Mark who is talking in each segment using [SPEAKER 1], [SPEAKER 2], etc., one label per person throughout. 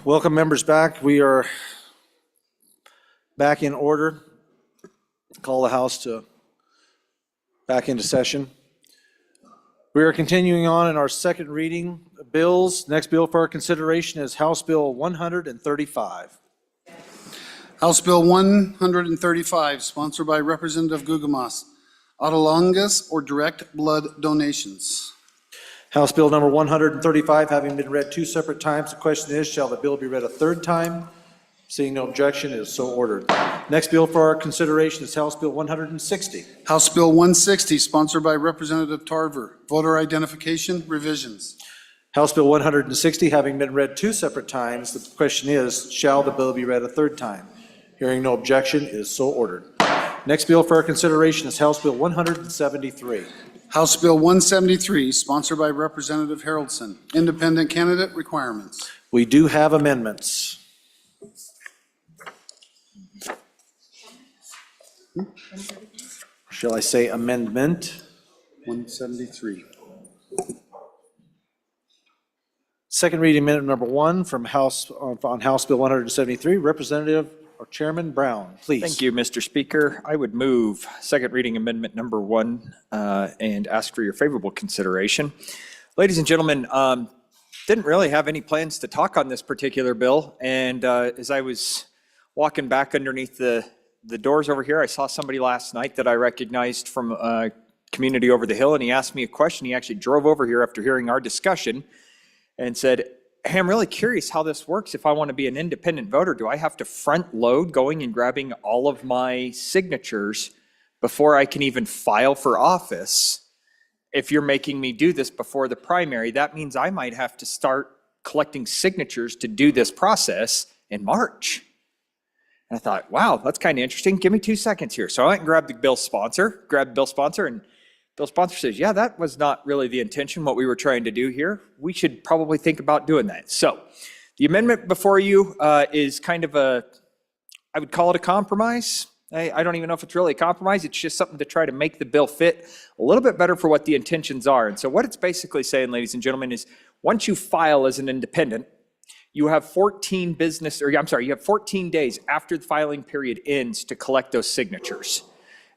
[SPEAKER 1] Welcome members back. We are back in order. Call the House back into session. We are continuing on in our second reading bills. Next bill for our consideration is House Bill 135.
[SPEAKER 2] House Bill 135, sponsored by Representative Gugumas, autologous or direct blood donations.
[SPEAKER 1] House Bill number 135 having been read two separate times. The question is, shall the bill be read a third time? Seeing no objection, it is so ordered. Next bill for our consideration is House Bill 160.
[SPEAKER 2] House Bill 160, sponsored by Representative Tarver, voter identification revisions.
[SPEAKER 1] House Bill 160 having been read two separate times. The question is, shall the bill be read a third time? Hearing no objection, it is so ordered. Next bill for our consideration is House Bill 173.
[SPEAKER 2] House Bill 173, sponsored by Representative Haroldson, independent candidate requirements.
[SPEAKER 1] We do have amendments. Shall I say amendment?
[SPEAKER 2] 173.
[SPEAKER 1] Second reading amendment number one from on House Bill 173, Representative or Chairman Brown, please.
[SPEAKER 3] Thank you, Mr. Speaker. I would move second reading amendment number one and ask for your favorable consideration. Ladies and gentlemen, didn't really have any plans to talk on this particular bill, and as I was walking back underneath the doors over here, I saw somebody last night that I recognized from a community over the hill, and he asked me a question. He actually drove over here after hearing our discussion and said, "Hey, I'm really curious how this works. If I want to be an independent voter, do I have to front load going and grabbing all of my signatures before I can even file for office? If you're making me do this before the primary, that means I might have to start collecting signatures to do this process in March." And I thought, wow, that's kind of interesting. Give me 2 seconds here. So I went and grabbed the bill sponsor, and Bill sponsor says, yeah, that was not really the intention, what we were trying to do here. We should probably think about doing that. So the amendment before you is kind of I would call it a compromise. I don't even know if it's really a compromise. It's just something to try to make the bill fit a little bit better for what the intentions are. And so what it's basically saying, ladies and gentlemen, is once you file as an independent, you have 14 days after the filing period ends to collect those signatures.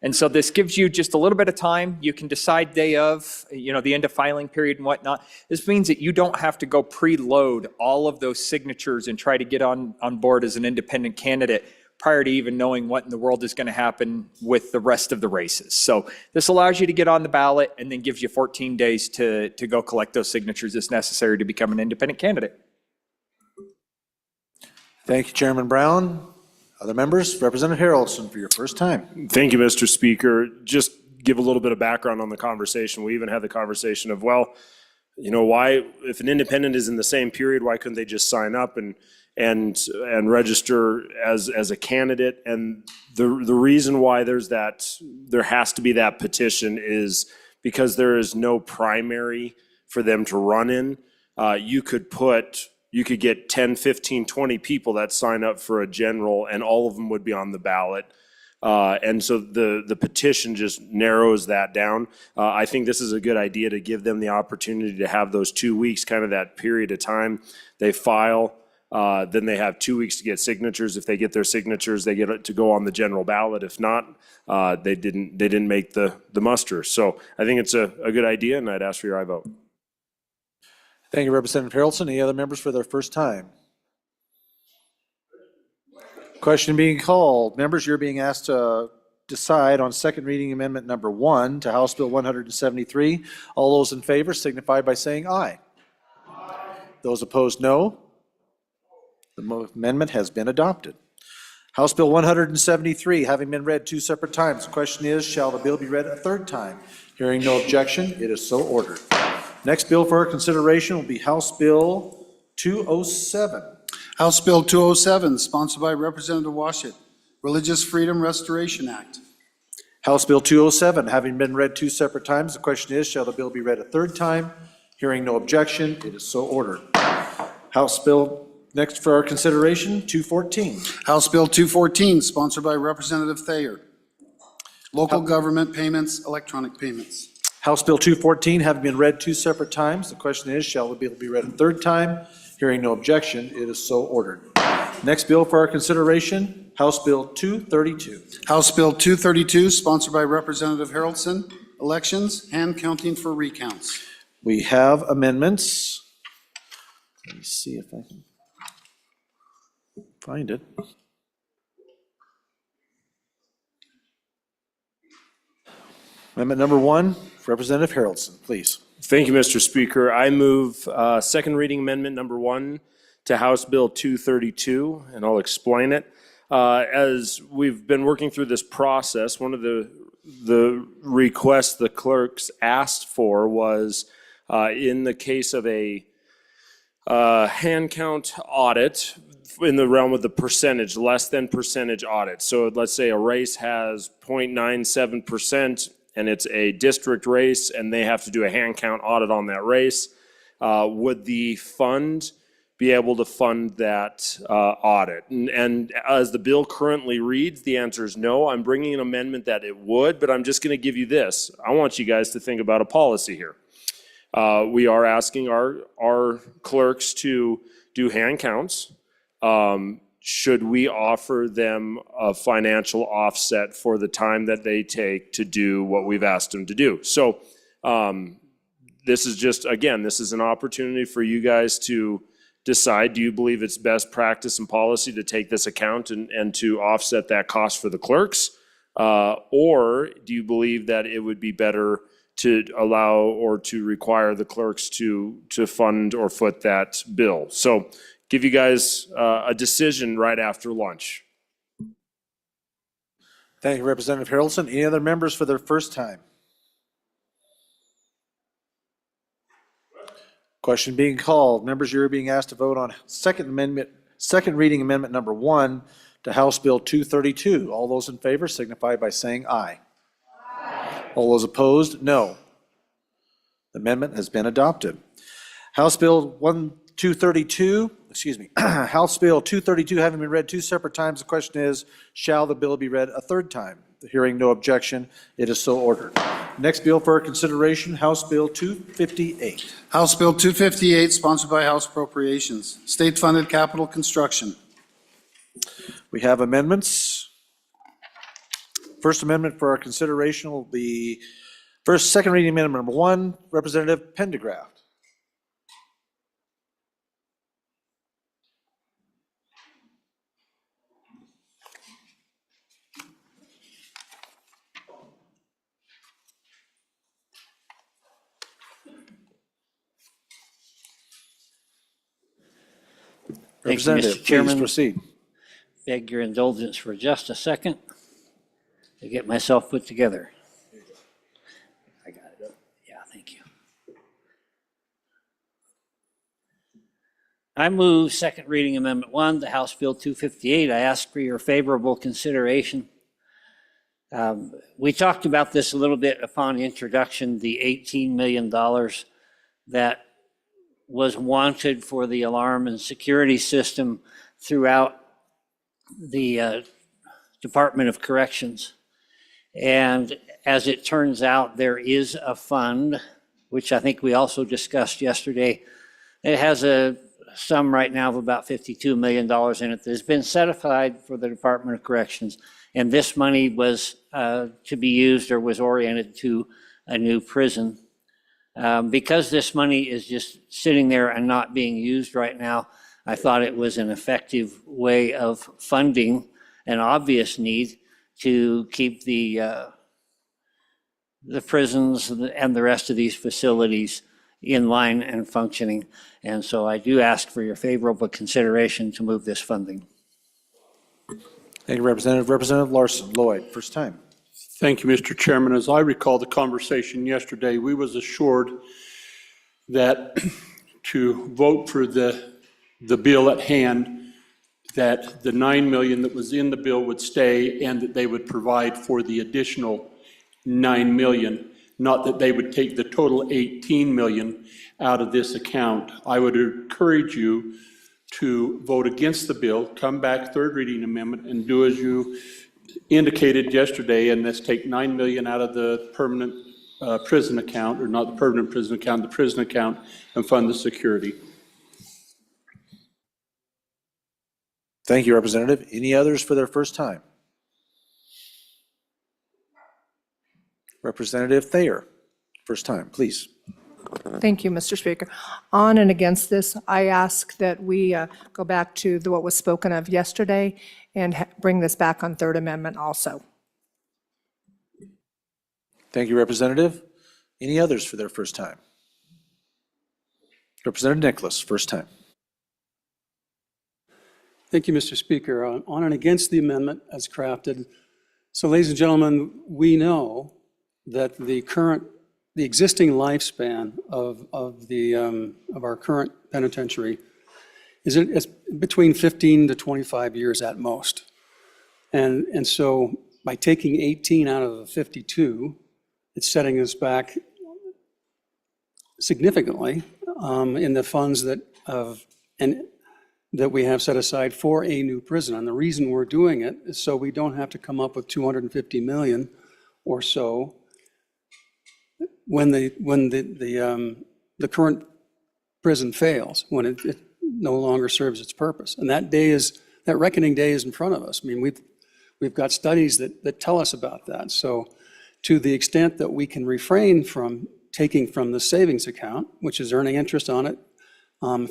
[SPEAKER 3] And so this gives you just a little bit of time. You can decide day of, the end of filing period and whatnot. This means that you don't have to go preload all of those signatures and try to get on board as an independent candidate prior to even knowing what in the world is going to happen with the rest of the races. So this allows you to get on the ballot and then gives you 14 days to go collect those signatures as necessary to become an independent candidate.
[SPEAKER 1] Thank you, Chairman Brown. Other members, Representative Haroldson for your first time.
[SPEAKER 4] Thank you, Mr. Speaker. Just give a little bit of background on the conversation. We even had the conversation of, why, if an independent is in the same period, why couldn't they just sign up and register as a candidate? And the reason why there has to be that petition is because there is no primary for them to run in. You could get 10, 15, 20 people that sign up for a general, and all of them would be on the ballot. And so the petition just narrows that down. I think this is a good idea to give them the opportunity to have those 2 weeks, kind of that period of time. They file, then they have 2 weeks to get signatures. If they get their signatures, they get to go on the general ballot. If not, they didn't make the muster. So I think it's a good idea, and I'd ask for your aye vote.
[SPEAKER 1] Thank you, Representative Haroldson. Any other members for their first time? Question being called. Members, you're being asked to decide on second reading amendment number one to House Bill 173. All those in favor signify by saying aye. Aye. Those opposed, no. The amendment has been adopted. House Bill 173, having been read two separate times. The question is, shall the bill be read a third time? Hearing no objection, it is so ordered. Next bill for our consideration will be House Bill 207.
[SPEAKER 2] House Bill 207, sponsored by Representative Washut, Religious Freedom Restoration Act.
[SPEAKER 1] House Bill 207, having been read two separate times. The question is, shall the bill be read a third time? Hearing no objection, it is so ordered. House Bill, next for our consideration, 214.
[SPEAKER 2] House Bill 214, sponsored by Representative Thayer, Local Government Payments, Electronic Payments.
[SPEAKER 1] House Bill 214, having been read two separate times. The question is, shall the bill be read a third time? Hearing no objection, it is so ordered. Next bill for our consideration, House Bill 232.
[SPEAKER 2] House Bill 232, sponsored by Representative Haroldson, elections, hand counting for recounts.
[SPEAKER 1] We have amendments. Let me see if I can find it. Amendment number 1, Representative Haroldson, please.
[SPEAKER 4] Thank you, Mr. Speaker. I move second reading amendment number 1 to House Bill 232, and I'll explain it. As we've been working through this process, one of the requests the clerks asked for was in the case of a hand count audit in the realm of the percentage, less than percentage audit. So let's say a race has 0.97% and it's a district race and they have to do a hand count audit on that race. Would the fund be able to fund that audit? And as the bill currently reads, the answer is no. I'm bringing an amendment that it would, but I'm just going to give you this. I want you guys to think about a policy here. We are asking our clerks to do hand counts. Should we offer them a financial offset for the time that they take to do what we've asked them to do? So this is just, again, this is an opportunity for you guys to decide, do you believe it's best practice and policy to take this account and to offset that cost for the clerks? Or do you believe that it would be better to allow or to require the clerks to fund or foot that bill? So give you guys a decision right after lunch.
[SPEAKER 1] Thank you, Representative Haroldson. Any other members for their first time? Question being called. Members, you're being asked to vote on second reading amendment number 1 to House Bill 232. All those in favor signify by saying aye. Aye. All those opposed, no. The amendment has been adopted. House Bill 232, House Bill 232 having been read 2 separate times, the question is, shall the bill be read a third time? Hearing no objection, it is so ordered. Next bill for our consideration, House Bill 258.
[SPEAKER 2] House Bill 258, sponsored by House Appropriations, state-funded capital construction.
[SPEAKER 1] We have amendments. First amendment for our consideration will be second reading amendment number 1, Representative Pendergraft.
[SPEAKER 5] Thank you,
[SPEAKER 1] Representative,
[SPEAKER 5] Mr. Chairman.
[SPEAKER 1] please proceed.
[SPEAKER 5] Beg your indulgence for just a second to get myself put together. I got it. Yeah, thank you. I move second reading Amendment 1 to House Bill 258. I ask for your favorable consideration. We talked about this a little bit upon introduction, the $18 million that was wanted for the alarm and security system throughout the Department of Corrections. And as it turns out, there is a fund, which I think we also discussed yesterday. It has a sum right now of about $52 million in it that has been set aside for the Department of Corrections. And this money was to be used or was oriented to a new prison. Because this money is just sitting there and not being used right now, I thought it was an effective way of funding an obvious need to keep the prisons and the rest of these facilities in line and functioning. And so I do ask for your favorable consideration to move this funding.
[SPEAKER 1] Thank you, Representative. Representative Larson Lloyd, first time.
[SPEAKER 6] Thank you, Mr. Chairman. As I recall the conversation yesterday, we was assured that to vote for the bill at hand, that the $9 million that was in the bill would stay and that they would provide for the additional $9 million, not that they would take the total $18 million out of this account. I would encourage you to vote against the bill, come back third reading amendment, and do as you indicated yesterday, and let's take $9 million out of the permanent prison account, or not the permanent prison account, the prison account, and fund the security.
[SPEAKER 1] Thank you, Representative. Any others for their first time? Representative Thayer, first time, please.
[SPEAKER 7] Thank you, Mr. Speaker. On and against this, I ask that we go back to what was spoken of yesterday and bring this back on Third Amendment also.
[SPEAKER 1] Thank you, Representative. Any others for their first time? Representative Nicholas, first time.
[SPEAKER 8] Thank you, Mr. Speaker. On and against the amendment as crafted. So, ladies and gentlemen, we know that the existing lifespan of our current penitentiary is between 15 to 25 years at most. And so by taking 18 out of the 52, it's setting us back significantly in the funds that we have set aside for a new prison. And the reason we're doing it is so we don't have to come up with $250 million or so when the current prison fails, when it no longer serves its purpose. And that reckoning day is in front of us. I mean, we've got studies that tell us about that. So to the extent that we can refrain from taking from the savings account, which is earning interest on it,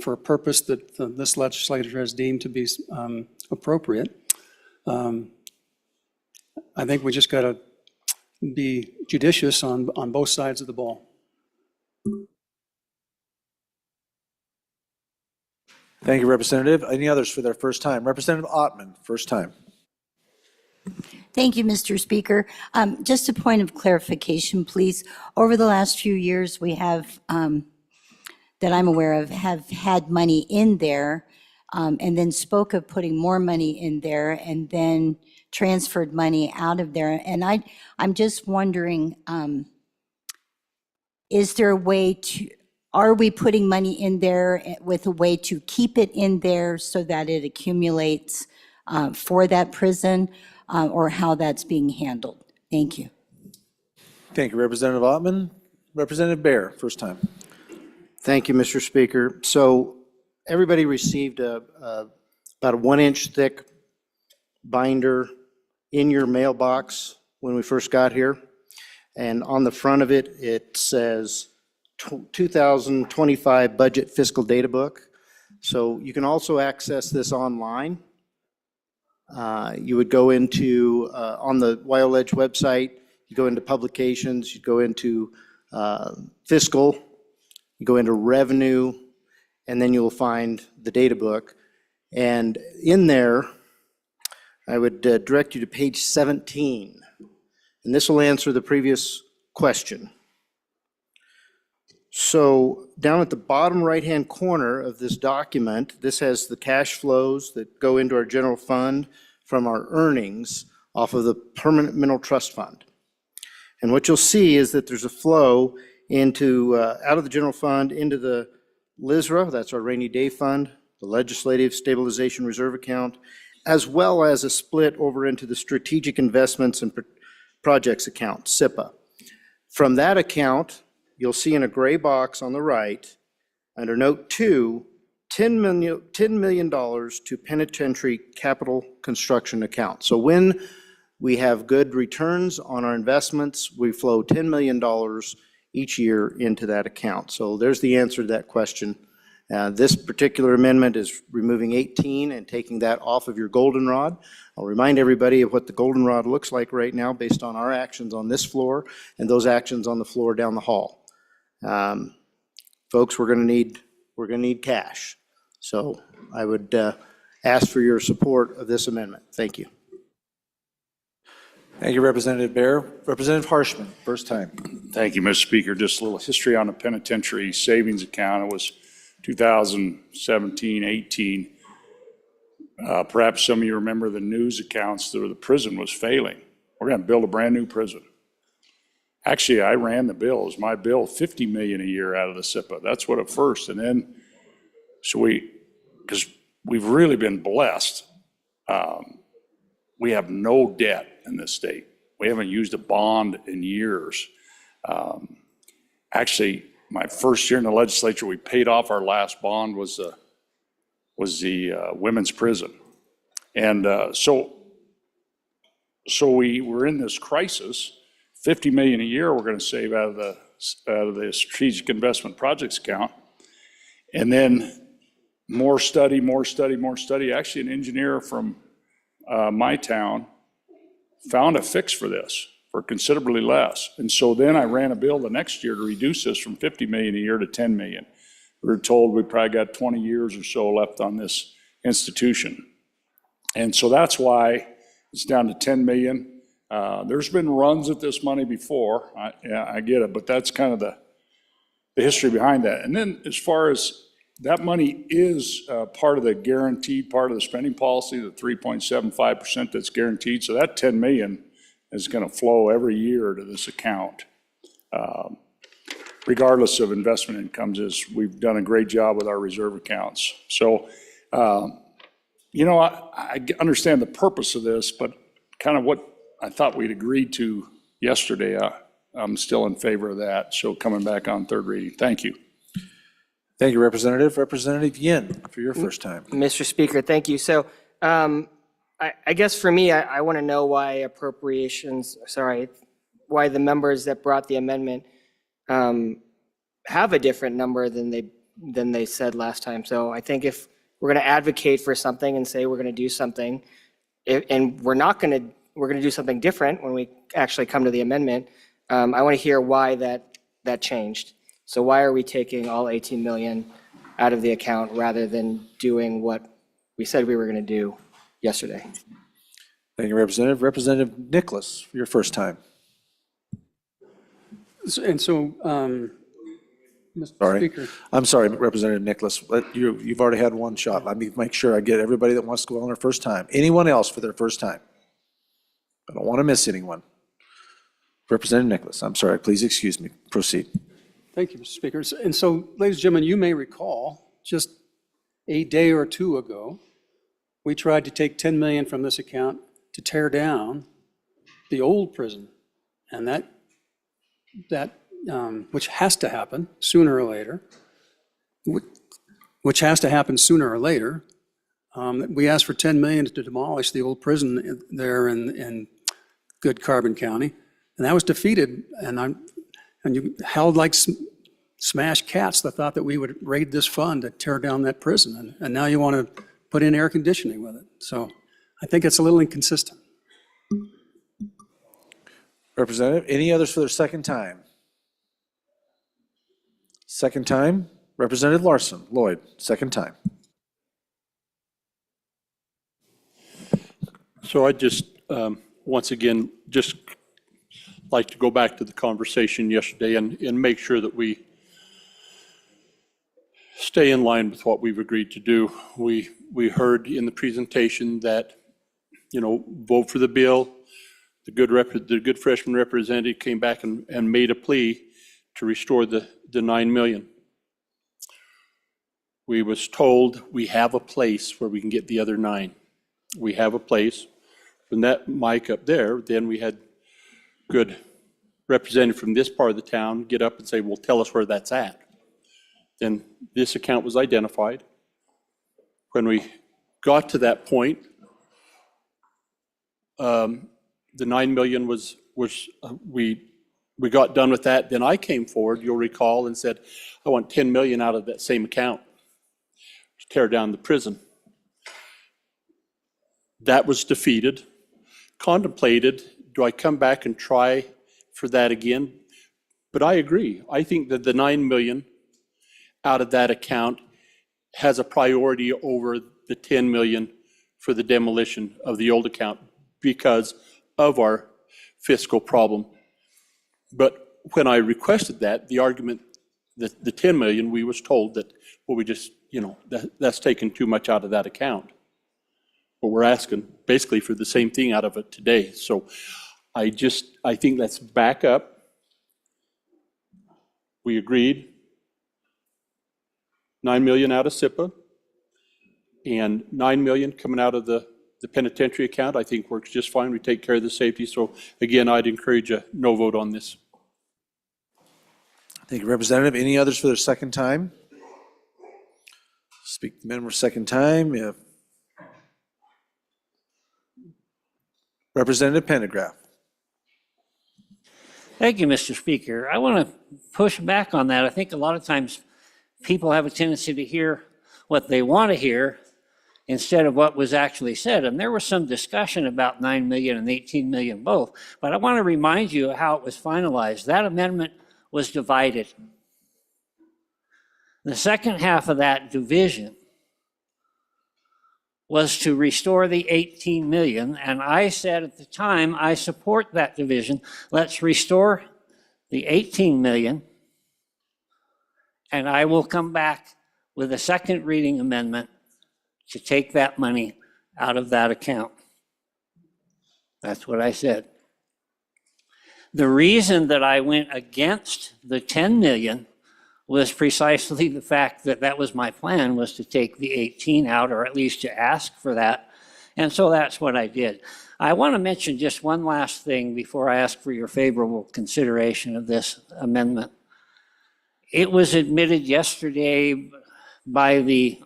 [SPEAKER 8] for a purpose that this legislature has deemed to be appropriate, I think we just got to be judicious on both sides of the ball.
[SPEAKER 1] Thank you, Representative. Any others for their first time? Representative Ottman, first time.
[SPEAKER 9] Thank you, Mr. Speaker. Just a point of clarification, please. Over the last few years, we have, that I'm aware of, have had money in there and then spoke of putting more money in there and then transferred money out of there. And I'm just wondering, is there a way to, are we putting money in there with a way to keep it in there so that it accumulates for that prison, or how that's being handled? Thank you.
[SPEAKER 1] Thank you, Representative Ottman. Representative Baer, first time.
[SPEAKER 10] Thank you, Mr. Speaker. So everybody received about a 1-inch thick binder in your mailbox when we first got here. And on the front of it, it says 2025 Budget Fiscal Data Book. So you can also access this online. You would go into, on the WyoLedge website, you go into publications, you go into fiscal, you go into revenue, and then you'll find the data book. And in there, I would direct you to page 17. And this will answer the previous question. So down at the bottom right-hand corner of this document, this has the cash flows that go into our general fund from our earnings off of the Permanent Mineral Trust Fund. And what you'll see is that there's a flow into out of the general fund into the LISRA, that's our rainy day fund, the Legislative Stabilization Reserve account, as well as a split over into the Strategic Investments and Projects account, SIPA. From that account, you'll see in a gray box on the right, under Note 2, $10 million to penitentiary capital construction account. So when we have good returns on our investments, we flow $10 million each year into that account. So there's the answer to that question. This particular amendment is removing 18 and taking that off of your goldenrod. I'll remind everybody of what the goldenrod looks like right now based on our actions on this floor and those actions on the floor down the hall. Folks, we're going to need cash. So I would ask for your support of this amendment. Thank you.
[SPEAKER 1] Thank you, Representative Baer. Representative Harshman, first time.
[SPEAKER 11] Thank you, Mr. Speaker. Just a little history on the penitentiary savings account. It was 2017, 18. Perhaps some of you remember the news accounts that the prison was failing. We're going to build a brand new prison. Actually, I ran the bill. It was my bill, $50 million a year out of the SIPA. That's what at first. And then, so because we've really been blessed. We have no debt in this state. We haven't used a bond in years. Actually, my first year in the legislature, we paid off our last bond was the women's prison. And so we were in this crisis. 50 million a year we're going to save out of the strategic investment projects account. And then more study. Actually, an engineer from my town found a fix for this for considerably less. And so then I ran a bill the next year to reduce this from 50 million a year to 10 million. We were told we probably got 20 years or so left on this institution. And so that's why it's down to 10 million. There's been runs at this money before. I get it, but that's kind of the history behind that. And then as far as that money is part of the guaranteed part of the spending policy, the 3.75% that's guaranteed. So that 10 million is going to flow every year to this account, regardless of investment incomes. We've done a great job with our reserve accounts. So, you know, I understand the purpose of this, but kind of what I thought we'd agreed to yesterday, I'm still in favor of that. So coming back on third reading. Thank you.
[SPEAKER 1] Thank you, Representative. Representative Yin, for your first time.
[SPEAKER 12] Mr. Speaker, thank you. So I guess for me, I want to know why why the members that brought the amendment have a different number than they said last time. So I think if we're going to advocate for something and say we're going to do something, and we're going to do something different when we actually come to the amendment, I want to hear why that changed. So why are we taking all 18 million out of the account rather than doing what we said we were going to do yesterday?
[SPEAKER 1] Thank you, Representative. Representative Nicholas, for your first time.
[SPEAKER 8] And so, Mr.
[SPEAKER 1] Sorry.
[SPEAKER 8] Speaker,
[SPEAKER 1] I'm sorry, Representative Nicholas. You've already had one shot. Let me make sure I get everybody that wants to go on their first time. Anyone else for their first time? I don't want to miss anyone. Representative Nicholas, I'm sorry. Please excuse me. Proceed.
[SPEAKER 8] thank you, Mr. Speaker. And so, ladies and gentlemen, you may recall, just a day or two ago, we tried to take 10 million from this account to tear down the old prison. And that which has to happen sooner or later, we asked for 10 million to demolish the old prison there in Good Carbon County, and that was defeated. And you held like smashed cats that thought that we would raid this fund to tear down that prison, and now you want to put in air conditioning with it. So I think it's a little inconsistent.
[SPEAKER 1] Representative, any others for their second time? Second time, Representative Larson, Lloyd, second time.
[SPEAKER 6] So I just, once again, just like to go back to the conversation yesterday and make sure that we stay in line with what we've agreed to do. We heard in the presentation that, vote for the bill. The good freshman representative came back and made a plea to restore the 9 million. We was told we have a place where we can get the other 9. We have a place. From that mic up there, then we had good representative from this part of the town get up and say, well, tell us where that's at. Then this account was identified. When we got to that point, the 9 million was we got done with that. Then I came forward, you'll recall, and said, I want 10 million out of that same account to tear down the prison. That was defeated. Contemplated, do I come back and try for that again? But I agree. I think that the 9 million out of that account has a priority over the 10 million for the demolition of the old account because of our fiscal problem. But when I requested that, the argument that the 10 million, we was told that, well, we just, that's taken too much out of that account. But we're asking basically for the same thing out of it today. So I think let's back up. We agreed 9 million out of SIPA and 9 million coming out of the penitentiary account, I think works just fine. We take care of the safety. So again, I'd encourage a no vote on this.
[SPEAKER 1] Thank you, Representative. Any others for their second time? Speak to the member second time. If Representative Pendergraft.
[SPEAKER 5] Thank you, Mr. Speaker. I want to push back on that. I think a lot of times people have a tendency to hear what they want to hear instead of what was actually said. And there was some discussion about 9 million and 18 million both. But I want to remind you of how it was finalized. That amendment was divided. The second half of that division was to restore the 18 million. And I said at the time, I support that division. Let's restore the 18 million. And I will come back with a second reading amendment to take that money out of that account. That's what I said. The reason that I went against the 10 million was precisely the fact that that was my plan, was to take the 18 out, or at least to ask for that. And so that's what I did. I want to mention just one last thing before I ask for your favorable consideration of this amendment. It was admitted yesterday by the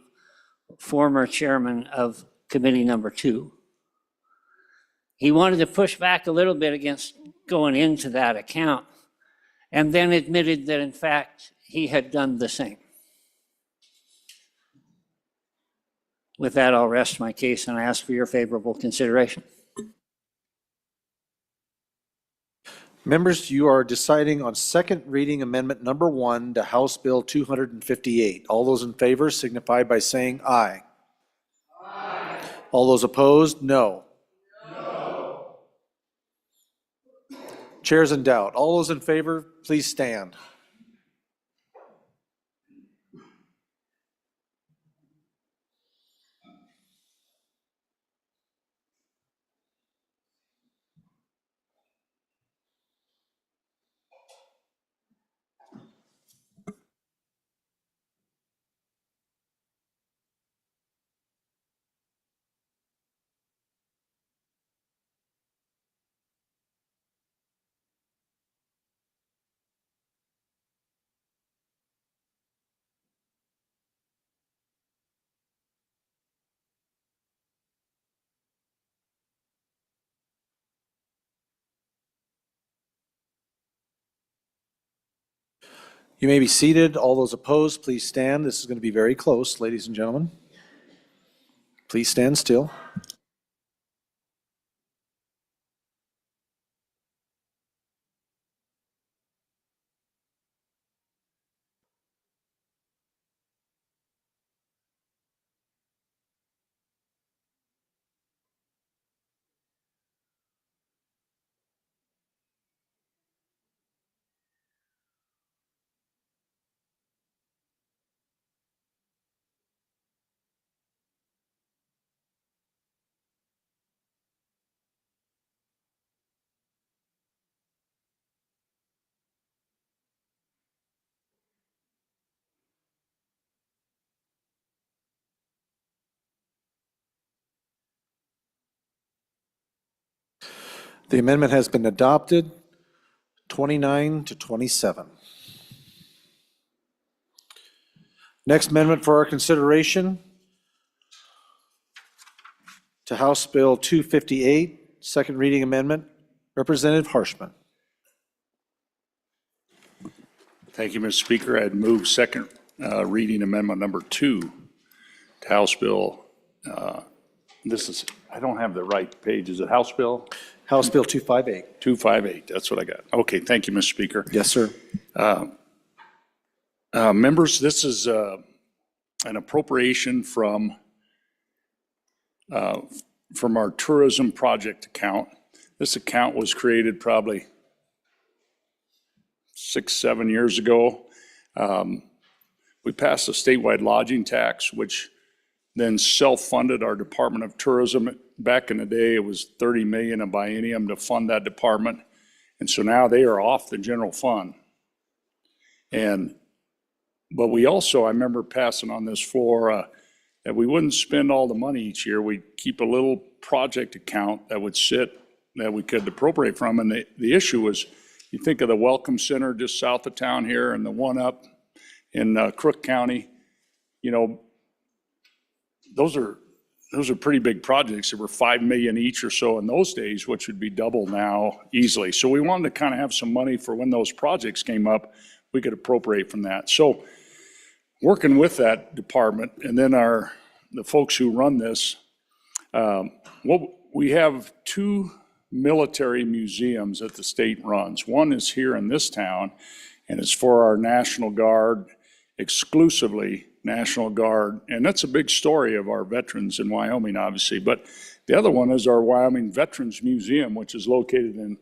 [SPEAKER 5] former chairman of committee number 2. He wanted to push back a little bit against going into that account, and then admitted that in fact he had done the same. With that, I'll rest my case and I ask for your favorable consideration.
[SPEAKER 1] Members, you are deciding on second reading amendment number 1 to House Bill 258. All those in favor signify by saying aye. Aye. All those opposed, no. No. Chairs in doubt. All those in favor, please stand. You may be seated. All those opposed, please stand. This is going to be very close, ladies and gentlemen. Please stand still. The amendment has been adopted, 29 to 27. Next amendment for our consideration to House Bill 258, second reading amendment, Representative Harshman.
[SPEAKER 11] Thank you, Mr. Speaker. I'd move second reading amendment number 2 to House Bill. This is, I don't have the right page. Is it House Bill?
[SPEAKER 1] House Bill 258.
[SPEAKER 11] 258, that's what I got. Okay, thank you, Mr. Speaker.
[SPEAKER 1] Yes, sir.
[SPEAKER 11] Members, this is an appropriation from our tourism project account. This account was created probably 6-7 years ago. We passed a statewide lodging tax, which then self-funded our Department of Tourism. Back in the day, it was 30 million a biennium to fund that department. And so now they are off the general fund. But we also, I remember passing on this floor, that we wouldn't spend all the money each year. We'd keep a little project account that would sit, that we could appropriate from. And the issue was, you think of the Welcome Center just south of town here and the one up in Crook County, you know, those are those are pretty big projects. There were 5 million each or so in those days, which would be double now easily. So we wanted to kind of have some money for when those projects came up, we could appropriate from that. So working with that department and then the folks who run this, we have 2 military museums that the state runs. One is here in this town, and it's for our National Guard, exclusively National Guard. And that's a big story of our veterans in Wyoming, obviously. But the other one is our Wyoming Veterans Museum, which is located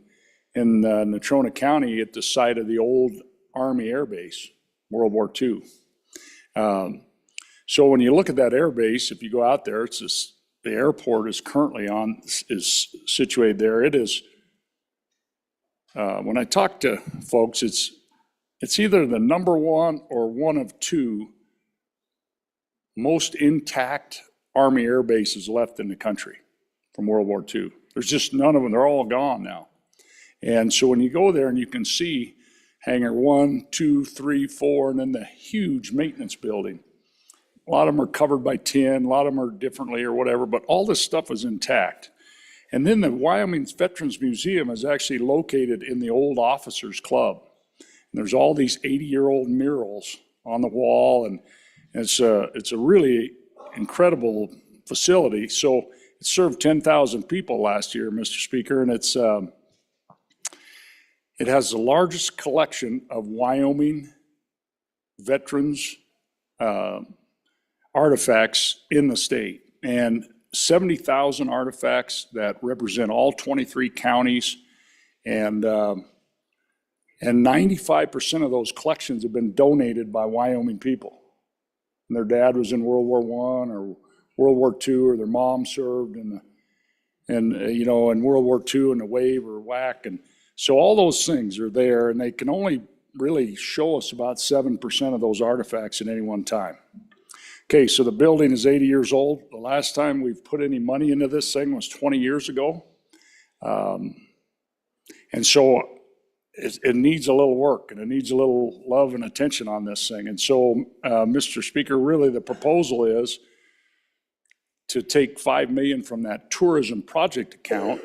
[SPEAKER 11] in Natrona County at the site of the old Army Air Base, World War II. So when you look at that air base, if you go out there, the airport is currently is situated there. It is, when I talk to folks, it's either the number one or one of 2 most intact Army air bases left in the country from World War II. There's just none of them. They're all gone now. And so when you go there and you can see hangar 1, 2, 3, 4, and then the huge maintenance building. A lot of them are covered by tin, a lot of them are differently or whatever, but all this stuff is intact. And then the Wyoming Veterans Museum is actually located in the old Officers Club. And there's all these 80-year-old murals on the wall, and it's a really incredible facility. So it served 10,000 people last year, Mr. Speaker, and it has the largest collection of Wyoming veterans artifacts in the state, and 70,000 artifacts that represent all 23 counties, and 95% of those collections have been donated by Wyoming people. And their dad was in World War I or World War II, or their mom served in World War II in the WAVE or WAC, and so all those things are there, and they can only really show us about 7% of those artifacts at any one time. Okay, so the building is 80 years old. The last time we've put any money into this thing was 20 years ago. And so it needs a little work, and it needs a little love and attention on this thing. And so, Mr. Speaker, really the proposal is to take 5 million from that tourism project account,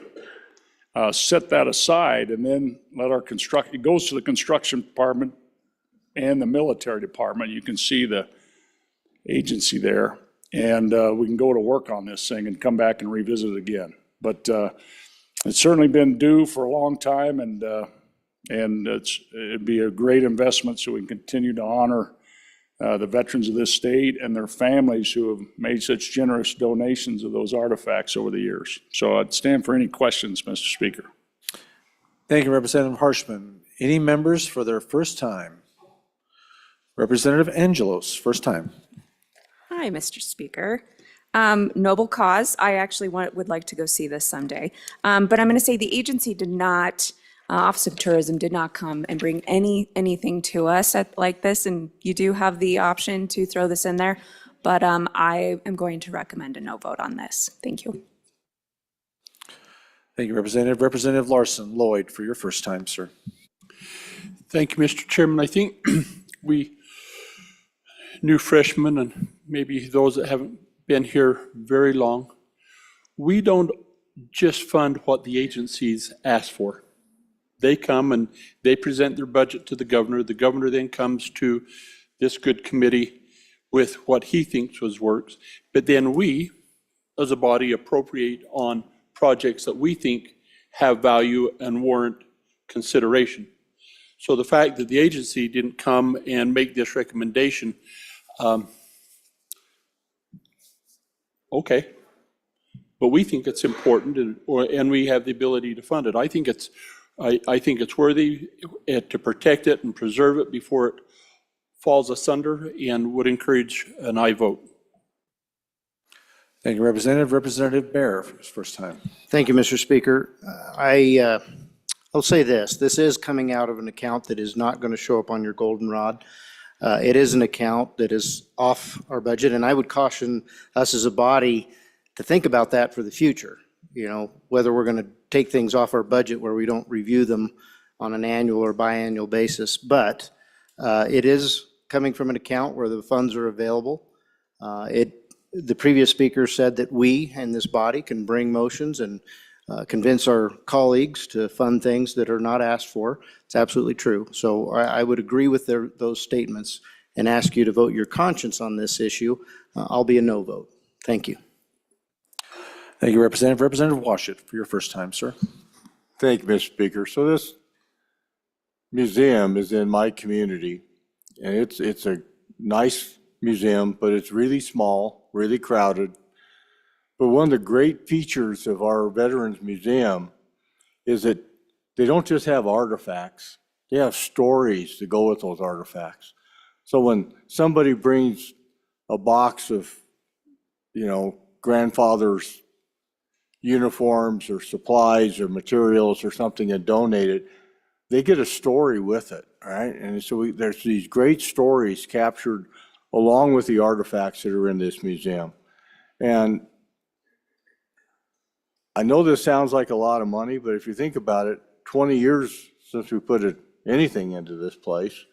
[SPEAKER 11] set that aside, and then let our it goes to the construction department and the military department. You can see the agency there, and we can go to work on this thing and come back and revisit it again. But it's certainly been due for a long time, and it'd be a great investment so we can continue to honor the veterans of this state and their families who have made such generous donations of those artifacts over the years. So I'd stand for any questions, Mr. Speaker.
[SPEAKER 1] Thank you, Representative Harshman. Any members for their first time? Representative Angelos, first time.
[SPEAKER 13] Hi, Mr. Speaker. Noble cause. I actually would like to go see this someday. But I'm going to say the agency did not, Office of Tourism did not come and bring anything to us like this, and you do have the option to throw this in there. But I am going to recommend a no vote on this. Thank you.
[SPEAKER 1] Thank you, Representative. Representative Larson Lloyd, for your first time, sir.
[SPEAKER 6] Thank you, Mr. Chairman. I think we new freshmen and maybe those that haven't been here very long, we don't just fund what the agencies ask for. They come and they present their budget to the governor. The governor then comes to this good committee with what he thinks works. But then we, as a body, appropriate on projects that we think have value and warrant consideration. So the fact that the agency didn't come and make this recommendation, okay, but we think it's important, and we have the ability to fund it. I think it's worthy to protect it and preserve it before it falls asunder, and would encourage an aye vote.
[SPEAKER 1] Thank you, Representative. Representative Bear, for his first time.
[SPEAKER 10] Thank you, Mr. Speaker. I'll say this. This is coming out of an account that is not going to show up on your goldenrod. It is an account that is off our budget, and I would caution us as a body to think about that for the future. You know, whether we're going to take things off our budget where we don't review them on an annual or biannual basis. But it is coming from an account where the funds are available. It The previous speaker said that we in this body can bring motions and convince our colleagues to fund things that are not asked for. It's absolutely true. So I would agree with those statements and ask you to vote your conscience on this issue. I'll be a no vote. Thank you.
[SPEAKER 1] Thank you, Representative. Representative Washut, for your first time, sir.
[SPEAKER 14] Thank you, Mr. Speaker. So this museum is in my community, and it's a nice museum, but it's really small, really crowded. But one of the great features of our Veterans Museum is that they don't just have artifacts, they have stories to go with those artifacts. So when somebody brings a box of, grandfather's uniforms or supplies or materials or something and donate it, they get a story with it, right? And so there's these great stories captured along with the artifacts that are in this museum. And I know this sounds like a lot of money, but if you think about it, 20 years since we put anything into this place,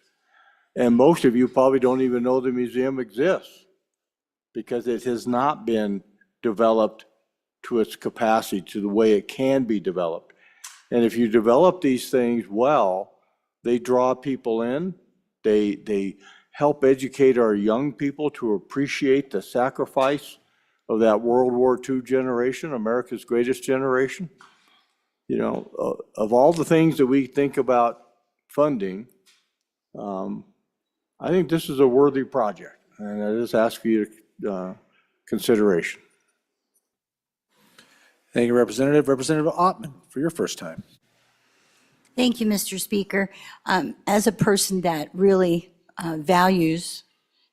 [SPEAKER 14] and most of you probably don't even know the museum exists because it has not been developed to its capacity, to the way it can be developed. And if you develop these things well, they draw people in, they help educate our young people to appreciate the sacrifice of that World War II generation, America's greatest generation. Of all the things that we think about funding, I think this is a worthy project, and I just ask for your consideration.
[SPEAKER 1] Thank you, Representative. Representative Ottman, for your first time.
[SPEAKER 9] Thank you, Mr. Speaker. As a person that really values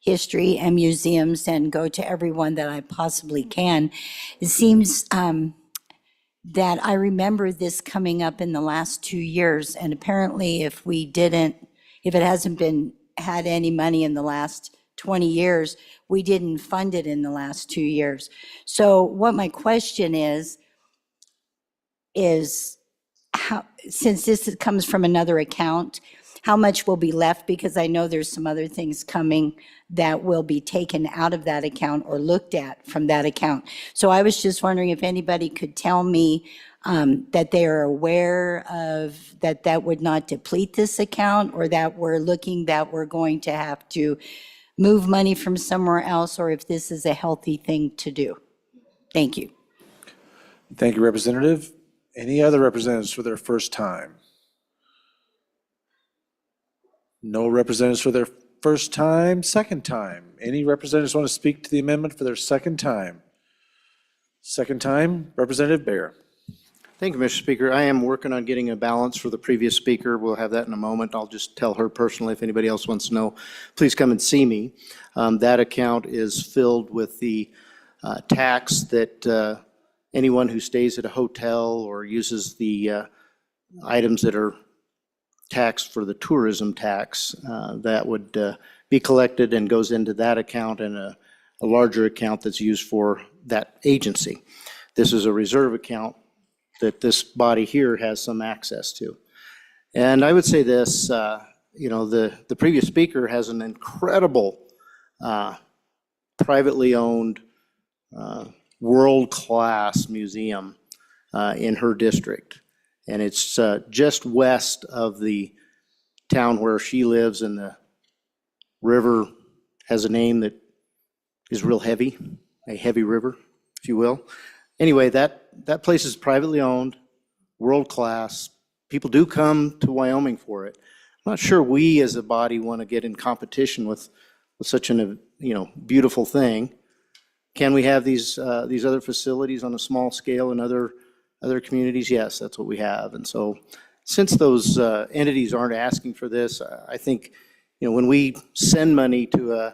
[SPEAKER 9] history and museums and go to everyone that I possibly can, it seems that I remember this coming up in the last 2 years, and apparently if it hasn't had any money in the last 20 years, we didn't fund it in the last 2 years. So what my question is how, since this comes from another account, how much will be left? Because I know there's some other things coming that will be taken out of that account or looked at from that account. So I was just wondering if anybody could tell me that they are aware of that would not deplete this account, or that we're going to have to move money from somewhere else, or if this is a healthy thing to do. Thank you.
[SPEAKER 1] Thank you, Representative. Any other representatives for their first time? No representatives for their first time, second time. Any representatives want to speak to the amendment for their second time? Second time, Representative Baer.
[SPEAKER 10] Thank you, Mr. Speaker. I am working on getting a balance for the previous speaker. We'll have that in a moment. I'll just tell her personally, if anybody else wants to know, please come and see me. That account is filled with the tax that anyone who stays at a hotel or uses the items that are taxed for the tourism tax, that would be collected and goes into that account, and a larger account that's used for that agency. This is a reserve account that this body here has some access to. And I would say this, the previous speaker has an incredible privately owned world-class museum in her district. And it's just west of the town where she lives, and the river has a name that is real heavy, a heavy river, if you will. Anyway, that place is privately owned, world-class. People do come to Wyoming for it. I'm not sure we as a body want to get in competition with such a beautiful thing. Can we have these other facilities on a small scale in other communities? Yes, that's what we have. And so since those entities aren't asking for this, I think when we send money to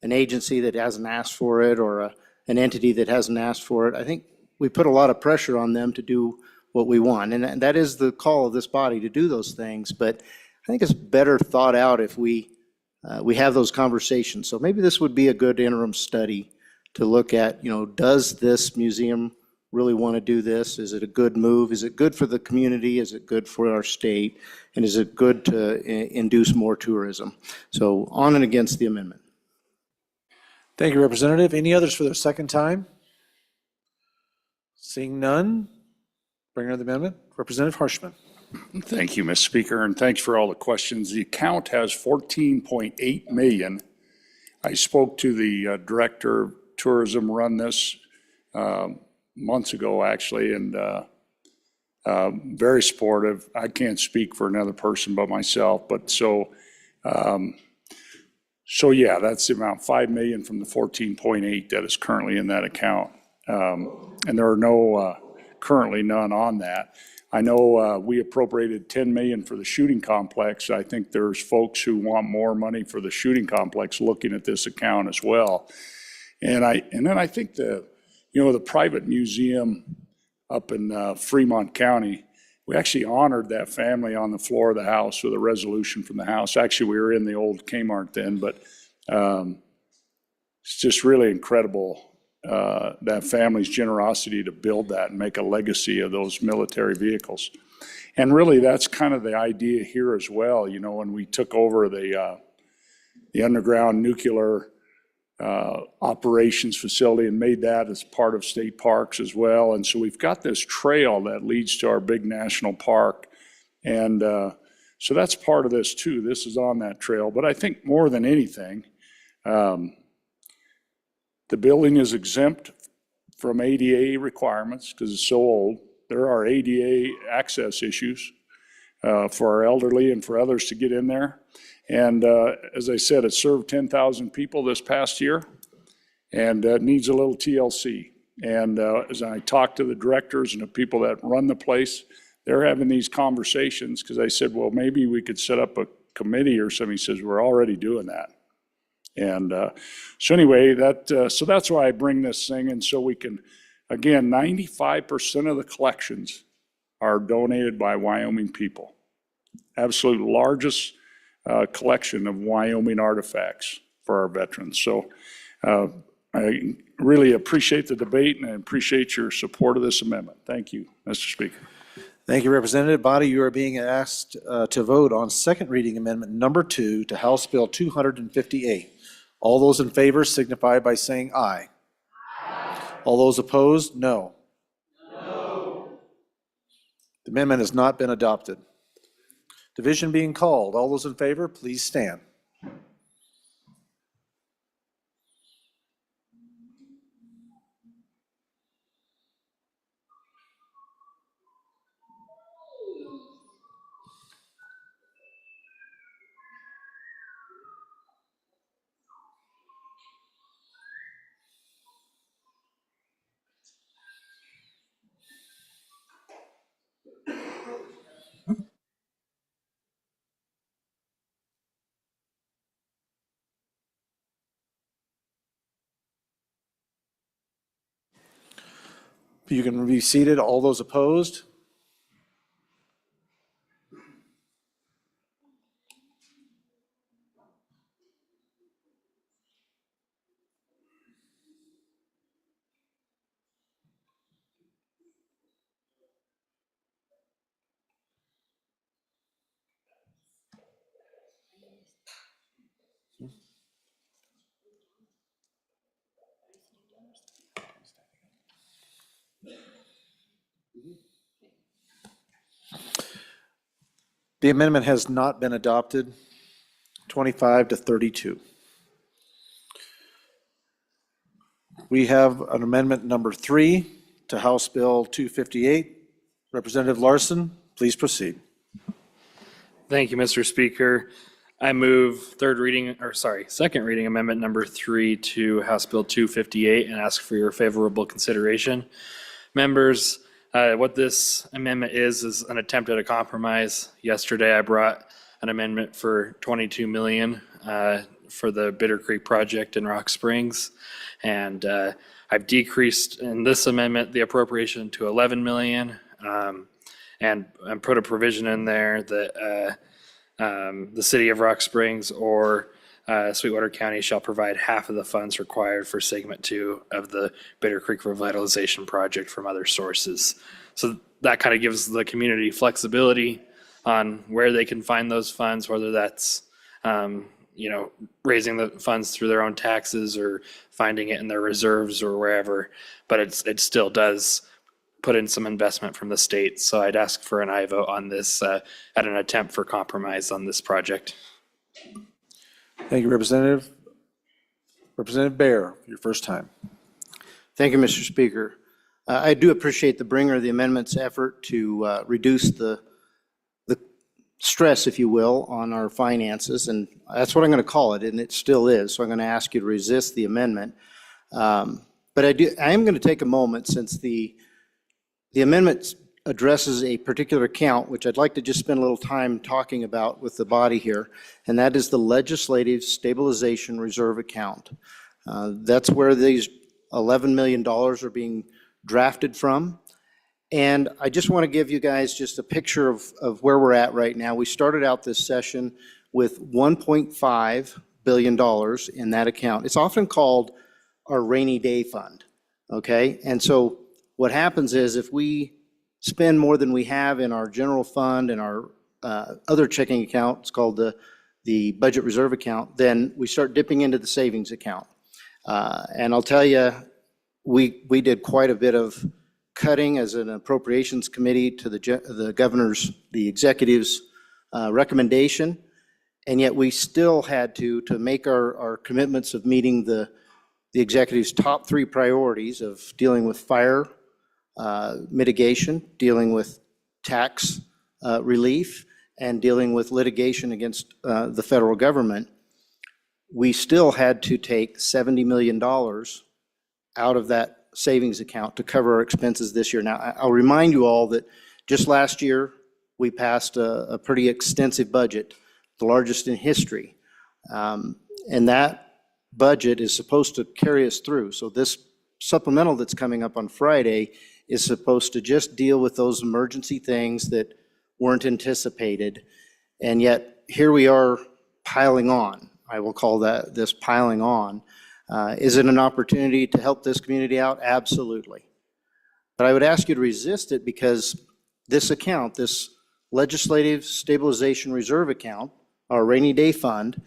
[SPEAKER 10] an agency that hasn't asked for it, or an entity that hasn't asked for it, I think we put a lot of pressure on them to do what we want. And that is the call of this body, to do those things. But I think it's better thought out if we have those conversations. So maybe this would be a good interim study to look at, does this museum really want to do this? Is it a good move? Is it good for the community? Is it good for our state? And is it good to induce more tourism? So on and against the amendment.
[SPEAKER 1] Thank you, Representative. Any others for their second time? Seeing none, bringer of the amendment, Representative Harshman.
[SPEAKER 11] Thank you, Mr. Speaker, and thanks for all the questions. The account has 14.8 million. I spoke to the Director of Tourism, run this months ago, actually, and very supportive. I can't speak for another person but myself, but so yeah, that's the amount, 5 million from the 14.8 that is currently in that account. And there are currently none on that. I know we appropriated 10 million for the shooting complex. I think there's folks who want more money for the shooting complex looking at this account as well. And then I think the private museum up in Fremont County, we actually honored that family on the floor of the House with a resolution from the House. Actually, we were in the old Kmart then, but it's just really incredible, that family's generosity to build that and make a legacy of those military vehicles. And really, that's kind of the idea here as well. When we took over the underground nuclear operations facility and made that as part of state parks as well. And so we've got this trail that leads to our big national park. And so that's part of this too. This is on that trail. But I think more than anything, the building is exempt from ADA requirements because it's so old. There are ADA access issues for our elderly and for others to get in there. And as I said, it served 10,000 people this past year, and it needs a little TLC. And as I talk to the directors and the people that run the place, they're having these conversations because I said, well, maybe we could set up a committee or something. He says, we're already doing that. And so anyway, so that's why I bring this thing. And so we can, again, 95% of the collections are donated by Wyoming people. Absolute largest collection of Wyoming artifacts for our veterans. So I really appreciate the debate and I appreciate your support of this amendment. Thank you, Mr. Speaker.
[SPEAKER 1] Thank you, Representative. Body, you are being asked to vote on second reading amendment number 2 to House Bill 258. All those in favor signify by saying aye. Aye. All those opposed, no. No. The amendment has not been adopted. Division being called. All those in favor, please stand. You can be seated. All those opposed? The amendment has not been adopted, 25 to 32. We have an amendment number 3 to House Bill 258. Representative Larson, please proceed.
[SPEAKER 15] Thank you, Mr. Speaker. I move second reading amendment number 3 to House Bill 258 and ask for your favorable consideration. Members, what this amendment is an attempt at a compromise. Yesterday, I brought an amendment for 22 million for the Bitter Creek project in Rock Springs. And I've decreased in this amendment the appropriation to 11 million and put a provision in there that the city of Rock Springs or Sweetwater County shall provide half of the funds required for segment 2 of the Bitter Creek revitalization project from other sources. So that kind of gives the community flexibility on where they can find those funds, whether that's raising the funds through their own taxes or finding it in their reserves or wherever, but it still does put in some investment from the state. So I'd ask for an aye vote on this at an attempt for compromise on this project.
[SPEAKER 1] Thank you, Representative. Representative Bear, your first time.
[SPEAKER 10] Thank you, Mr. Speaker. I do appreciate the bringer of the amendment's effort to reduce the stress, if you will, on our finances, and that's what I'm going to call it, and it still is. So I'm going to ask you to resist the amendment. But I am going to take a moment, since the amendment addresses a particular account, which I'd like to just spend a little time talking about with the body here, and that is the Legislative Stabilization Reserve Account. That's where these $11 million are being drafted from. And I just want to give you guys just a picture of where we're at right now. We started out this session with $1.5 billion in that account. It's often called our rainy day fund, okay? And so what happens is, if we spend more than we have in our general fund and our other checking account, it's called the budget reserve account, then we start dipping into the savings account. And I'll tell you, we did quite a bit of cutting as an appropriations committee to the executive's recommendation, and yet we still had to make our commitments of meeting the executive's top 3 priorities of dealing with fire mitigation, dealing with tax relief, and dealing with litigation against the federal government. We still had to take $70 million out of that savings account to cover our expenses this year. Now, I'll remind you all that just last year, we passed a pretty extensive budget, the largest in history. And that budget is supposed to carry us through. So this supplemental that's coming up on Friday is supposed to just deal with those emergency things that weren't anticipated. And yet, here we are piling on. I will call this piling on. Is it an opportunity to help this community out? Absolutely. But I would ask you to resist it, because this account, this Legislative Stabilization Reserve Account, our rainy day fund,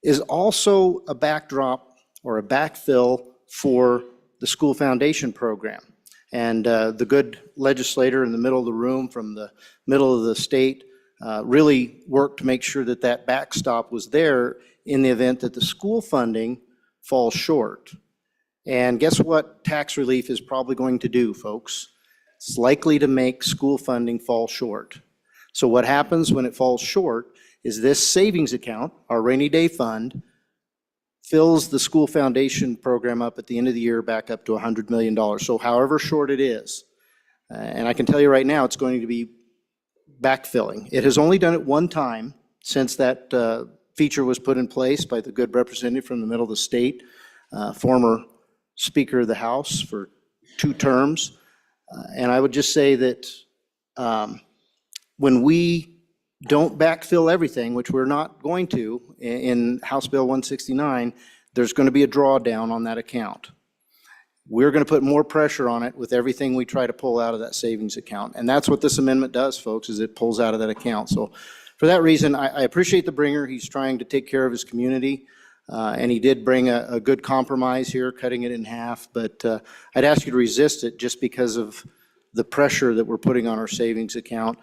[SPEAKER 10] is also a backdrop or a backfill for the school foundation program. And the good legislator in the middle of the room from the middle of the state really worked to make sure that that backstop was there in the event that the school funding falls short. And guess what tax relief is probably going to do, folks? It's likely to make school funding fall short. So what happens when it falls short is this savings account, our rainy day fund, fills the school foundation program up at the end of the year back up to $100 million. So however short it is, and I can tell you right now, it's going to be backfilling. It has only done it one time since that feature was put in place by the good representative from the middle of the state, former Speaker of the House for 2 terms. And I would just say that when we don't backfill everything, which we're not going to in House Bill 169, there's going to be a drawdown on that account. We're going to put more pressure on it with everything we try to pull out of that savings account. And that's what this amendment does, folks, is it pulls out of that account. So for that reason, I appreciate the bringer. He's trying to take care of his community. And he did bring a good compromise here, cutting it in half. But I'd ask you to resist it just because of the pressure that we're putting on our savings account.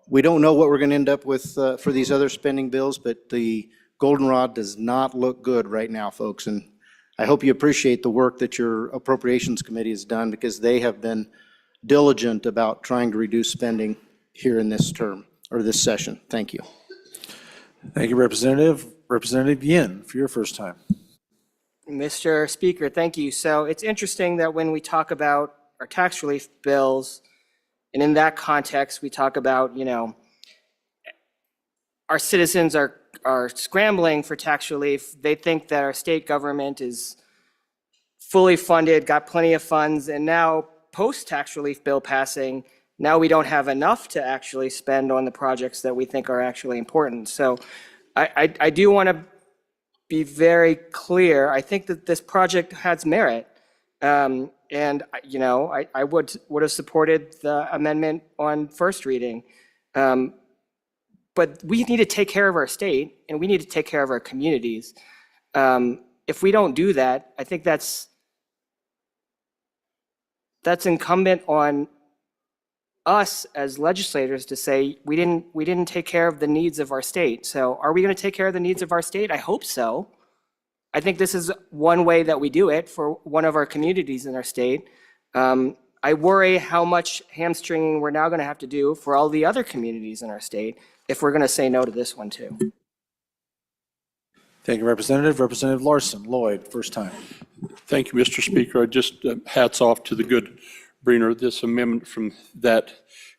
[SPEAKER 10] We don't know what we're going to end up with for these other spending bills, but the goldenrod does not look good right now, folks. And I hope you appreciate the work that your Appropriations Committee has done, because they have been diligent about trying to reduce spending here in this term, or this session. Thank you.
[SPEAKER 1] Thank you, Representative. Representative Yin, for your first time.
[SPEAKER 12] Mr. Speaker, thank you. So it's interesting that when we talk about our tax relief bills, and in that context, we talk about, our citizens are scrambling for tax relief. They think that our state government is fully funded, got plenty of funds, and now post-tax relief bill passing, now we don't have enough to actually spend on the projects that we think are actually important. So I do want to be very clear. I think that this project has merit. And, I would have supported the amendment on first reading. but we need to take care of our state and we need to take care of our communities. If we don't do that, I think that's incumbent on us as legislators to say, we didn't take care of the needs of our state. So are we going to take care of the needs of our state? I hope so. I think this is one way that we do it for one of our communities in our state. I worry how much hamstringing we're now going to have to do for all the other communities in our state if we're going to say no to this one too.
[SPEAKER 1] Thank you, Representative. Representative Larson, Lloyd, first time.
[SPEAKER 6] Thank you, Mr. Speaker. I just, hats off to the good bringer of this amendment from that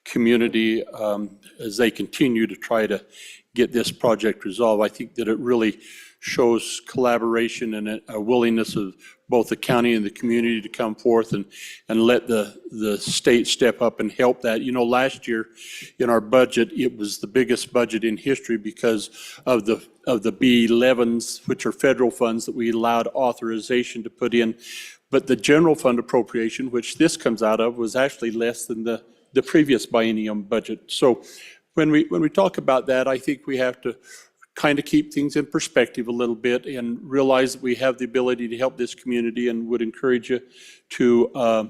[SPEAKER 6] community as they continue to try to get this project resolved. I think that it really shows collaboration and a willingness of both the county and the community to come forth and let the state step up and help that. You know, last year in our budget, it was the biggest budget in history because of the B11s, which are federal funds that we allowed authorization to put in. But the general fund appropriation, which this comes out of, was actually less than the previous biennium budget. So when we talk about that, I think we have to kind of keep things in perspective a little bit and realize that we have the ability to help this community, and would encourage you to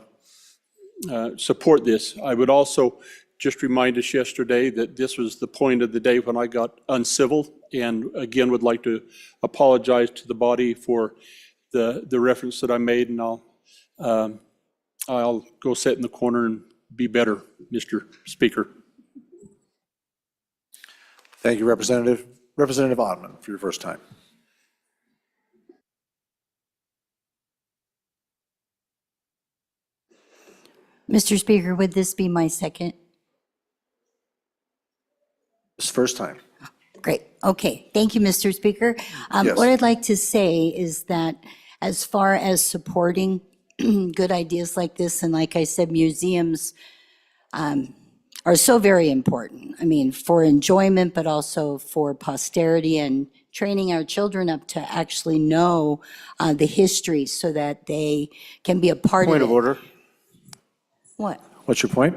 [SPEAKER 6] support this. I would also just remind us yesterday that this was the point of the day when I got uncivil, and again would like to apologize to the body for the reference that I made, and I'll go sit in the corner and be better, Mr. Speaker.
[SPEAKER 1] Thank you, Representative. Representative Ottman, for your first time.
[SPEAKER 9] Mr. Speaker, would this be my second?
[SPEAKER 1] This first time.
[SPEAKER 9] Great. Okay. Thank you, Mr. Speaker.
[SPEAKER 1] Yes.
[SPEAKER 9] What I'd like to say is that as far as supporting good ideas like this, and like I said, museums are so very important. I mean, for enjoyment, but also for posterity and training our children up to actually know the history so that they can be a part of it.
[SPEAKER 1] Point of order.
[SPEAKER 9] What?
[SPEAKER 1] What's your point?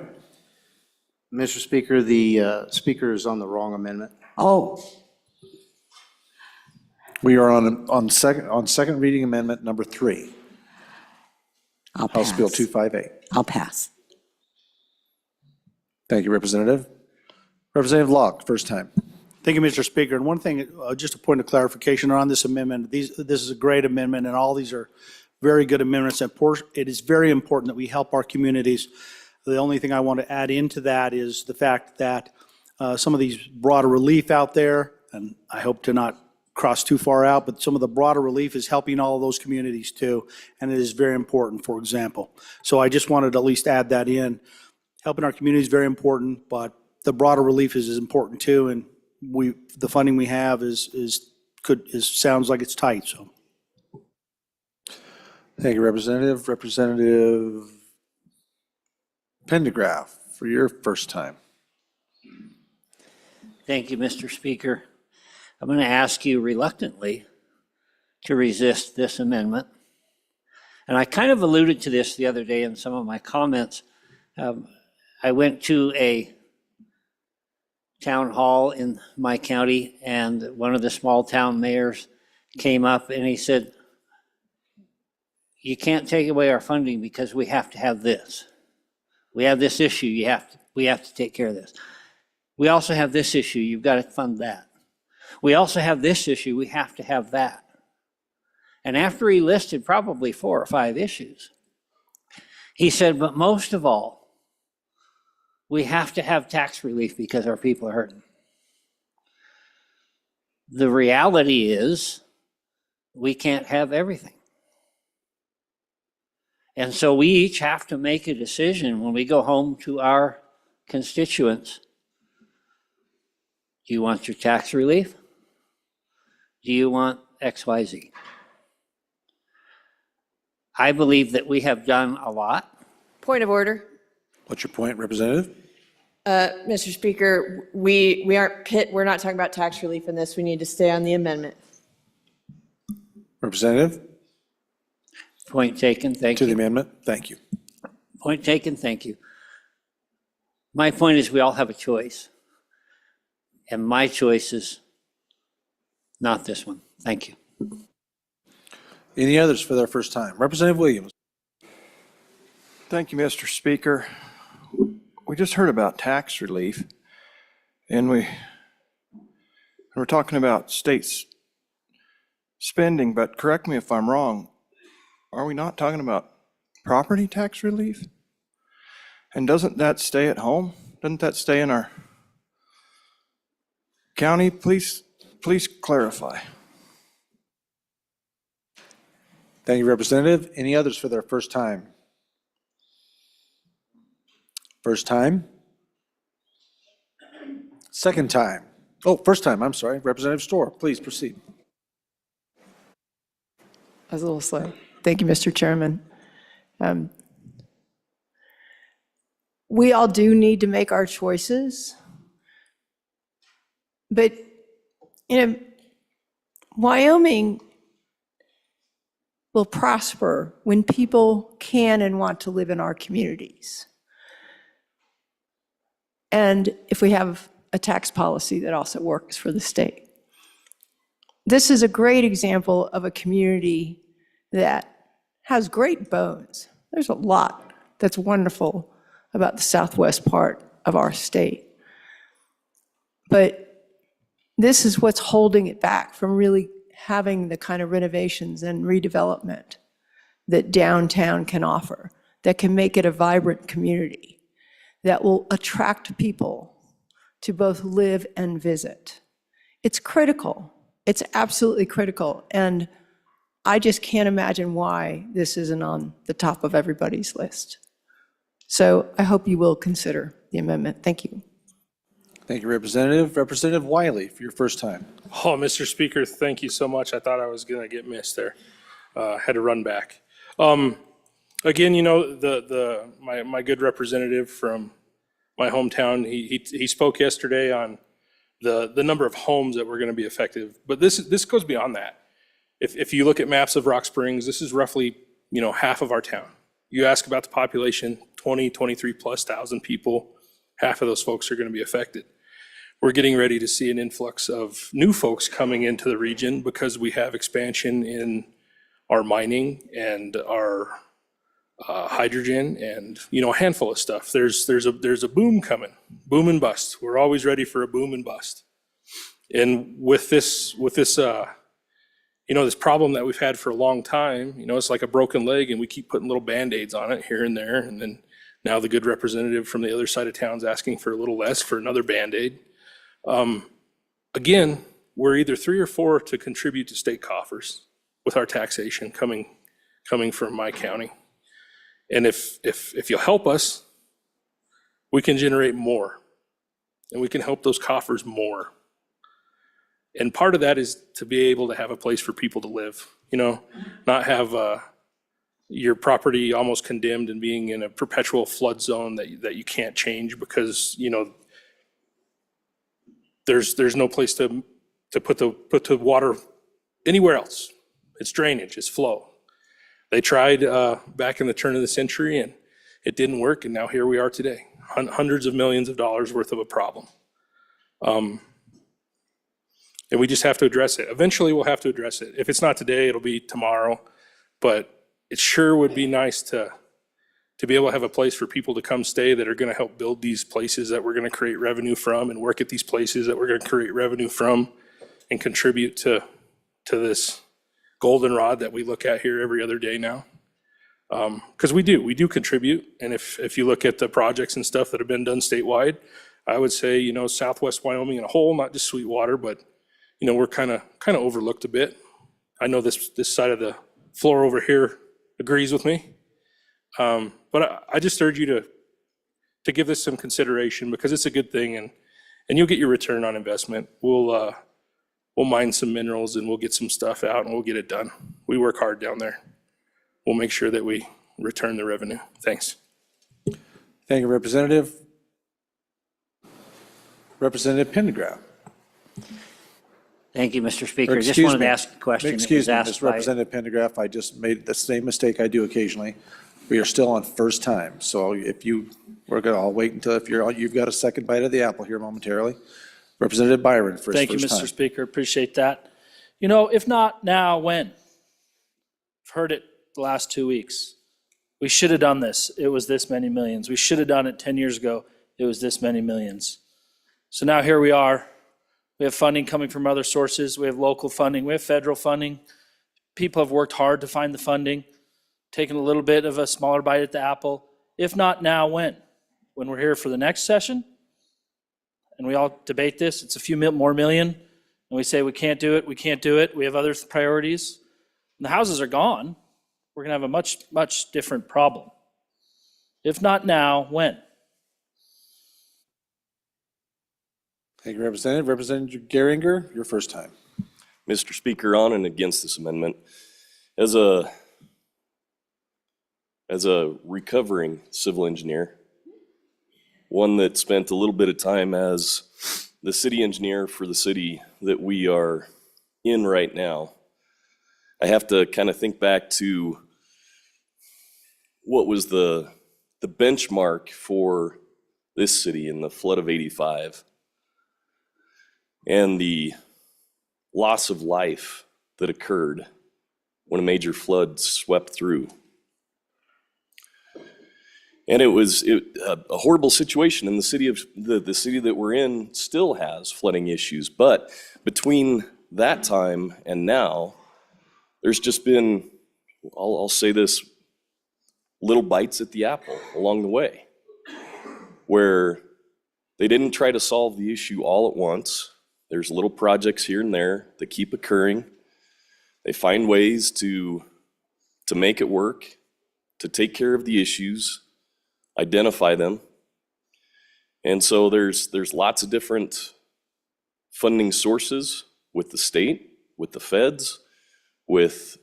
[SPEAKER 10] Mr. Speaker, the speaker is on the wrong amendment.
[SPEAKER 9] Oh,
[SPEAKER 1] We are on second reading amendment number 3,
[SPEAKER 9] I'll pass.
[SPEAKER 1] House Bill 258.
[SPEAKER 9] I'll pass.
[SPEAKER 1] Thank you, Representative. Representative Locke, first time.
[SPEAKER 16] Thank you, Mr. Speaker. And one thing, just a point of clarification on this amendment, this is a great amendment, and all these are very good amendments. And it is very important that we help our communities. The only thing I want to add into that is the fact that some of these broader relief out there, and I hope to not cross too far out, but some of the broader relief is helping all of those communities too, and it is very important, for example. So I just wanted to at least add that in. Helping our community is very important, but the broader relief is important too, and the funding we have sounds like it's tight, so.
[SPEAKER 1] Thank you, Representative. Representative Pendergraft, for your first time.
[SPEAKER 5] Thank you, Mr. Speaker. I'm going to ask you reluctantly to resist this amendment. And I kind of alluded to this the other day in some of my comments. I went to a town hall in my county, and one of the small town mayors came up and he said, you can't take away our funding because we have to have this. We have this issue, we have to take care of this. We also have this issue, you've got to fund that. We also have this issue, we have to have that. And after he listed probably 4 or 5 issues, he said, but most of all, we have to have tax relief because our people are hurting. The reality is we can't have everything. And so we each have to make a decision when we go home to our constituents. Do you want your tax relief? Do you want XYZ? I believe that we have done a lot.
[SPEAKER 17] Point of order.
[SPEAKER 1] What's your point, Representative?
[SPEAKER 17] Mr. Speaker, we're not talking about tax relief in this. We need to stay on the amendment.
[SPEAKER 1] Representative?
[SPEAKER 5] Point taken, thank
[SPEAKER 1] To the
[SPEAKER 5] you.
[SPEAKER 1] amendment, thank you.
[SPEAKER 5] Point taken, thank you. My point is we all have a choice. And my choice is not this one. Thank you.
[SPEAKER 1] Any others for their first time? Representative Williams.
[SPEAKER 18] Thank you, Mr. Speaker. We just heard about tax relief, and we're talking about states spending, but correct me if I'm wrong, are we not talking about property tax relief? And doesn't that stay at home? Doesn't that stay in our county? Please clarify.
[SPEAKER 1] Thank you, Representative. Any others for their first time? First time? Second time? Oh, first time, I'm sorry. Representative Storr, please proceed.
[SPEAKER 17] I was a little slow. Thank you, Mr. Chairman. We all do need to make our choices. But, Wyoming will prosper when people can and want to live in our communities. And if we have a tax policy that also works for the state. This is a great example of a community that has great bones. There's a lot that's wonderful about the southwest part of our state. But this is what's holding it back from really having the kind of renovations and redevelopment that downtown can offer, that can make it a vibrant community, that will attract people to both live and visit. It's critical. It's absolutely critical. And I just can't imagine why this isn't on the top of everybody's list. So I hope you will consider the amendment. Thank you.
[SPEAKER 1] Thank you, Representative. Representative Wiley, for your first time.
[SPEAKER 19] Oh, Mr. Speaker, thank you so much. I thought I was going to get missed there. Had to run back. Again, my good representative from my hometown, he spoke yesterday on the number of homes that were going to be affected. But this goes beyond that. If you look at maps of Rock Springs, this is roughly half of our town. You ask about the population, 23 plus thousand people, half of those folks are going to be affected. We're getting ready to see an influx of new folks coming into the region because we have expansion in our mining and our hydrogen and a handful of stuff. There's a boom coming, boom and bust. We're always ready for a boom and bust. And with this this problem that we've had for a long time, it's like a broken leg, and we keep putting little Band-Aids on it here and there, and then now the good representative from the other side of town's asking for a little less for another Band-Aid. Again, we're either 3 or 4 to contribute to state coffers with our taxation coming from my county. And if you'll help us, we can generate more, and we can help those coffers more. And part of that is to be able to have a place for people to live, not have your property almost condemned and being in a perpetual flood zone that you can't change because, there's no place to put the water anywhere else. It's drainage, it's flow. They tried back in the turn of the century and it didn't work, and now here we are today, hundreds of millions of dollars worth of a problem. And we just have to address it. Eventually, we'll have to address it. If it's not today, it'll be tomorrow. But it sure would be nice to be able to have a place for people to come stay that are going to help build these places that we're going to create revenue from, and work at these places that we're going to create revenue from, and contribute to this goldenrod that we look at here every other day now. Because we do contribute. And if you look at the projects and stuff that have been done statewide, I would say, Southwest Wyoming in a whole, not just Sweetwater, but we're kind of overlooked a bit. I know this side of the floor over here agrees with me. But I just urge you to give this some consideration because it's a good thing, and you'll get your return on investment. We'll mine some minerals and we'll get some stuff out and we'll get it done. We work hard down there. We'll make sure that we return the revenue. Thanks.
[SPEAKER 1] Thank you, Representative. Representative Pendergraft.
[SPEAKER 5] Thank you, Mr. Speaker. Just
[SPEAKER 1] Excuse
[SPEAKER 5] wanted
[SPEAKER 1] me.
[SPEAKER 5] to ask a question. that
[SPEAKER 1] Excuse
[SPEAKER 5] was
[SPEAKER 1] me,
[SPEAKER 5] asked
[SPEAKER 1] Mr.
[SPEAKER 5] by-
[SPEAKER 1] Representative Pendergraft, I just made the same mistake I do occasionally. We are still on first time, so I'll wait until you've got a second bite of the apple here momentarily. Representative Byron for his
[SPEAKER 20] Thank you,
[SPEAKER 1] first
[SPEAKER 20] Mr.
[SPEAKER 1] time.
[SPEAKER 20] Speaker. Appreciate that. You know, if not now, when? I've heard it the last 2 weeks. We should have done this. It was this many millions. We should have done it 10 years ago. It was this many millions. So now here we are. We have funding coming from other sources. We have local funding. We have federal funding. People have worked hard to find the funding, taken a little bit of a smaller bite at the apple. If not now, when? When we're here for the next session? And we all debate this, it's a few more million, and we say we can't do it, we can't do it, we have other priorities. And the houses are gone, we're gonna have a much, much different problem. If not now, when?
[SPEAKER 1] Thank you, Representative. Representative Geringer, your first time.
[SPEAKER 21] Mr. Speaker, on and against this amendment. As a recovering civil engineer, one that spent a little bit of time as the city engineer for the city that we are in right now, I have to kind of think back to what was the benchmark for this city in the flood of '85 and the loss of life that occurred when a major flood swept through. And it was a horrible situation, and the city that we're in still has flooding issues. But between that time and now, there's just been, I'll say this, little bites at the apple along the way, where they didn't try to solve the issue all at once. There's little projects here and there that keep occurring. They find ways to make it work, to take care of the issues, identify them. And so there's lots of different funding sources with the state, with the feds, with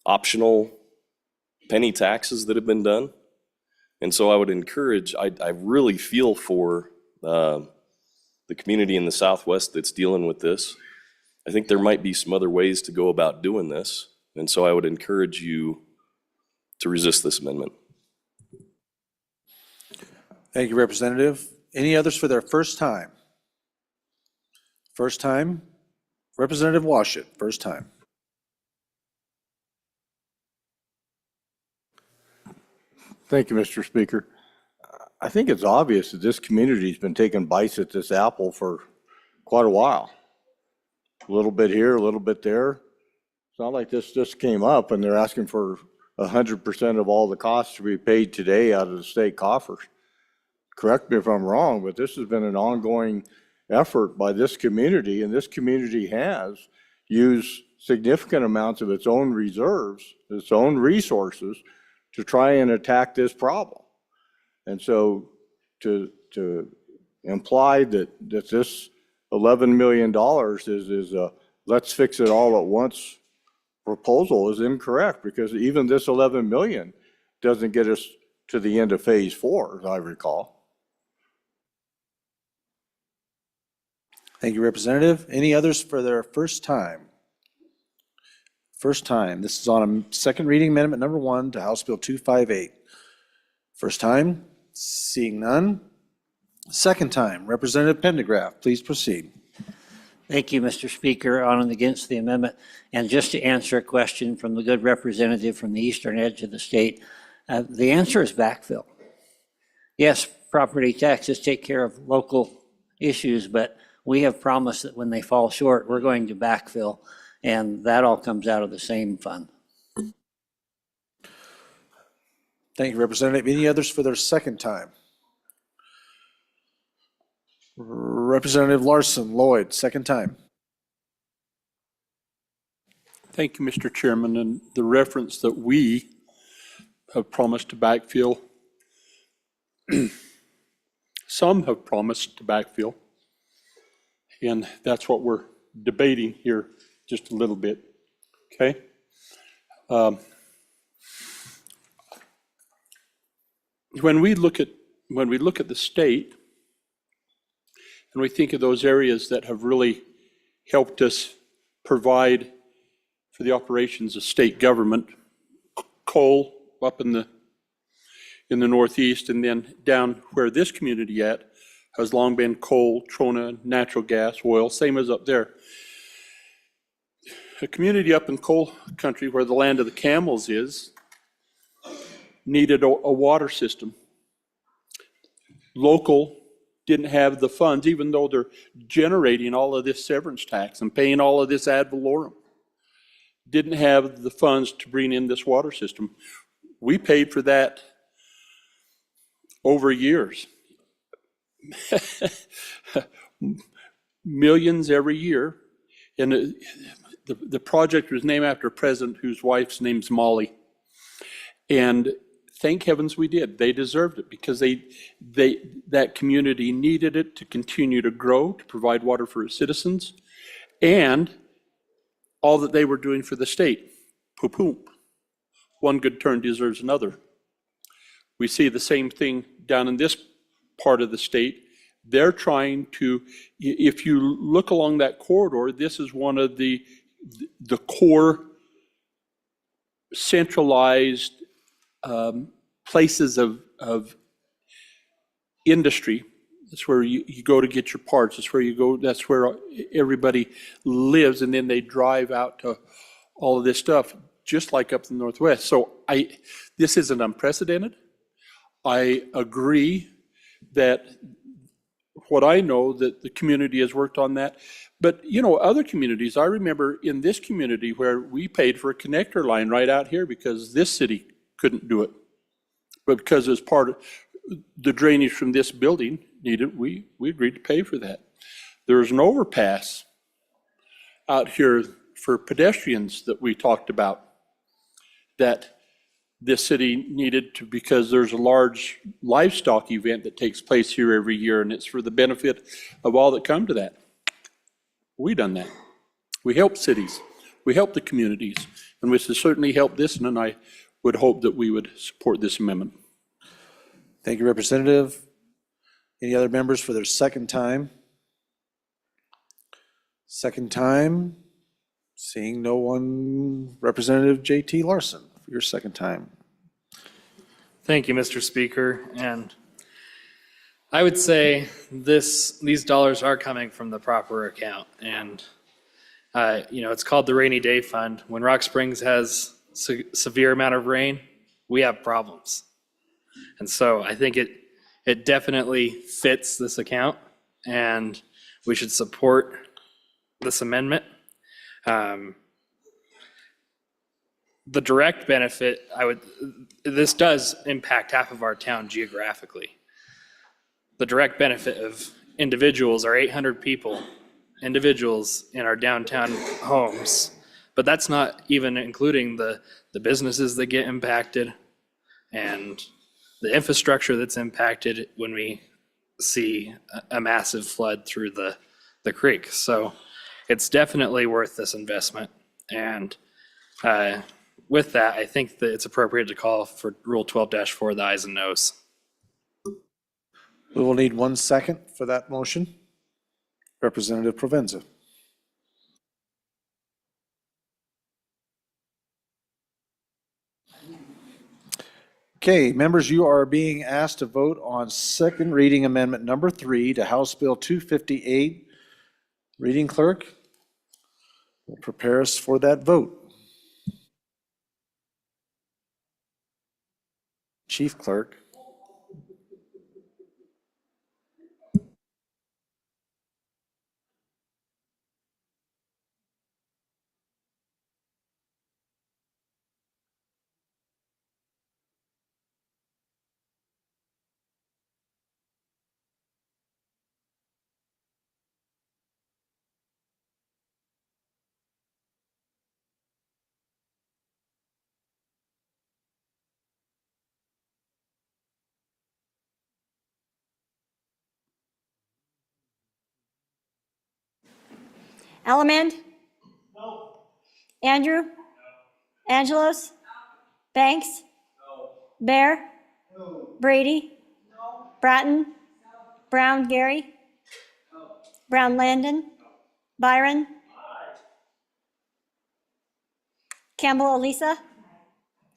[SPEAKER 21] optional penny taxes that have been done. And so I would encourage, I really feel for the community in the Southwest that's dealing with this. I think there might be some other ways to go about doing this. And so I would encourage you to resist this amendment.
[SPEAKER 1] Thank you, Representative. Any others for their first time? First time, Representative Washut, first time.
[SPEAKER 14] Thank you, Mr. Speaker. I think it's obvious that this community's been taking bites at this apple for quite a while. A little bit here, a little bit there. It's not like this just came up and they're asking for 100% of all the costs to be paid today out of the state coffers. Correct me if I'm wrong, but this has been an ongoing effort by this community, and this community has used significant amounts of its own reserves, its own resources, to try and attack this problem. And so to imply that this $11 million is a let's fix it all at once proposal is incorrect, because even this 11 million doesn't get us to the end of phase 4, as I recall.
[SPEAKER 1] Thank you, Representative. Any others for their first time? First time. This is on a second reading amendment number 1 to House Bill 258. First time, seeing none. Second time, Representative Pendergraft, please proceed.
[SPEAKER 5] Thank you, Mr. Speaker. On and against the amendment. And just to answer a question from the good representative from the eastern edge of the state, the answer is backfill. Yes, property taxes take care of local issues, but we have promised that when they fall short, we're going to backfill, and that all comes out of the same fund.
[SPEAKER 1] Thank you, Representative. Any others for their second time? Representative Larson Lloyd, second time.
[SPEAKER 6] Thank you, Mr. Chairman. And the reference that we have promised to backfill, some have promised to backfill, and that's what we're debating here just a little bit, okay? When we look at the state, and we think of those areas that have really helped us provide for the operations of state government, coal up in the Northeast, and then down where this community at, has long been coal, trona, natural gas, oil, same as up there. A community up in coal country where the land of the camels is needed a water system. Local didn't have the funds, even though they're generating all of this severance tax and paying all of this ad valorem. Didn't have the funds to bring in this water system. We paid for that over years. Millions every year. And the project was named after a president whose wife's name's Molly. And thank heavens we did. They deserved it because that community needed it to continue to grow, to provide water for its citizens, and all that they were doing for the state. Poop. One good turn deserves another. We see the same thing down in this part of the state. They're trying to, if you look along that corridor, this is one of the core centralized places of industry. That's where you go to get your parts. That's where you go. That's where everybody lives, and then they drive out to all of this stuff, just like up in the Northwest. So this isn't unprecedented. I agree that what I know that the community has worked on that. But, other communities, I remember in this community where we paid for a connector line right out here because this city couldn't do it. But because it was part of the drainage from this building needed, we agreed to pay for that. There's an overpass out here for pedestrians that we talked about that this city needed to, because there's a large livestock event that takes place here every year, and it's for the benefit of all that come to that. We done that. We help cities. We help the communities, and we should certainly help this, and I would hope that we would support this amendment.
[SPEAKER 1] Thank you, Representative. Any other members for their second time? Second time. Seeing no one, Representative J.T. Larson, for your second time.
[SPEAKER 15] Thank you, Mr. Speaker. And I would say these dollars are coming from the proper account. And, it's called the Rainy Day Fund. When Rock Springs has severe amount of rain, we have problems. And so I think it definitely fits this account, and we should support this amendment. The direct benefit, this does impact half of our town geographically. The direct benefit of individuals are 800 individuals in our downtown homes, but that's not even including the businesses that get impacted and the infrastructure that's impacted when we see a massive flood through the creek. So it's definitely worth this investment. And with that, I think that it's appropriate to call for Rule 12-4, the ayes and noes.
[SPEAKER 1] We will need 1 second for that motion. Representative Provenza. Okay, members, you are being asked to vote on second reading amendment number 3 to House Bill 258. Reading clerk will prepare us for that vote. Chief clerk.
[SPEAKER 3] Allemand? No. Andrew? No. Angelos? No. Banks? No. Bear? No. Brady? No. Bratton? No. Brown Gary? No. Brown Landon? No. Byron? Aye. Campbell Elisa?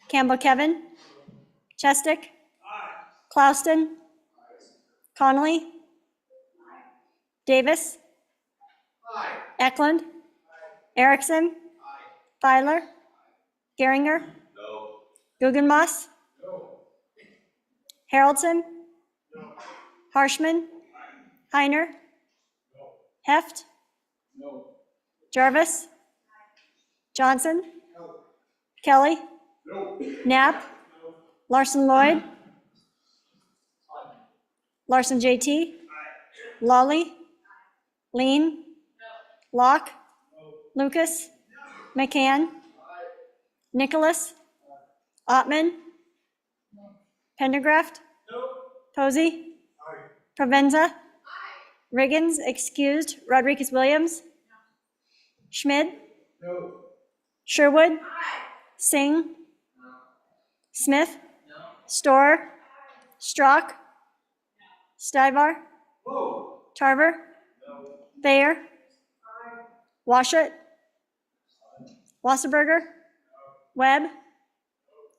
[SPEAKER 3] Campbell Kevin? Chestick? Aye. Clouston? Aye. Connolly? Davis. Eklund. Erickson. Feiler. Geringer. Guggenmoss. Haroldson. Harshman. Heiner. Heft. Jarvis. Johnson. Kelly. Knapp. Larson Lloyd. Larson JT. Lawley. Lean. Locke. Lucas. McCann. Nicholas. Ottman. Pendergraft. Posey. Provenza. Riggins, excused. Rodriguez Williams. Schmid. Sherwood. Singh. Smith. Storer. Strock. Stivar. Tarver. Thayer. Washut. Wasserberger. Webb.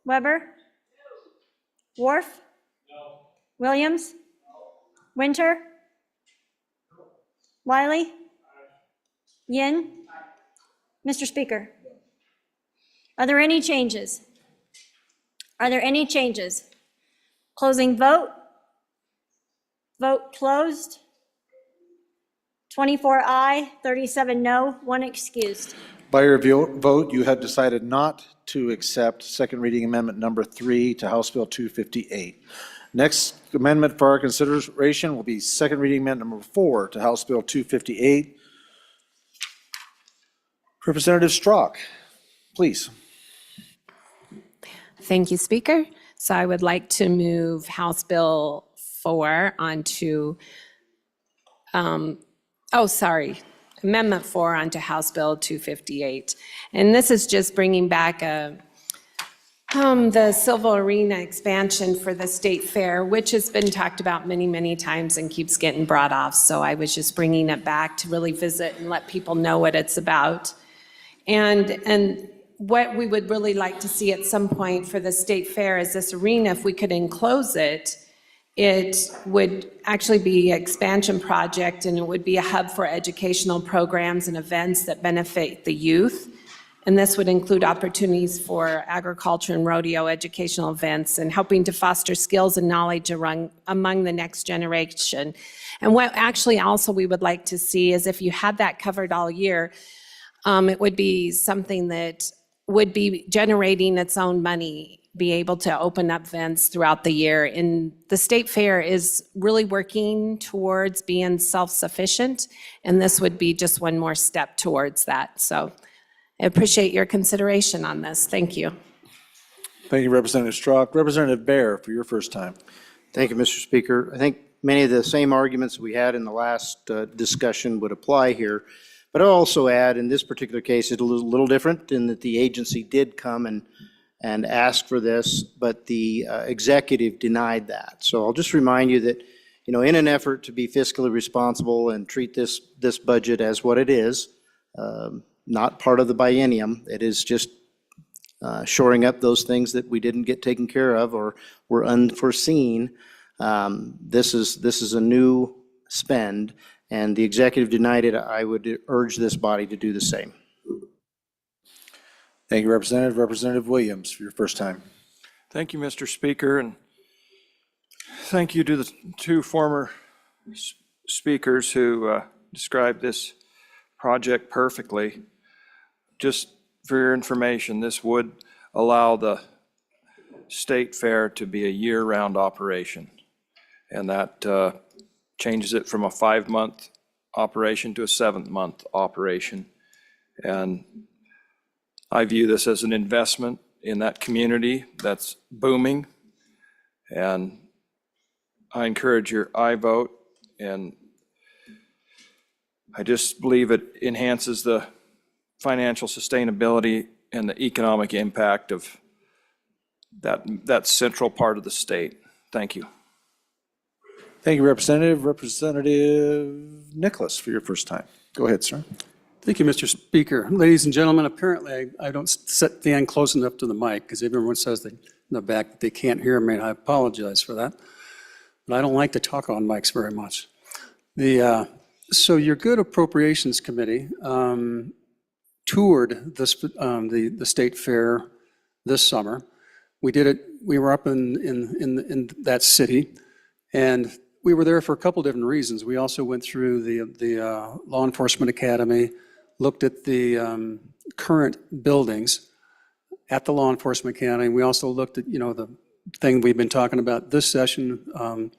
[SPEAKER 3] Weber. Wharf. Williams. Winter. Wiley. Yin. Mr. Speaker, are there any changes? Are there any changes? Closing vote. Vote closed. 24 aye, 37 no, 1 excused.
[SPEAKER 1] By your vote, you have decided not to accept second reading amendment number 3 to House Bill 258. Next amendment for our consideration will be second reading amendment number 4 to House Bill 258. Representative Strock, please.
[SPEAKER 4] Thank you, Speaker. So I would like to move House Bill 4 onto, Amendment 4 onto House Bill 258. And this is just bringing back the Silver Arena expansion for the State Fair, which has been talked about many, many times and keeps getting brought off. So I was just bringing it back to really visit and let people know what it's about. And what we would really like to see at some point for the State Fair is this arena, if we could enclose it, it would actually be an expansion project, and it would be a hub for educational programs and events that benefit the youth. And this would include opportunities for agriculture and rodeo educational events and helping to foster skills and knowledge among the next generation. And what actually also we would like to see is if you had that covered all year, it would be something that would be generating its own money, be able to open up events throughout the year. And the State Fair is really working towards being self-sufficient, and this would be just one more step towards that. So I appreciate your consideration on this. Thank you.
[SPEAKER 1] Thank you, Representative Strock. Representative Baer, for your first time.
[SPEAKER 10] Thank you, Mr. Speaker. I think many of the same arguments we had in the last discussion would apply here. But I'll also add, in this particular case, it's a little different in that the agency did come and ask for this, but the executive denied that. So I'll just remind you that, in an effort to be fiscally responsible and treat this budget as what it is, not part of the biennium, it is just shoring up those things that we didn't get taken care of or were unforeseen. This is a new spend, and the executive denied it. I would urge this body to do the same.
[SPEAKER 1] Thank you, Representative. Representative Williams, for your first time.
[SPEAKER 18] Thank you, Mr. Speaker, and thank you to the two former speakers who described this project perfectly. Just for your information, this would allow the State Fair to be a year-round operation, and that changes it from a 5-month operation to a 7-month operation. And I view this as an investment in that community that's booming, and I encourage your aye vote, and I just believe it enhances the financial sustainability and the economic impact of that central part of the state. Thank you.
[SPEAKER 1] Thank you, Representative. Representative Nicholas, for your first time. Go ahead, sir.
[SPEAKER 8] Thank you, Mr. Speaker. Ladies and gentlemen, apparently I don't stand close enough to the mic because everyone says in the back that they can't hear me, and I apologize for that. But I don't like to talk on mics very much. So your good appropriations committee toured this, the state fair this summer. We did it, we were up in that city, and we were there for a couple different reasons. We also went through the Law Enforcement Academy, looked at the current buildings at the Law Enforcement Academy. We also looked at, the thing we've been talking about this session,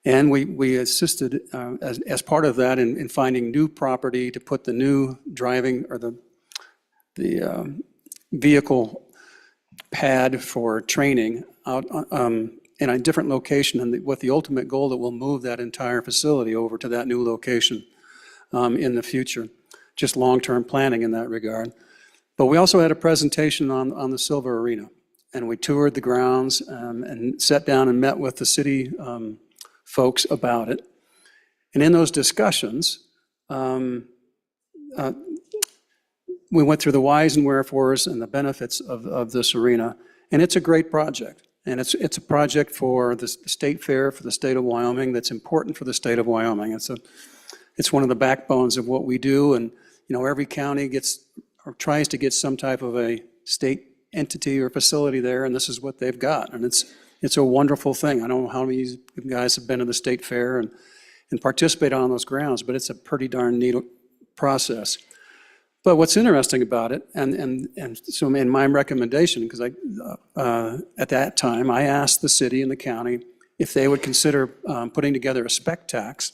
[SPEAKER 8] and we assisted as part of that in finding new property to put the new driving or the vehicle pad for training out in a different location, and with the ultimate goal that we'll move that entire facility over to that new location in the future. Just long-term planning in that regard. But we also had a presentation on the Silver Arena, and we toured the grounds and sat down and met with the city folks about it. And in those discussions, we went through the whys and wherefores and the benefits of this arena. And it's a great project. And it's a project for the state fair for the state of Wyoming that's important for the state of Wyoming. It's one of the backbones of what we do. And, every county gets or tries to get some type of a state entity or facility there, and this is what they've got. And it's a wonderful thing. I don't know how many of you guys have been to the state fair and participate on those grounds, but it's a pretty darn neat process. But what's interesting about it, and so in my recommendation, because at that time, I asked the city and the county if they would consider putting together a spec tax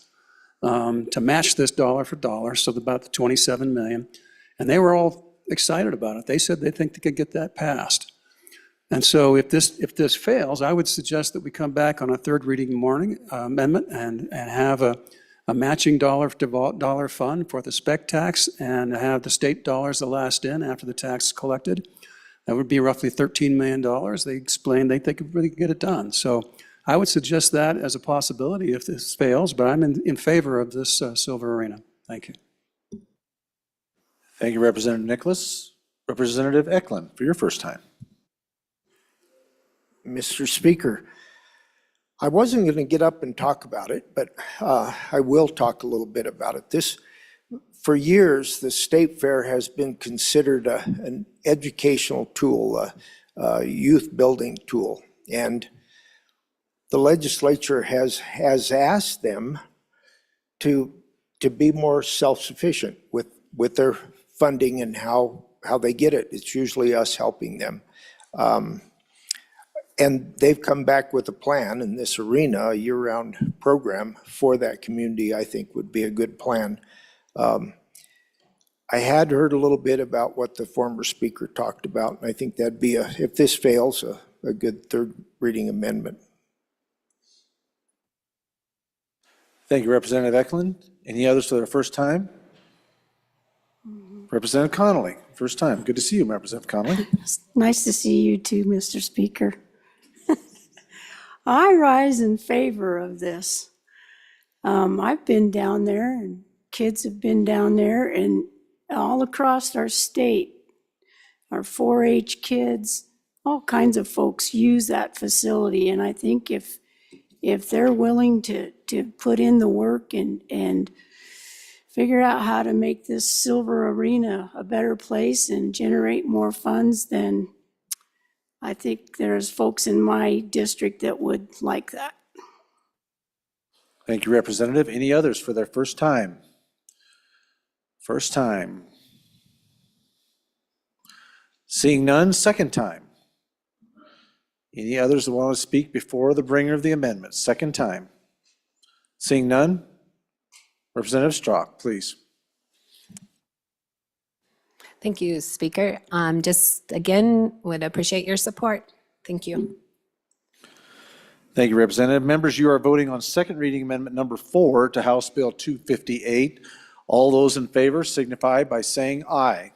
[SPEAKER 8] to match this dollar for dollar, so about the 27 million. And they were all excited about it. They said they think they could get that passed. And so if this fails, I would suggest that we come back on a third reading amendment and have a matching dollar to dollar fund for the spec tax and have the state dollars the last in after the tax is collected. That would be roughly $13 million. They explained they could really get it done. So I would suggest that as a possibility if this fails, but I'm in favor of this Silver Arena. Thank you.
[SPEAKER 1] Thank you, Representative Nicholas. Representative Eklund, for your first time.
[SPEAKER 2] Mr. Speaker, I wasn't going to get up and talk about it, but I will talk a little bit about it. For years, the State Fair has been considered an educational tool, a youth building tool. And the legislature has asked them to be more self-sufficient with their funding and how they get it. It's usually us helping them. And they've come back with a plan in this arena, a year-round program for that community, I think would be a good plan. I had heard a little bit about what the former speaker talked about, and I think that'd be, if this fails, a good third reading amendment.
[SPEAKER 1] Thank you, Representative Eklund. Any others for their first time? Representative Connolly, first time. Good to see you, Representative Connolly.
[SPEAKER 22] Nice to see you too, Mr. Speaker. I rise in favor of this. I've been down there and kids have been down there, and all across our state, our 4-H kids, all kinds of folks use that facility. And I think if they're willing to put in the work and figure out how to make this Silver Arena a better place and generate more funds, then I think there's folks in my district that would like that.
[SPEAKER 1] Thank you, Representative. Any others for their first time? First time. Seeing none, second time. Any others that want to speak before the bringer of the amendment? Second time. Seeing none, Representative Strzok, please.
[SPEAKER 4] Thank you, Speaker. Just again, would appreciate your support. Thank you.
[SPEAKER 1] Thank you, Representative. Members, you are voting on second reading amendment number 4 to House Bill 258. All those in favor signify by saying aye.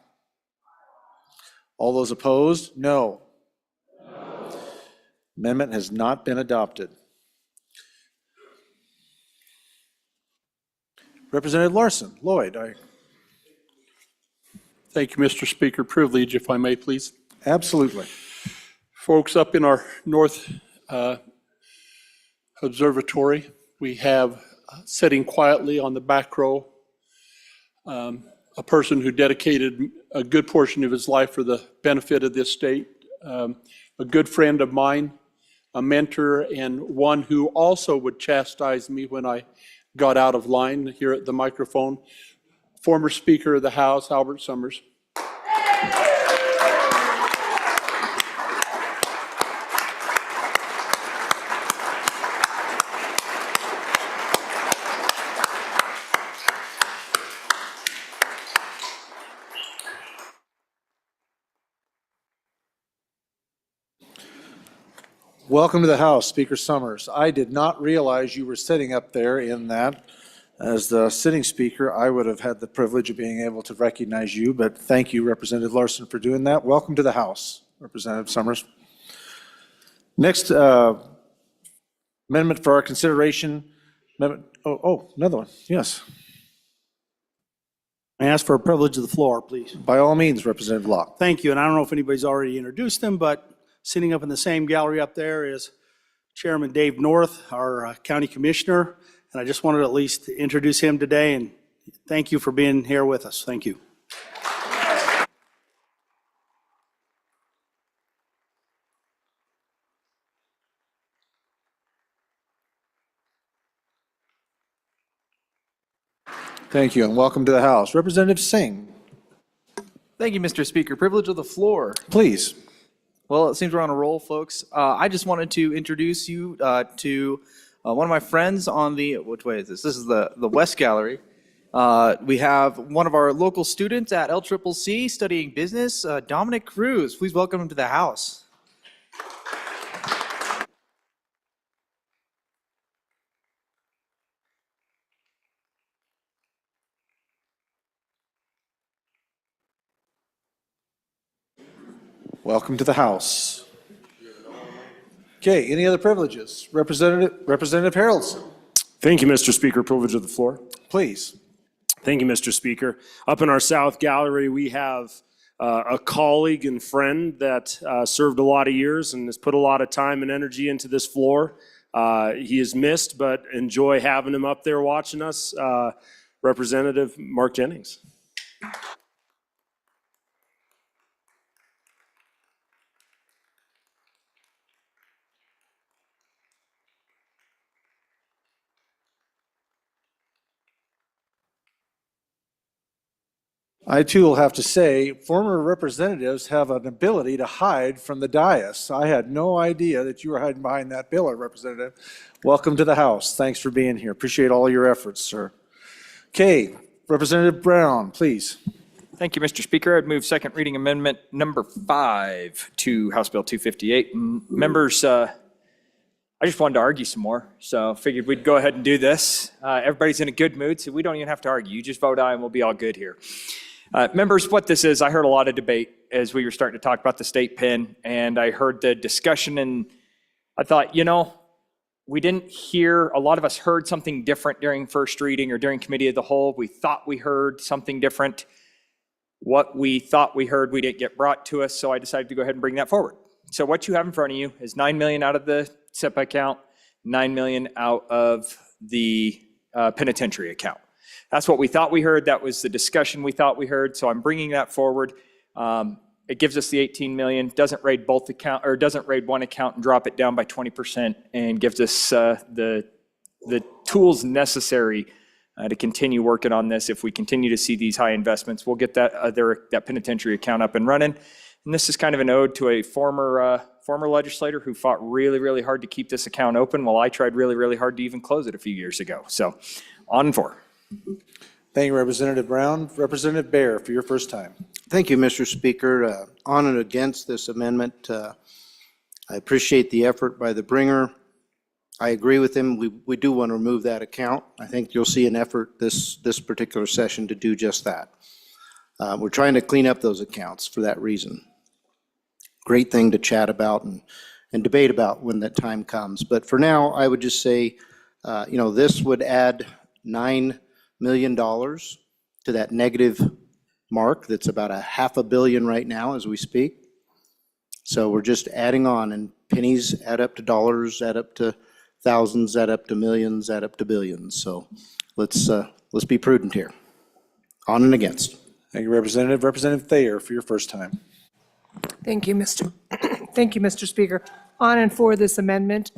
[SPEAKER 1] All those opposed, no. Amendment has not been adopted. Representative Larson, Lloyd.
[SPEAKER 6] Thank you, Mr. Speaker. Privilege, if I may, please.
[SPEAKER 1] Absolutely.
[SPEAKER 6] Folks, up in our North Observatory, we have sitting quietly on the back row a person who dedicated a good portion of his life for the benefit of this state, a good friend of mine, a mentor, and one who also would chastise me when I got out of line here at the microphone, former Speaker of the House, Albert Summers.
[SPEAKER 1] Welcome to the House, Speaker Summers. I did not realize you were sitting up there in that. As the sitting speaker, I would have had the privilege of being able to recognize you, but thank you, Representative Larson, for doing that. Welcome to the House, Representative Summers. Next amendment for our consideration, another one, yes.
[SPEAKER 16] I ask for a privilege of the floor, please.
[SPEAKER 1] By all means, Representative Locke.
[SPEAKER 16] Thank you, and I don't know if anybody's already introduced them, but sitting up in the same gallery up there is Chairman Dave North, our county commissioner, and I just wanted to at least introduce him today, and thank you for being here with us. Thank you.
[SPEAKER 1] Thank you, and welcome to the House. Representative Singh,
[SPEAKER 7] Thank you, Mr. Speaker. Privilege of the floor.
[SPEAKER 1] please.
[SPEAKER 7] Well, it seems we're on a roll, folks. I just wanted to introduce you to one of my friends on the, which way is this? This is the West Gallery. We have one of our local students at LCCC studying business, Dominic Cruz. Please welcome him to the House.
[SPEAKER 1] Welcome to the House. Okay, any other privileges? Representative Harrelson,
[SPEAKER 13] Thank you, Mr. Speaker. Privilege of the floor.
[SPEAKER 1] please.
[SPEAKER 13] Thank you, Mr. Speaker. Up in our South Gallery, we have a colleague and friend that served a lot of years and has put a lot of time and energy into this floor. He is missed, but enjoy having him up there watching us. Representative Mark Jennings.
[SPEAKER 1] I too will have to say, former representatives have an ability to hide from the dais. I had no idea that you were hiding behind that pillar, Representative. Welcome to the House. Thanks for being here. Appreciate all your efforts, sir. Okay, Representative Brown, please.
[SPEAKER 23] Thank you, Mr. Speaker. I'd move second reading amendment number 5 to House Bill 258. Members, I just wanted to argue some more, so figured we'd go ahead and do this. Everybody's in a good mood, so we don't even have to argue. You just vote aye and we'll be all good here. Members, what this is, I heard a lot of debate as we were starting to talk about the state pen, and I heard the discussion, and I thought, you know, we didn't hear, a lot of us heard something different during first reading or during committee of the whole. We thought we heard something different. What we thought we heard, we didn't get brought to us, so I decided to go ahead and bring that forward. So what you have in front of you is $9 million out of the SEPA account, $9 million out of the penitentiary account. That's what we thought we heard. That was the discussion we thought we heard. So I'm bringing that forward. It gives us the 18 million. Doesn't raid both account or doesn't raid one account and drop it down by 20%, and gives us the tools necessary to continue working on this. If we continue to see these high investments, we'll get that that penitentiary account up and running. And this is kind of an ode to a former legislator who fought really, really hard to keep this account open, while I tried really, really hard to even close it a few years ago. So on and forward.
[SPEAKER 1] Thank you, Representative Brown. Representative Baer, for your first time.
[SPEAKER 10] Thank you, Mr. Speaker. On and against this amendment, I appreciate the effort by the bringer. I agree with him. We do want to remove that account. I think you'll see an effort this particular session to do just that. We're trying to clean up those accounts for that reason. Great thing to chat about and debate about when that time comes. But for now, I would just say, this would add $9 million to that negative mark that's about $500 million right now as we speak. So we're just adding on, and pennies add up to dollars, add up to thousands, add up to millions, add up to billions. So let's be prudent here. On and against.
[SPEAKER 1] Thank you, Representative. Representative Thayer for your first time.
[SPEAKER 17] Thank you, Mr. Thank you, Mr. Speaker. On and for this amendment.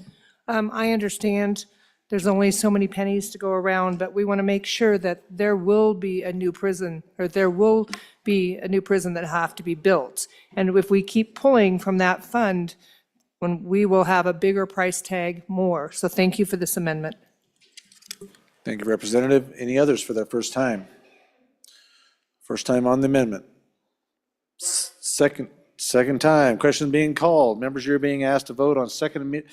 [SPEAKER 17] I understand there's only so many pennies to go around, but we want to make sure that there will be a new prison, or there will be a new prison that have to be built. And if we keep pulling from that fund, when we will have a bigger price tag more. So thank you for this amendment.
[SPEAKER 1] Thank you, Representative. Any others for their first time? First time on the amendment. Second time. Question being called. Members, you're being asked to vote on second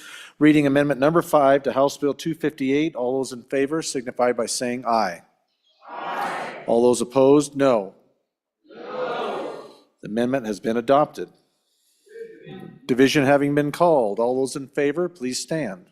[SPEAKER 1] reading amendment number 5 to House Bill 258. All those in favor signify by saying aye. Aye. All those opposed, no. No. The amendment has been adopted. Division having been called. All those in favor, please stand.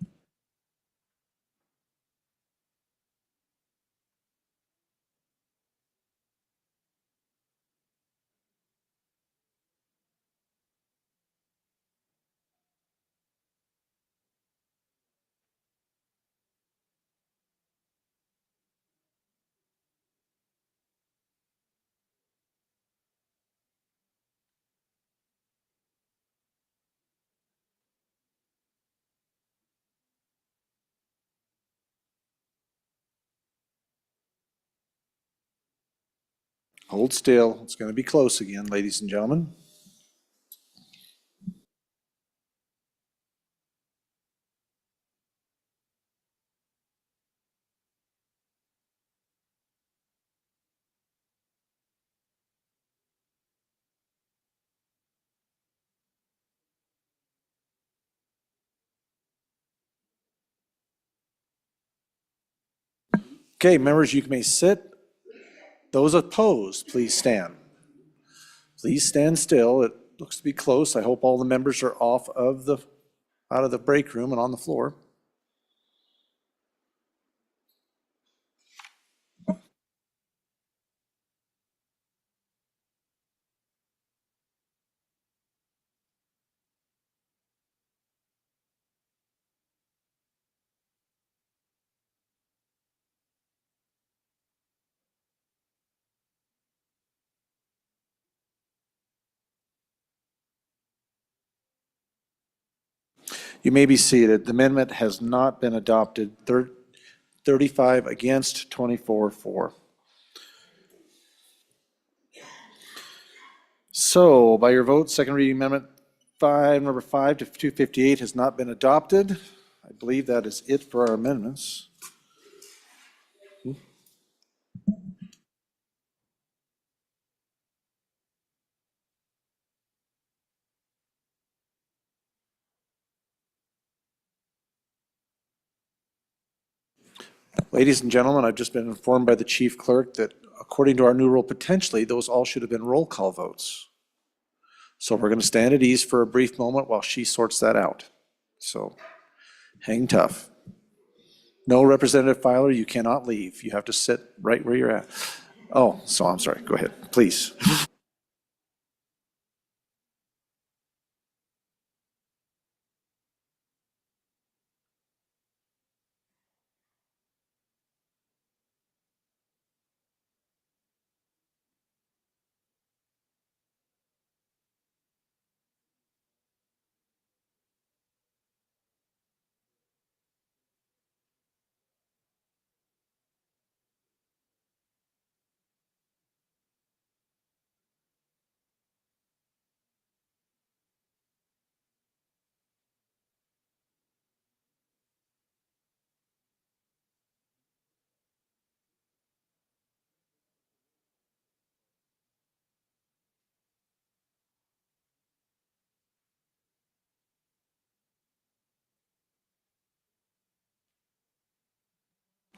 [SPEAKER 1] Hold still. It's going to be close again, ladies and gentlemen. Okay, members, you may sit. Those opposed, please stand. Please stand still. It looks to be close. I hope all the members are out of the break room and on the floor. You may be seated. The amendment has not been adopted. 35 against, 24 for. So by your vote, second reading amendment number 5 to 258 has not been adopted. I believe that is it for our amendments. Ladies and gentlemen, I've just been informed by the chief clerk that according to our new rule, potentially those all should have been roll call votes. So we're going to stand at ease for a brief moment while she sorts that out. So hang tough. No, Representative Filer, you cannot leave. You have to sit right where you're at. Oh, so I'm sorry. Go ahead, please.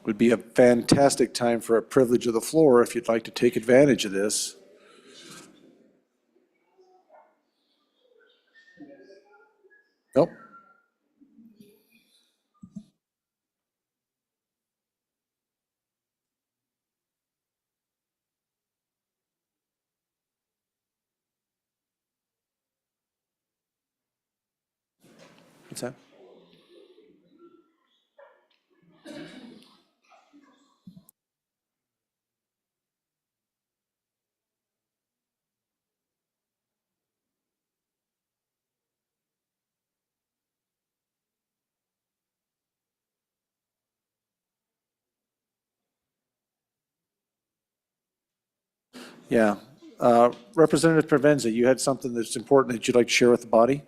[SPEAKER 1] Would be a fantastic time for a privilege of the floor if you'd like to take advantage of this. Nope. What's that? Yeah. Representative Provenza, you had something that's important that you'd like to share with the body?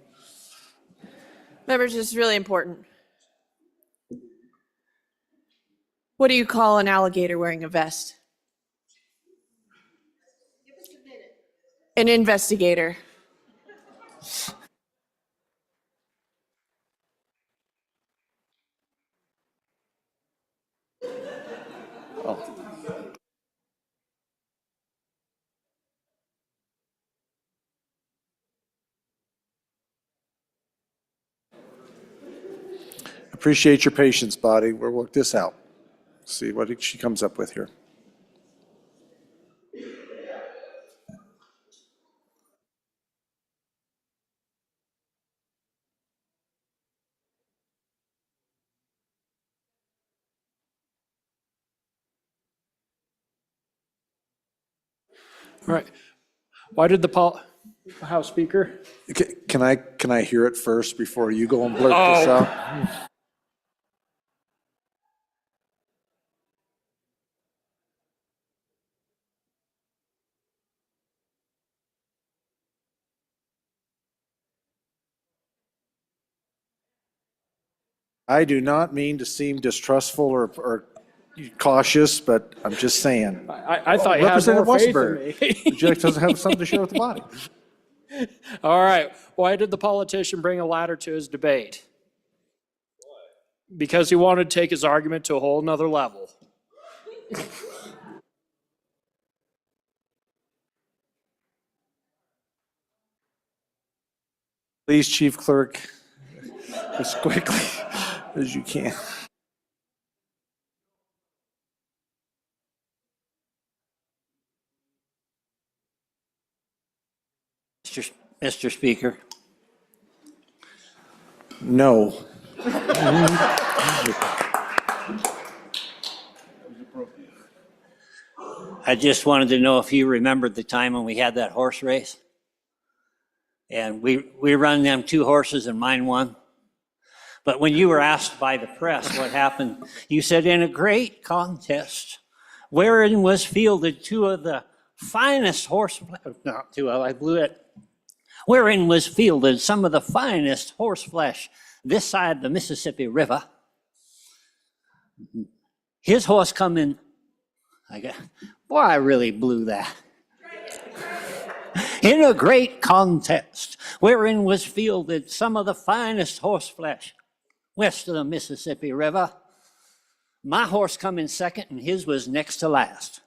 [SPEAKER 9] Members, this is really important. What do you call an alligator wearing a vest? An investigator.
[SPEAKER 1] Appreciate your patience, body. We'll work this out. See what she comes up with here.
[SPEAKER 20] All right. Why did House Speaker?
[SPEAKER 1] Can I hear it first before you go and blurt this out? I do not mean to seem distrustful or cautious, but I'm just saying.
[SPEAKER 20] I thought you had more faith in me.
[SPEAKER 1] Would you like to have something to share with the body?
[SPEAKER 20] All right. Why did the politician bring a ladder to his debate? Because he wanted to take his argument to a whole nother level.
[SPEAKER 1] Please, Chief Clerk, as quickly as you can.
[SPEAKER 5] Mr. Speaker.
[SPEAKER 1] No.
[SPEAKER 5] I just wanted to know if you remembered the time when we had that horse race. And we run them 2 horses and mine won. But when you were asked by the press what happened, you said, in a great contest, wherein was fielded 2 of the finest not 2, I blew it. Wherein was fielded some of the finest horse flesh this side the Mississippi River. His horse come in, boy, I really blew that. In a great contest, wherein was fielded some of the finest horse flesh west of the Mississippi River. My horse come in second, and his was next to last.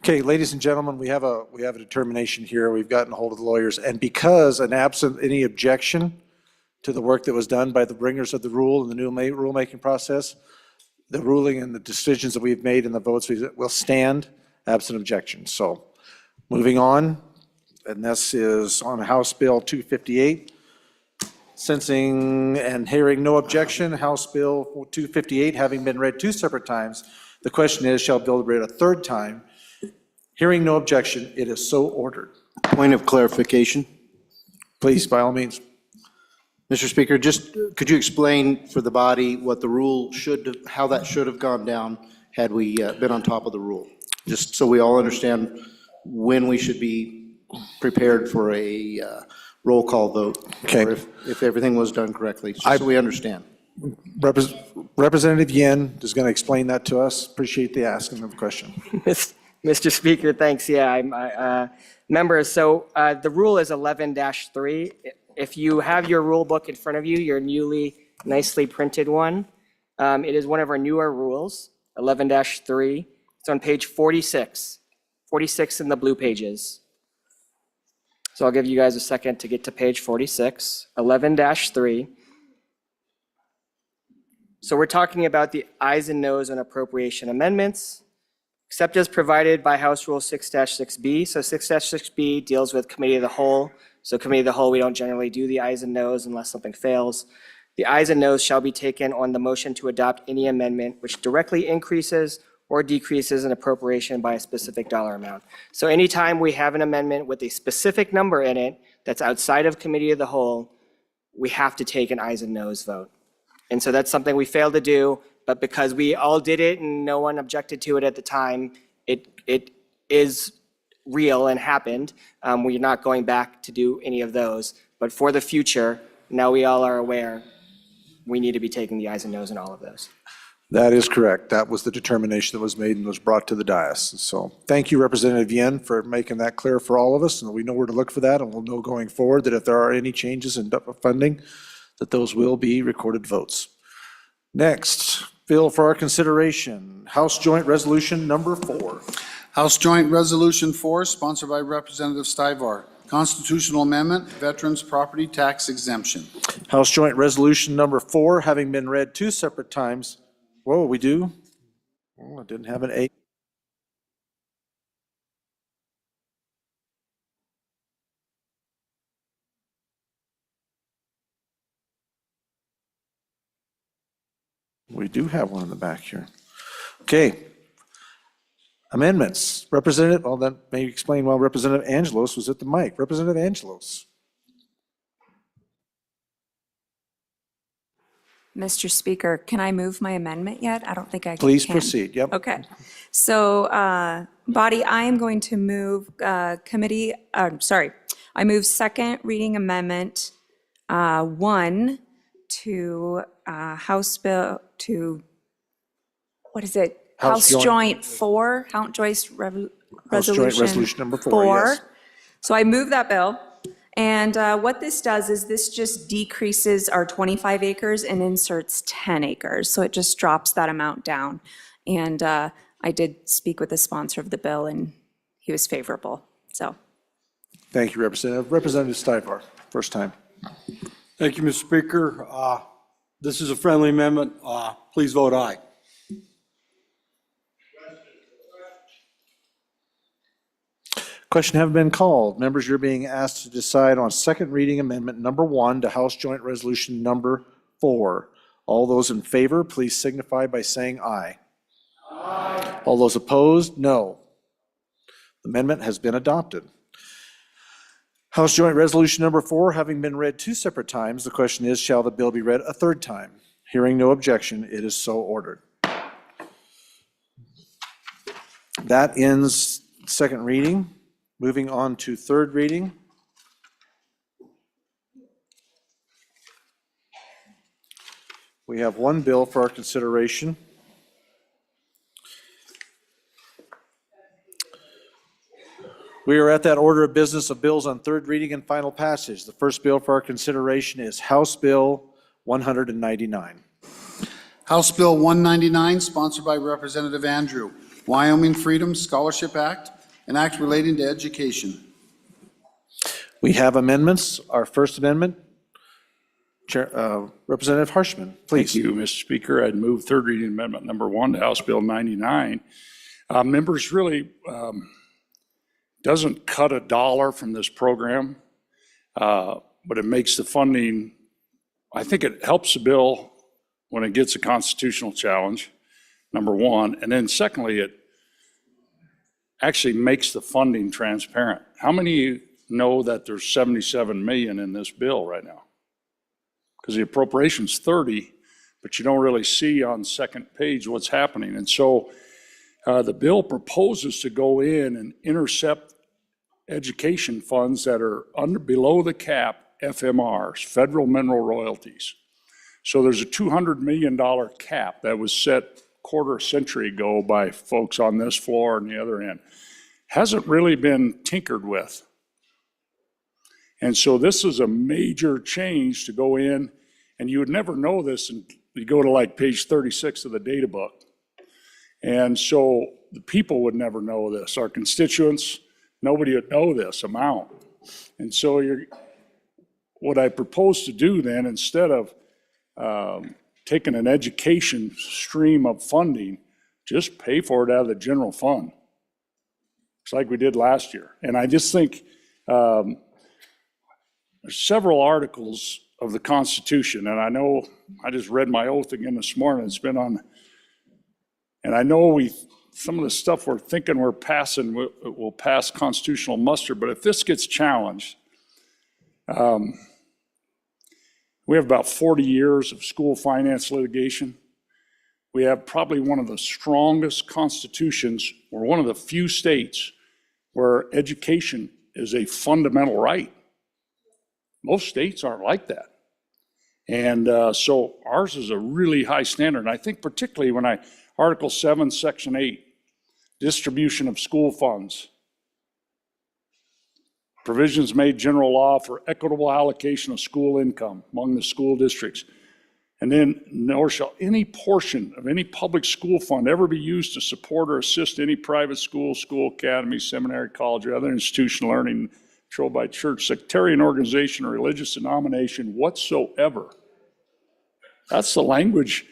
[SPEAKER 1] Okay, ladies and gentlemen, we have a determination here. We've gotten a hold of the lawyers, and because and absent any objection to the work that was done by the bringers of the rule and the new rulemaking process, the ruling and the decisions that we've made and the votes will stand absent objection. So moving on, and this is on House Bill 258. Sensing and hearing no objection, House Bill 258 having been read 2 separate times, the question is, shall bill be read a 3rd time? Hearing no objection, it is so ordered.
[SPEAKER 10] Point of clarification.
[SPEAKER 1] Please, by all means.
[SPEAKER 10] Mr. Speaker, just could you explain for the body what the rule how that should have gone down had we been on top of the rule? Just so we all understand when we should be prepared for a roll call vote.
[SPEAKER 1] Okay.
[SPEAKER 10] Or if everything was done correctly, just so we understand.
[SPEAKER 1] Representative Yin is going to explain that to us. Appreciate the asking of the question.
[SPEAKER 11] Mr. Speaker, thanks. Yeah, members, so the rule is 11-3. If you have your rule book in front of you, your newly nicely printed one, it is one of our newer rules, 11-3. It's on page 46 in the blue pages. So I'll give you guys a second to get to page 46, 11-3. So we're talking about the ayes and noes on appropriation amendments. Except as provided by House Rule 6-6B. So 6-6B deals with Committee of the Whole. So Committee of the Whole, we don't generally do the ayes and noes unless something fails. The ayes and noes shall be taken on the motion to adopt any amendment which directly increases or decreases an appropriation by a specific dollar amount. So anytime we have an amendment with a specific number in it that's outside of committee of the whole, we have to take an ayes and noes vote. And so that's something we failed to do, but because we all did it and no one objected to it at the time, it is real and happened. We're not going back to do any of those. But for the future, now we all are aware, we need to be taking the ayes and noes in all of those.
[SPEAKER 1] That is correct. That was the determination that was made and was brought to the dais. So thank you, Representative Yen, for making that clear for all of us, and we know where to look for that, and we'll know going forward that if there are any changes in funding, that those will be recorded votes. Next, bill for our consideration, House Joint Resolution Number 4.
[SPEAKER 12] House Joint Resolution 4, sponsored by Representative Stivar. Constitutional Amendment, Veterans Property Tax Exemption.
[SPEAKER 1] House Joint Resolution Number 4, having been read 2 separate times. Whoa, we do? Oh, I didn't have an A. We do have one in the back here. Okay. Amendments. Representative, well, that may explain why Representative Angelos was at the mic. Representative Angelos.
[SPEAKER 19] Mr. Speaker, can I move my amendment yet? I don't think I can.
[SPEAKER 1] Please proceed. Yep.
[SPEAKER 19] Okay. So, body, I am going to move I move second reading amendment 1 to House Bill to, what is it? House Joint 4, House Joint Resolution
[SPEAKER 1] Number 4, yes.
[SPEAKER 19] So I move that bill. And what this does is this just decreases our 25 acres and inserts 10 acres. So it just drops that amount down. And I did speak with the sponsor of the bill, and he was favorable. So.
[SPEAKER 1] Thank you, Representative. Representative Stivar, first time.
[SPEAKER 16] Thank you, Mr. Speaker. This is a friendly amendment. Please vote aye.
[SPEAKER 1] Question have been called. Members, you're being asked to decide on second reading amendment number 1 to House Joint Resolution number 4. All those in favor, please signify by saying aye. Aye. All those opposed, no. The amendment has been adopted. House Joint Resolution number 4 having been read 2 separate times, the question is, shall the bill be read a third time? Hearing no objection, it is so ordered. That ends second reading. Moving on to third reading. We have one bill for our consideration. We are at that order of business of bills on third reading and final passage. The first bill for our consideration is House Bill 199.
[SPEAKER 12] House Bill 199, sponsored by Representative Andrew. Wyoming Freedom Scholarship Act, an act relating to education.
[SPEAKER 1] We have amendments. Our first amendment, Representative Harshman, please.
[SPEAKER 6] Thank you, Mr. Speaker. I'd move third reading amendment number 1 to House Bill 99. Members, really doesn't cut a dollar from this program, but it makes the funding, I think it helps the bill when it gets a constitutional challenge, number 1. And then secondly, it actually makes the funding transparent. How many of you know that there's 77 million in this bill right now? Because the appropriation's 30, but you don't really see on second page what's happening. And so the bill proposes to go in and intercept education funds that are below the cap FMRs, federal mineral royalties. So there's a $200 million cap that was set quarter century ago by folks on this floor and the other end. Hasn't really been tinkered with. And so this is a major change to go in, and you would never know this, and you go to like page 36 of the data book. And so the people would never know this. Our constituents, nobody would know this amount. And so what I propose to do then, instead of taking an education stream of funding, just pay for it out of the general fund. It's like we did last year. And I just think there's several articles of the Constitution, and I know I just read my oath again this morning. It's been on, and I know some of the stuff we're thinking we're passing will pass constitutional muster, but if this gets challenged, we have about 40 years of school finance litigation. We have probably one of the strongest constitutions, or one of the few states where education is a fundamental right. Most states aren't like that. And so ours is a really high standard. And I think particularly when Article 7, Section 8, distribution of school funds, provisions made general law for equitable allocation of school income among the school districts. And then, nor shall any portion of any public school fund ever be used to support or assist any private school, school academy, seminary, college, or other institution of learning controlled by church, sectarian organization, or religious denomination whatsoever. That's the language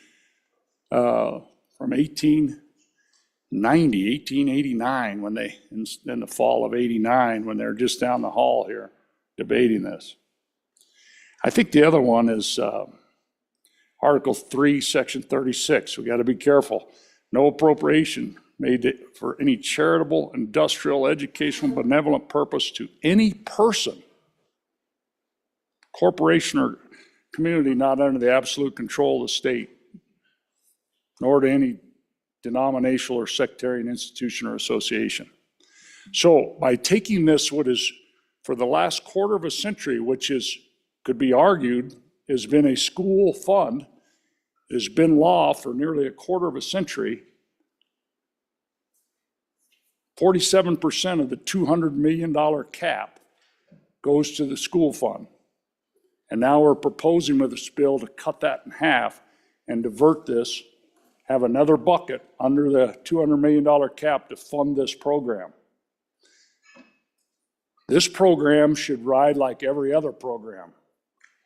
[SPEAKER 6] from 1889, when they, in the fall of 89, when they're just down the hall here debating this. I think the other one is Article 3, Section 36. We got to be careful. No appropriation made for any charitable, industrial, educational, benevolent purpose to any person, corporation, or community not under the absolute control of the state, nor to any denominational or sectarian institution or association. So by taking this, what is for the last quarter of a century, which could be argued has been a school fund, has been law for nearly a quarter of a century, 47% of the $200 million cap goes to the school fund. And now we're proposing with this bill to cut that in half and divert this, have another bucket under the $200 million cap to fund this program. This program should ride like every other program,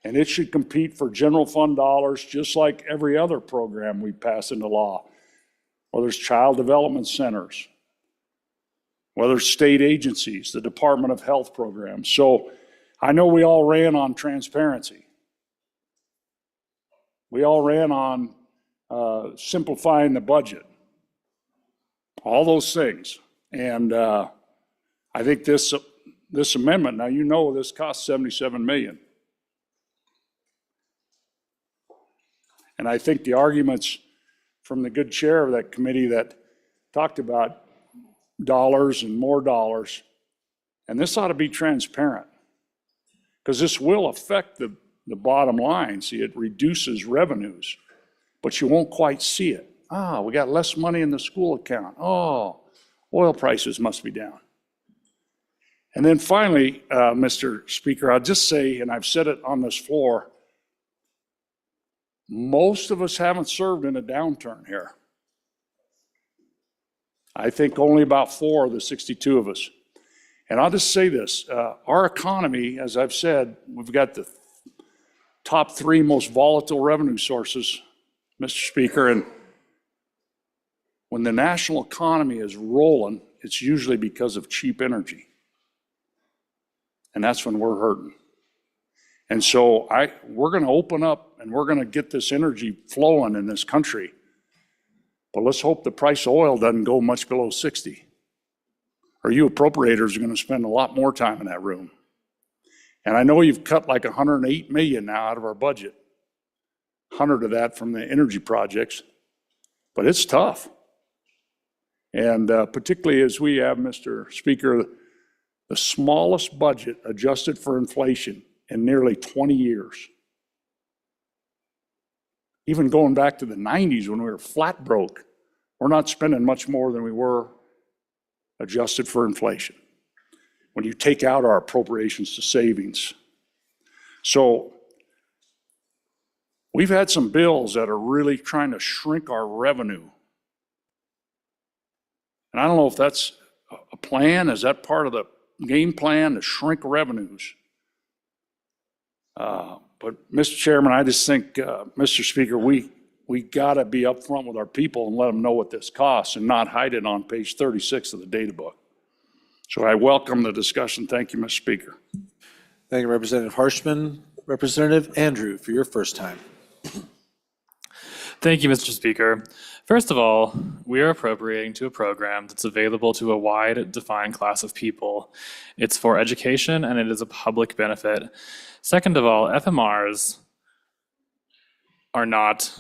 [SPEAKER 6] and it should compete for general fund dollars just like every other program we pass into law, whether it's child development centers, whether it's state agencies, the Department of Health programs. So I know we all ran on transparency. We all ran on simplifying the budget, all those things. And I think this amendment, now you know this costs $77 million. And I think the arguments from the good chair of that committee that talked about dollars and more dollars, and this ought to be transparent, because this will affect the bottom line. See, it reduces revenues, but you won't quite see it. We got less money in the school account. Oil prices must be down. And then finally, Mr. Speaker, I'll just say, and I've said it on this floor, most of us haven't served in a downturn here. I think only about 4 of the 62 of us. And I'll just say this, our economy, as I've said, we've got the top 3 most volatile revenue sources, Mr. Speaker, and when the national economy is rolling, it's usually because of cheap energy. And that's when we're hurting. And so we're going to open up and we're going to get this energy flowing in this country. But let's hope the price of oil doesn't go much below 60. Or you appropriators are going to spend a lot more time in that room. And I know you've cut like $108 million now out of our budget. 100 of that from the energy projects. But it's tough. And particularly as we have, Mr. Speaker, the smallest budget adjusted for inflation in nearly 20 years. Even going back to the 90s when we were flat broke, we're not spending much more than we were adjusted for inflation when you take out our appropriations to savings. So we've had some bills that are really trying to shrink our revenue. And I don't know if that's a plan. Is that part of the game plan to shrink revenues? But Mr. Chairman, I just think, Mr. Speaker, we got to be upfront with our people and let them know what this costs and not hide it on page 36 of the data book. So I welcome the discussion. Thank you, Mr. Speaker.
[SPEAKER 1] Thank you, Representative Harshman. Representative Andrew, for your first time.
[SPEAKER 14] Thank you, Mr. Speaker. First of all, we are appropriating to a program that's available to a wide defined class of people. It's for education and it is a public benefit. Second of all, FMRs are not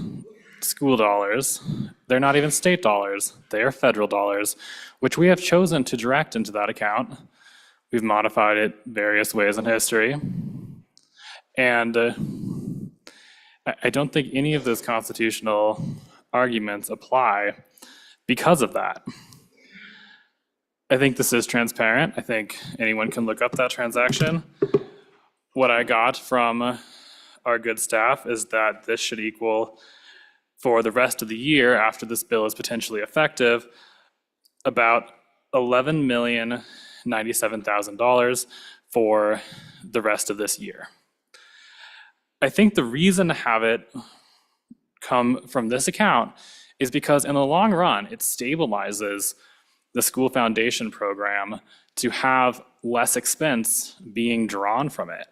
[SPEAKER 14] school dollars. They're not even state dollars. They are federal dollars, which we have chosen to direct into that account. We've modified it various ways in history. And I don't think any of those constitutional arguments apply because of that. I think this is transparent. I think anyone can look up that transaction. What I got from our good staff is that this should equal, for the rest of the year after this bill is potentially effective, about $11,097,000 for the rest of this year. I think the reason to have it come from this account is because in the long run, it stabilizes the school foundation program to have less expense being drawn from it.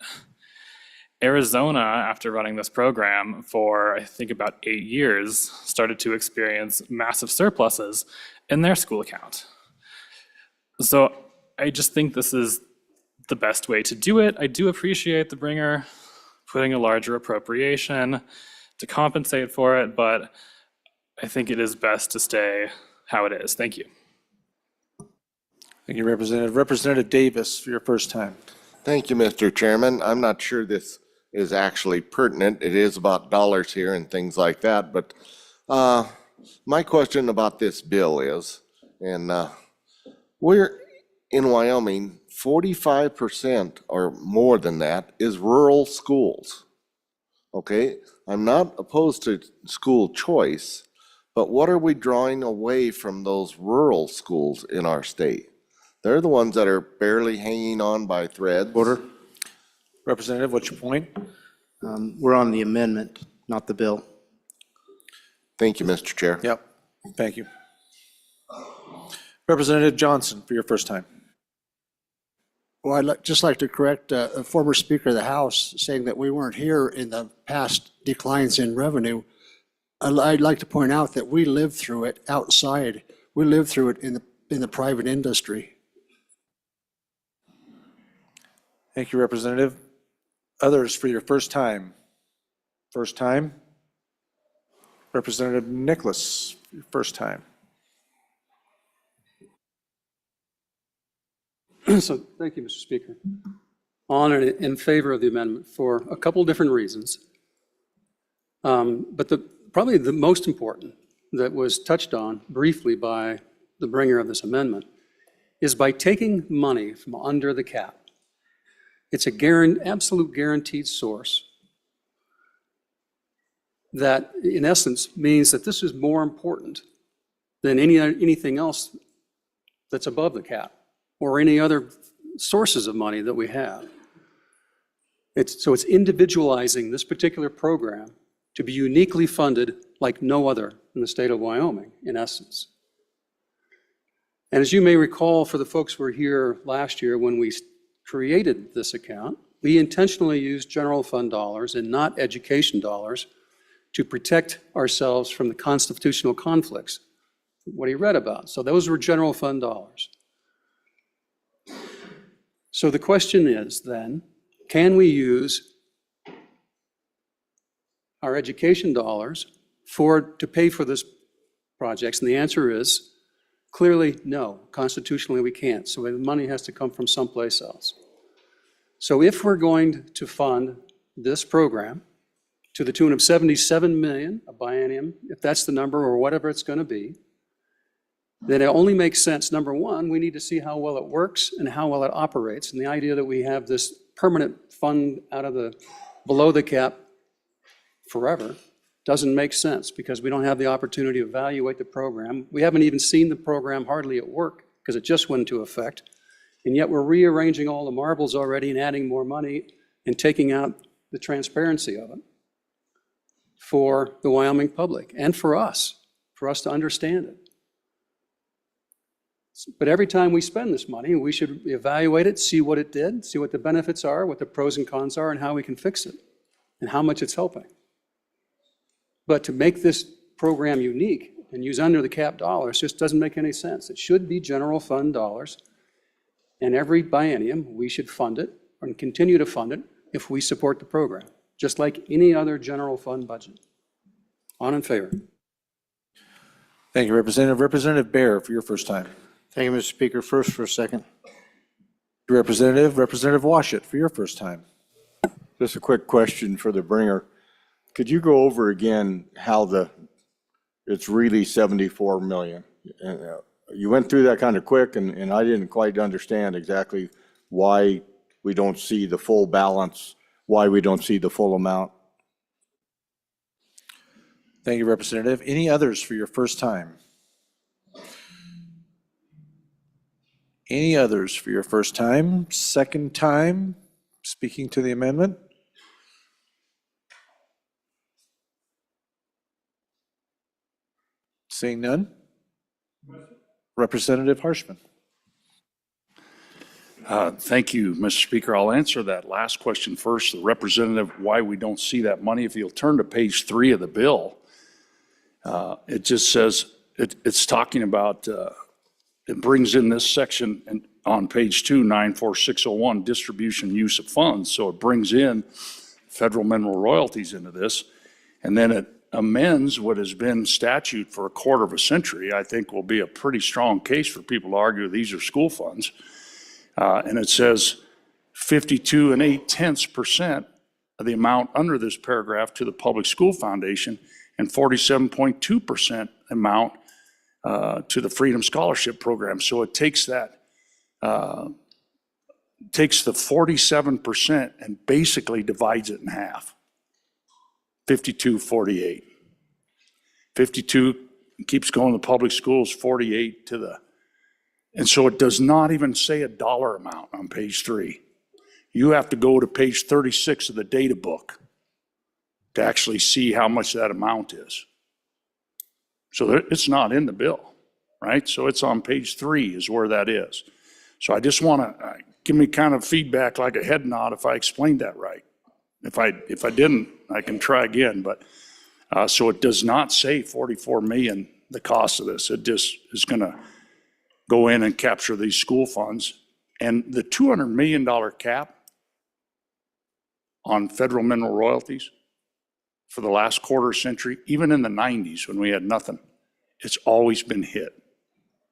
[SPEAKER 14] Arizona, after running this program for, I think, about 8 years, started to experience massive surpluses in their school account. So I just think this is the best way to do it. I do appreciate the bringer putting a larger appropriation to compensate for it, but I think it is best to stay how it is. Thank you.
[SPEAKER 1] Thank you, Representative. Representative Davis, for your first time.
[SPEAKER 15] Thank you, Mr. Chairman. I'm not sure this is actually pertinent. It is about dollars here and things like that, but my question about this bill is, and we're in Wyoming, 45% or more than that is rural schools. Okay, I'm not opposed to school choice, but what are we drawing away from those rural schools in our state? They're the ones that are barely hanging on by threads.
[SPEAKER 1] Order. Representative, what's your point?
[SPEAKER 10] We're on the amendment, not the bill.
[SPEAKER 15] Thank you, Mr. Chair.
[SPEAKER 1] Yep, thank you. Representative Johnson, for your first time.
[SPEAKER 21] Well, just like to correct a former Speaker of the House saying that we weren't here in the past declines in revenue. I'd like to point out that we lived through it outside. We lived through it in the private industry.
[SPEAKER 1] Thank you, Representative. Others for your first time. First time. Representative Nicholas, your first time.
[SPEAKER 8] So, thank you, Mr. Speaker. On and in favor of the amendment for a couple different reasons. But probably the most important that was touched on briefly by the bringer of this amendment is by taking money from under the cap. It's a absolute guaranteed source that, in essence, means that this is more important than anything else that's above the cap or any other sources of money that we have. So it's individualizing this particular program to be uniquely funded like no other in the state of Wyoming, in essence. And as you may recall, for the folks who were here last year when we created this account, we intentionally used general fund dollars and not education dollars to protect ourselves from the constitutional conflicts, what he read about. So those were general fund dollars. So the question is then, can we use our education dollars to pay for this projects? And the answer is clearly no. Constitutionally, we can't. So the money has to come from someplace else. So if we're going to fund this program to the tune of $77 million a biennium, if that's the number or whatever it's going to be, then it only makes sense. Number one, we need to see how well it works and how well it operates. And the idea that we have this permanent fund out of below the cap forever doesn't make sense because we don't have the opportunity to evaluate the program. We haven't even seen the program hardly at work because it just went into effect. And yet we're rearranging all the marbles already and adding more money and taking out the transparency of it for the Wyoming public and for us to understand it. But every time we spend this money, we should evaluate it, see what it did, see what the benefits are, what the pros and cons are, and how we can fix it, and how much it's helping. But to make this program unique and use under the cap dollars just doesn't make any sense. It should be general fund dollars, and every biennium, we should fund it and continue to fund it if we support the program, just like any other general fund budget. On in favor.
[SPEAKER 1] Thank you, Representative. Representative Bear for your first time.
[SPEAKER 10] Thank you, Mr. Speaker. First for a second.
[SPEAKER 1] Representative Washit for your first time.
[SPEAKER 2] Just a quick question for the bringer. Could you go over again how it's really 74 million? You went through that kind of quick, and I didn't quite understand exactly why we don't see the full balance, why we don't see the full amount.
[SPEAKER 1] Thank you, Representative. Any others for your first time? Any others for your first time, second time speaking to the amendment? Seeing none? Representative Harshman.
[SPEAKER 3] Thank you, Mr. Speaker. I'll answer that last question first. The representative, why we don't see that money. If you'll turn to page 3 of the bill, it just says, it's talking about, it brings in this section on page 2, 94601, distribution use of funds. So it brings in federal mineral royalties into this, and then it amends what has been statute for a quarter of a century. I think will be a pretty strong case for people to argue these are school funds. And it says 52 8/10% of the amount under this paragraph to the Public School Foundation and 47.2% amount to the Freedom Scholarship Program. So it takes that, takes the 47% and basically divides it in half. 52-48. 52 keeps going to public schools, 48 to the, and so it does not even say a dollar amount on page 3. You have to go to page 36 of the data book to actually see how much that amount is. So it's not in the bill, right? So it's on page 3 is where that is. So I just want to give me kind of feedback like a head nod if I explained that right. If I didn't, I can try again, but so it does not say 44 million, the cost of this. It just is going to go in and capture these school funds. And the $200 million cap on federal mineral royalties for the last quarter century, even in the 90s when we had nothing, it's always been hit.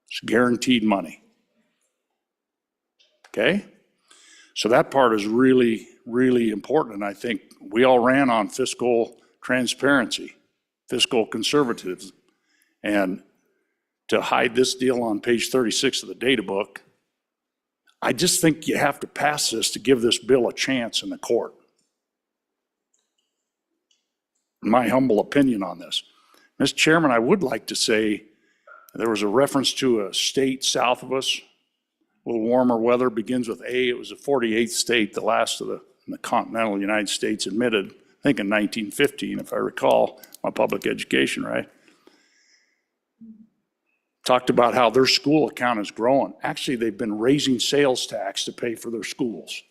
[SPEAKER 3] It's guaranteed money. Okay? So that part is really, really important. And I think we all ran on fiscal transparency, fiscal conservatism. And to hide this deal on page 36 of the data book, I just think you have to pass this to give this bill a chance in the court. My humble opinion on this. Mr. Chairman, I would like to say there was a reference to a state south of us, a little warmer weather, begins with A. It was the 48th state, the last of in the continental United States admitted, I think in 1915, if I recall my public education right. Talked about how their school account is growing. Actually, they've been raising sales tax to pay for their schools.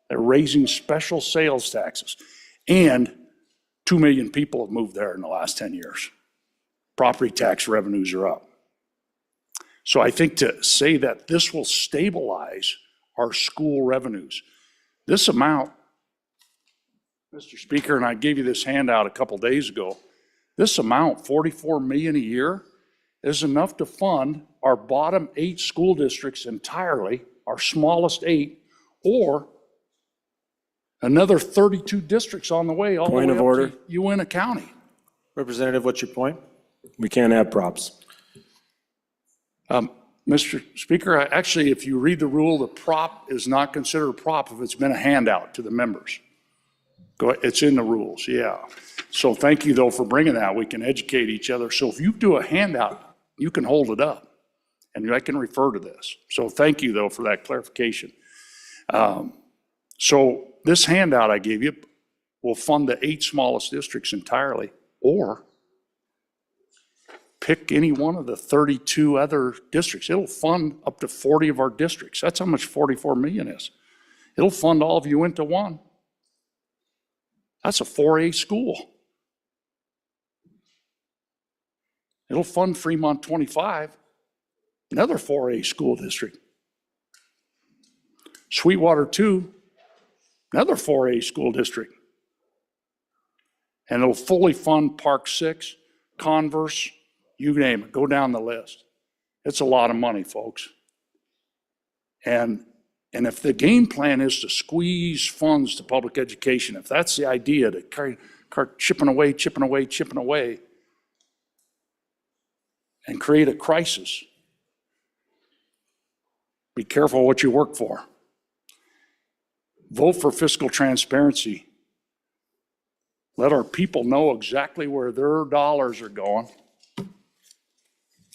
[SPEAKER 3] They're raising special sales taxes. And 2 million people have moved there in the last 10 years. Property tax revenues are up. So I think to say that this will stabilize our school revenues, this amount, Mr. Speaker, and I gave you this handout a couple days ago, this amount, 44 million a year, is enough to fund our bottom 8 school districts entirely, our smallest 8, or another 32 districts on the way, all the way
[SPEAKER 13] Point of
[SPEAKER 3] up
[SPEAKER 13] order.
[SPEAKER 3] to Uintah County.
[SPEAKER 1] Representative, what's your point?
[SPEAKER 13] We can't have props.
[SPEAKER 3] Mr. Speaker, actually, if you read the rule, the prop is not considered a prop if it's been a handout to the members. Go ahead, it's in the rules, yeah. So thank you, though, for bringing that. We can educate each other. So if you do a handout, you can hold it up, and I can refer to this. So thank you, though, for that clarification. So this handout I gave you will fund the 8 smallest districts entirely, or pick any one of the 32 other districts. It'll fund up to 40 of our districts. That's how much 44 million is. It'll fund all of Uinta 1. That's a 4A school. It'll fund Fremont 25, another 4A school district. Sweetwater 2, another 4A school district. And it'll fully fund Park 6, Converse, you name it, go down the list. It's a lot of money, folks. And if the game plan is to squeeze funds to public education, if that's the idea, to start chipping away, and create a crisis, be careful what you work for. Vote for fiscal transparency. Let our people know exactly where their dollars are going.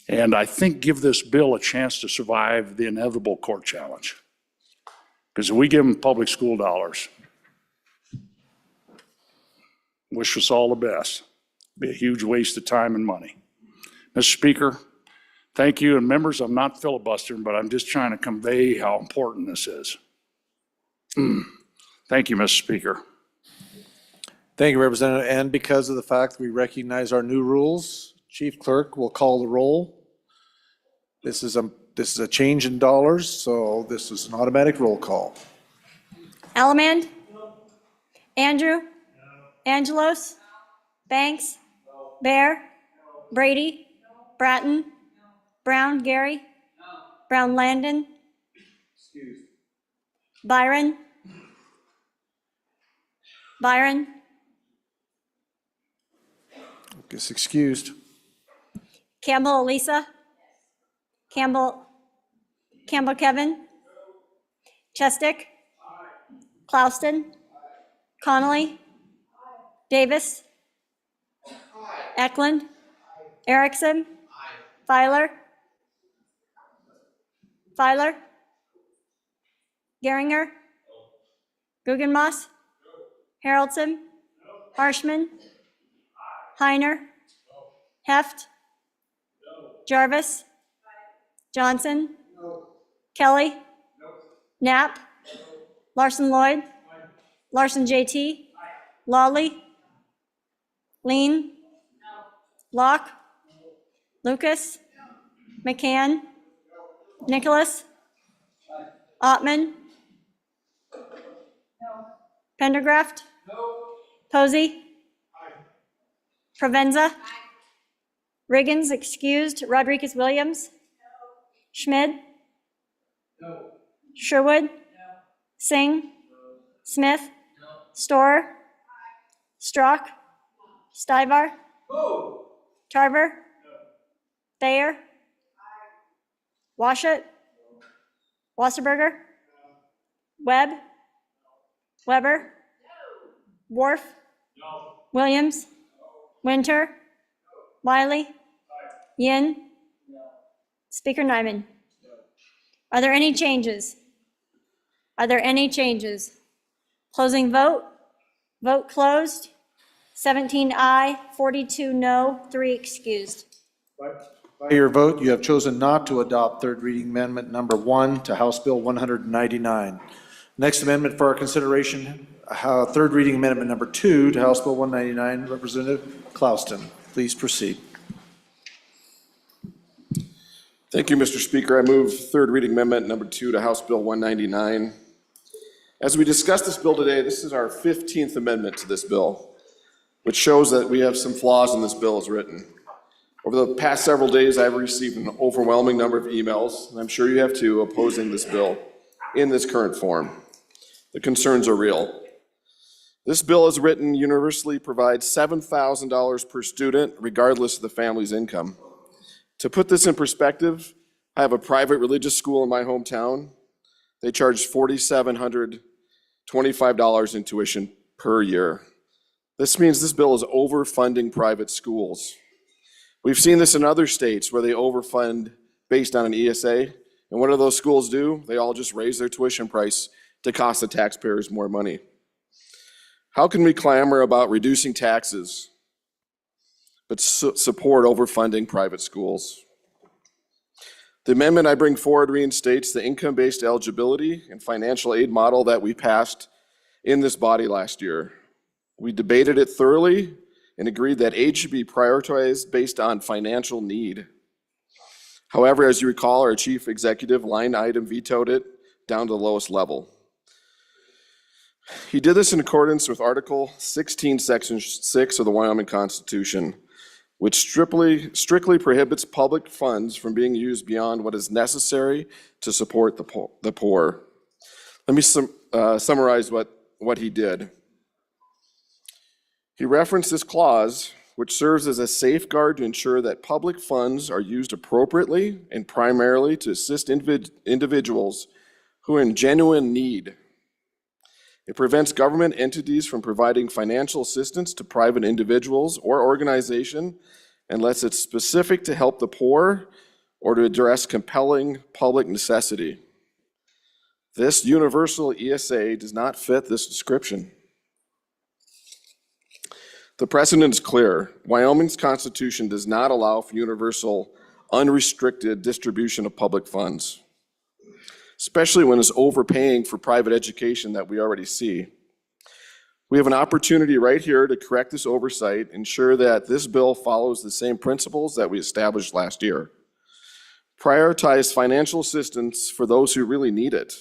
[SPEAKER 3] And I think give this bill a chance to survive the inevitable court challenge. Because if we give them public school dollars, wish us all the best. Be a huge waste of time and money. Mr. Speaker, thank you. And members, I'm not filibustering, but I'm just trying to convey how important this is. Thank you, Mr. Speaker.
[SPEAKER 1] Thank you, Representative. And because of the fact that we recognize our new rules, Chief Clerk will call the roll. This is a change in dollars, so this is an automatic roll call.
[SPEAKER 4] Allemand? Andrew? Angelos? Banks? Bear? Brady? Bratton? Brown, Gary? Brown, Landon? Byron? Byron?
[SPEAKER 1] Gets excused.
[SPEAKER 4] Campbell, Elisa? Campbell Kevin? Chestick? Clouston? Connolly? Davis? Eklund? Erickson? Filer? Geringer? Guggenmoss? Haroldson? Harshman? Heiner? Heft? Jarvis? Johnson? Kelly? Knapp? Larson Lloyd? Larson JT? Lawley? Lean? Locke? Lucas? McCann? Nicholas? Ottman? Pendergraft? Posey? Provenza? Riggins excused. Rodriguez Williams? Schmid? Sherwood? Singh? Smith? Storer? Strock? Stivar? Tarver? Thayer? Washut? Wasserberger? Webb? Weber? Worf? Williams? Winter? Wiley? Yin? Speaker Nyman? Are there any changes? Are there any changes? Closing vote? Vote closed. 17 aye, 42 no, 3 excused.
[SPEAKER 1] By your vote, you have chosen not to adopt third reading amendment number 1 to House Bill 199. Next amendment for our consideration, third reading amendment number 2 to House Bill 199. Representative Clouston, please proceed.
[SPEAKER 18] Thank you, Mr. Speaker. I move third reading amendment number 2 to House Bill 199. As we discuss this bill today, this is our 15th amendment to this bill, which shows that we have some flaws in this bill as written. Over the past several days, I've received an overwhelming number of emails, and I'm sure you have too, opposing this bill in this current form. The concerns are real. This bill as written universally provides $7,000 per student, regardless of the family's income. To put this in perspective, I have a private religious school in my hometown. They charge $4,725 in tuition per year. This means this bill is overfunding private schools. We've seen this in other states where they overfund based on an ESA. And what do those schools do? They all just raise their tuition price to cost the taxpayers more money. How can we clamor about reducing taxes, but support overfunding private schools. The amendment I bring forward reinstates the income-based eligibility and financial aid model that we passed in this body last year. We debated it thoroughly and agreed that aid should be prioritized based on financial need. However, as you recall, our chief executive line item vetoed it down to the lowest level. He did this in accordance with Article 16, Section 6 of the Wyoming Constitution, which strictly prohibits public funds from being used beyond what is necessary to support the poor. Let me summarize what he did. He referenced this clause, which serves as a safeguard to ensure that public funds are used appropriately and primarily to assist individuals who are in genuine need. It prevents government entities from providing financial assistance to private individuals or organizations unless it's specific to help the poor or to address compelling public necessity. This universal ESA does not fit this description. The precedent is clear. Wyoming's Constitution does not allow for universal, unrestricted distribution of public funds, especially when it's overpaying for private education that we already see. We have an opportunity right here to correct this oversight, ensure that this bill follows the same principles that we established last year. Prioritize financial assistance for those who really need it,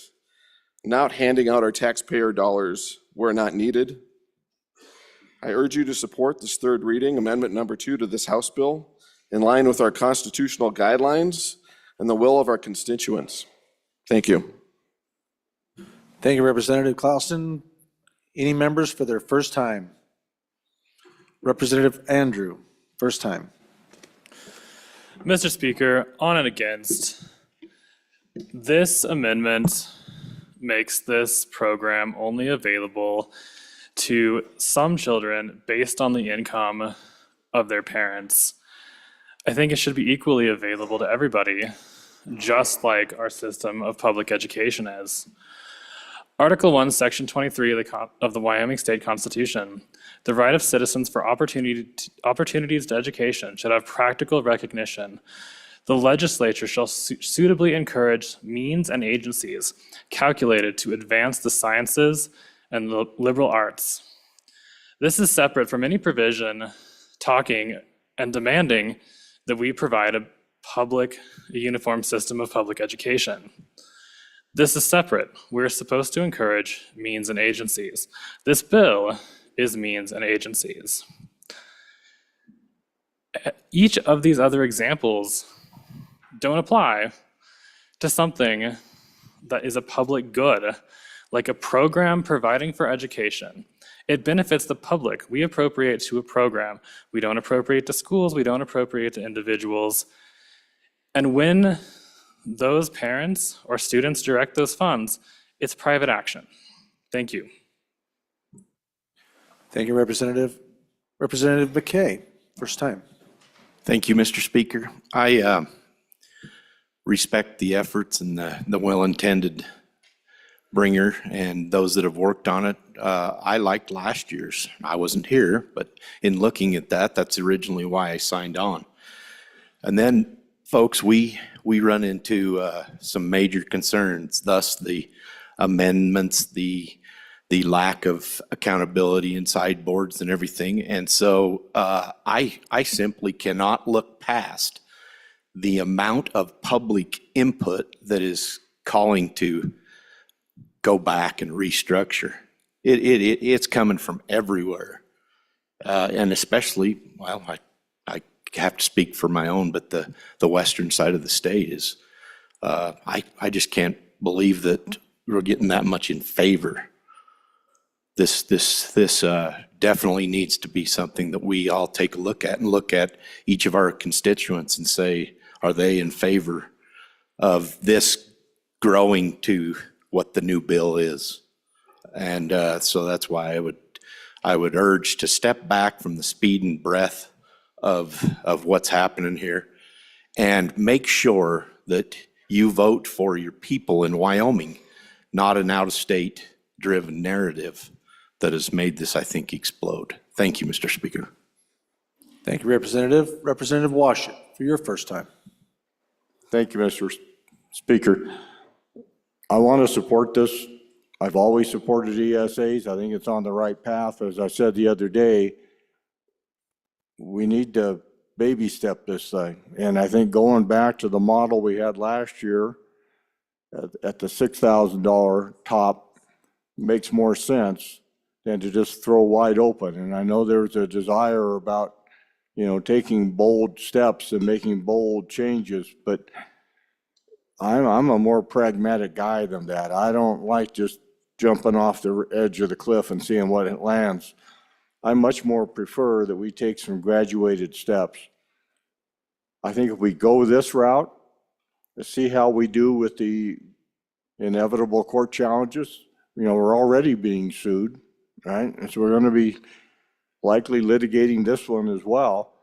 [SPEAKER 18] not handing out our taxpayer dollars where not needed. I urge you to support this third reading, amendment number 2 to this House bill, in line with our constitutional guidelines and the will of our constituents. Thank you.
[SPEAKER 1] Thank you, Representative Clausen. Any members for their first time? Representative Andrew, first time.
[SPEAKER 14] Mr. Speaker, on and against. This amendment makes this program only available to some children based on the income of their parents. I think it should be equally available to everybody, just like our system of public education is. Article 1, Section 23 of the Wyoming State Constitution. The right of citizens for opportunities to education should have practical recognition. The legislature shall suitably encourage means and agencies calculated to advance the sciences and the liberal arts. This is separate from any provision talking and demanding that we provide a uniform system of public education. This is separate. We're supposed to encourage means and agencies. This bill is means and agencies. Each of these other examples don't apply to something that is a public good, like a program providing for education. It benefits the public. We appropriate to a program. We don't appropriate to schools. We don't appropriate to individuals. And when those parents or students direct those funds, it's private action. Thank you.
[SPEAKER 1] Thank you, Representative. Representative McKay, first time.
[SPEAKER 7] Thank you, Mr. Speaker. I respect the efforts and the well-intended bringer and those that have worked on it. I liked last year's. I wasn't here, but in looking at that, that's originally why I signed on. And then, folks, we run into some major concerns, thus the amendments, the lack of accountability inside boards and everything. And so I simply cannot look past the amount of public input that is calling to go back and restructure. It's coming from everywhere. And especially, well, I have to speak for my own, but the western side of the state is, I just can't believe that we're getting that much in favor. This definitely needs to be something that we all take a look at and look at each of our constituents and say, are they in favor of this growing to what the new bill is? And so that's why I would urge to step back from the speed and breadth of what's happening here and make sure that you vote for your people in Wyoming, not an out-of-state driven narrative that has made this, I think, explode. Thank you, Mr. Speaker.
[SPEAKER 1] Thank you, Representative. Representative Washut, for your first time.
[SPEAKER 2] Thank you, Mr. Speaker. I want to support this. I've always supported ESAs. I think it's on the right path. As I said the other day, we need to baby step this thing. And I think going back to the model we had last year at the $6,000 top makes more sense than to just throw wide open. And I know there's a desire about, you know, taking bold steps and making bold changes, but I'm a more pragmatic guy than that. I don't like just jumping off the edge of the cliff and seeing what it lands. I much more prefer that we take some graduated steps. I think if we go this route, let's see how we do with the inevitable court challenges. You know, we're already being sued, right? And so we're going to be likely litigating this one as well.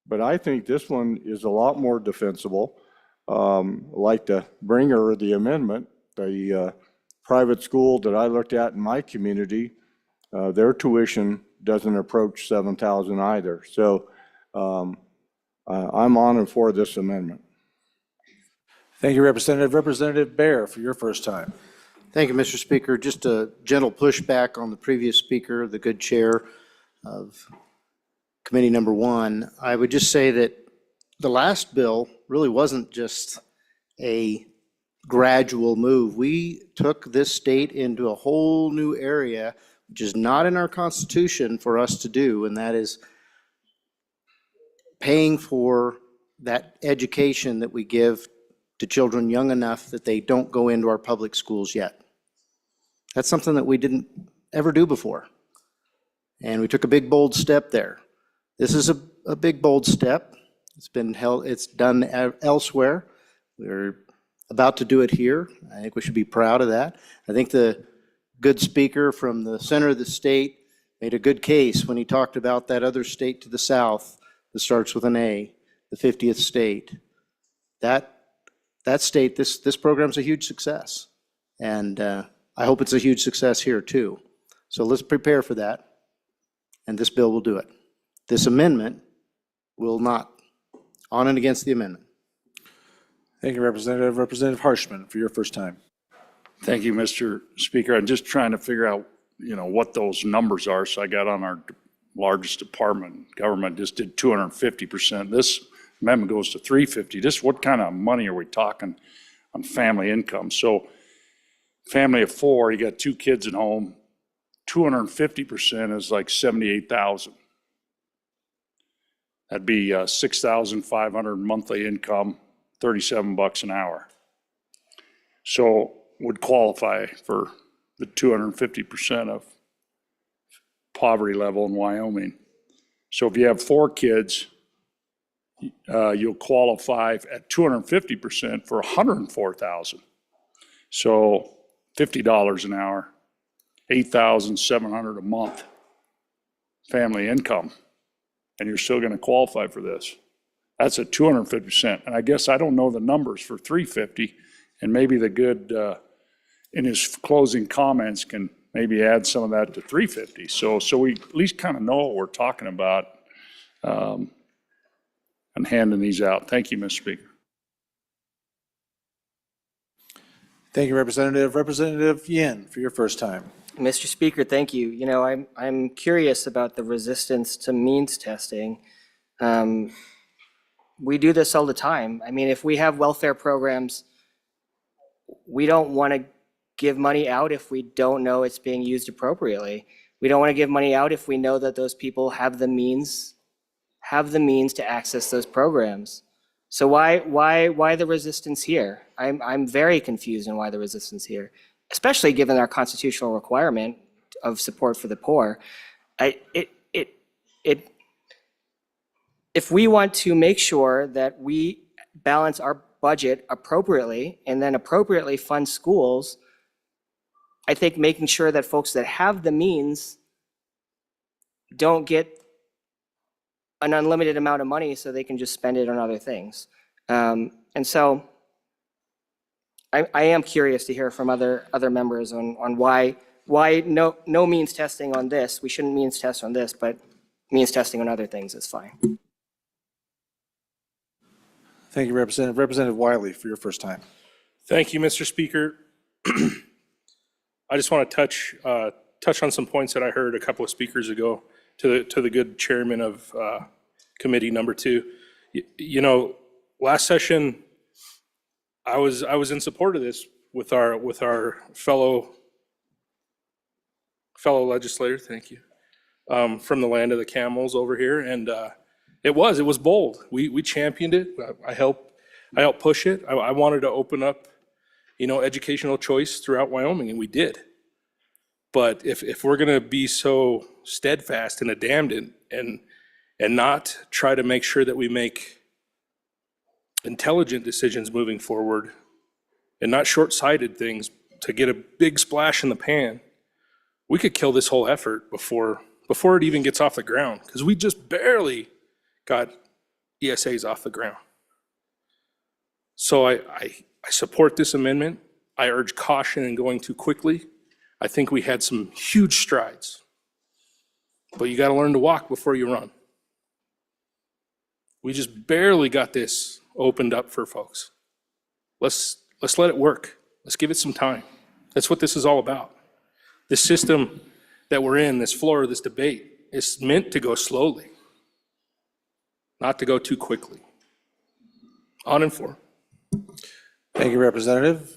[SPEAKER 2] But I think this one is a lot more defensible. Like the bringer of the amendment, the private school that I looked at in my community, their tuition doesn't approach $7,000 either. So I'm on and for this amendment.
[SPEAKER 1] Thank you, Representative. Representative Bear, for your first time.
[SPEAKER 10] Thank you, Mr. Speaker. Just a gentle pushback on the previous speaker, the good chair of committee number 1. I would just say that the last bill really wasn't just a gradual move. We took this state into a whole new area, which is not in our Constitution for us to do, and that is paying for that education that we give to children young enough that they don't go into our public schools yet. That's something that we didn't ever do before. And we took a big, bold step there. This is a big, bold step. It's done elsewhere. We're about to do it here. I think we should be proud of that. I think the good speaker from the center of the state made a good case when he talked about that other state to the south that starts with an A, the 50th state. That state, this program's a huge success. And I hope it's a huge success here too. So let's prepare for that. And this bill will do it. This amendment will not. On and against the amendment.
[SPEAKER 1] Thank you, Representative. Representative Harshman, for your first time.
[SPEAKER 3] Thank you, Mr. Speaker. I'm just trying to figure out, you know, what those numbers are. So I got on our largest department, government just did 250%. This amendment goes to 350. Just what kind of money are we talking on family income? So family of 4, you got 2 kids at home, 250% is like 78,000. That'd be 6,500 monthly income, $37 an hour. So would qualify for the 250% of poverty level in Wyoming. So if you have 4 kids, you'll qualify at 250% for 104,000. So $50 an hour, 8,700 a month family income. And you're still going to qualify for this. That's at 250%. And I guess I don't know the numbers for 350, and maybe the good, in his closing comments, can maybe add some of that to 350. So we at least kind of know what we're talking about and handing these out. Thank you, Mr. Speaker.
[SPEAKER 1] Thank you, Representative. Representative Yin, for your first time.
[SPEAKER 11] Mr. Speaker, thank you. You know, I'm curious about the resistance to means testing. We do this all the time. I mean, if we have welfare programs, we don't want to give money out if we don't know it's being used appropriately. We don't want to give money out if we know that those people have the means to access those programs. So why the resistance here? I'm very confused on why the resistance here, especially given our constitutional requirement of support for the poor. If we want to make sure that we balance our budget appropriately and then appropriately fund schools, I think making sure that folks that have the means don't get an unlimited amount of money so they can just spend it on other things. And so I am curious to hear from other members on why no means testing on this. We shouldn't means test on this, but means testing on other things, it's fine.
[SPEAKER 1] Thank you, Representative. Representative Wiley for your first time.
[SPEAKER 13] Thank you, Mr. Speaker. I just want to touch on some points that I heard a couple of speakers ago to the good chairman of committee number 2. You know, last session, I was in support of this with our fellow legislator, thank you, from the land of the camels over here, and it was bold. We championed it. I helped push it. I wanted to open up, educational choice throughout Wyoming, and we did. But if we're gonna be so steadfast and adamant and not try to make sure that we make intelligent decisions moving forward and not short-sighted things to get a big splash in the pan, we could kill this whole effort before it even gets off the ground, because we just barely got ESAs off the ground. So I support this amendment. I urge caution in going too quickly. I think we had some huge strides, but you got to learn to walk before you run. We just barely got this opened up for folks. Let's let it work. Let's give it some time. That's what this is all about. This system that we're in, this floor, this debate, is meant to go slowly, not to go too quickly. On and for.
[SPEAKER 1] Thank you, Representative.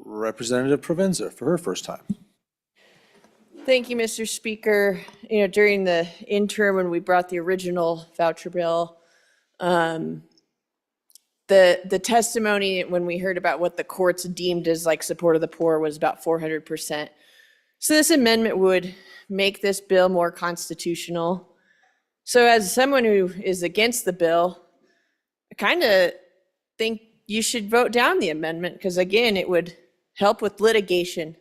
[SPEAKER 1] Representative Provenza for her first time.
[SPEAKER 9] Thank you, Mr. Speaker. During the interim, when we brought the original voucher bill, the testimony, when we heard about what the courts deemed as like support of the poor, was about 400%. So this amendment would make this bill more constitutional. So as someone who is against the bill, I kind of think you should vote down the amendment, because again, it would help with litigation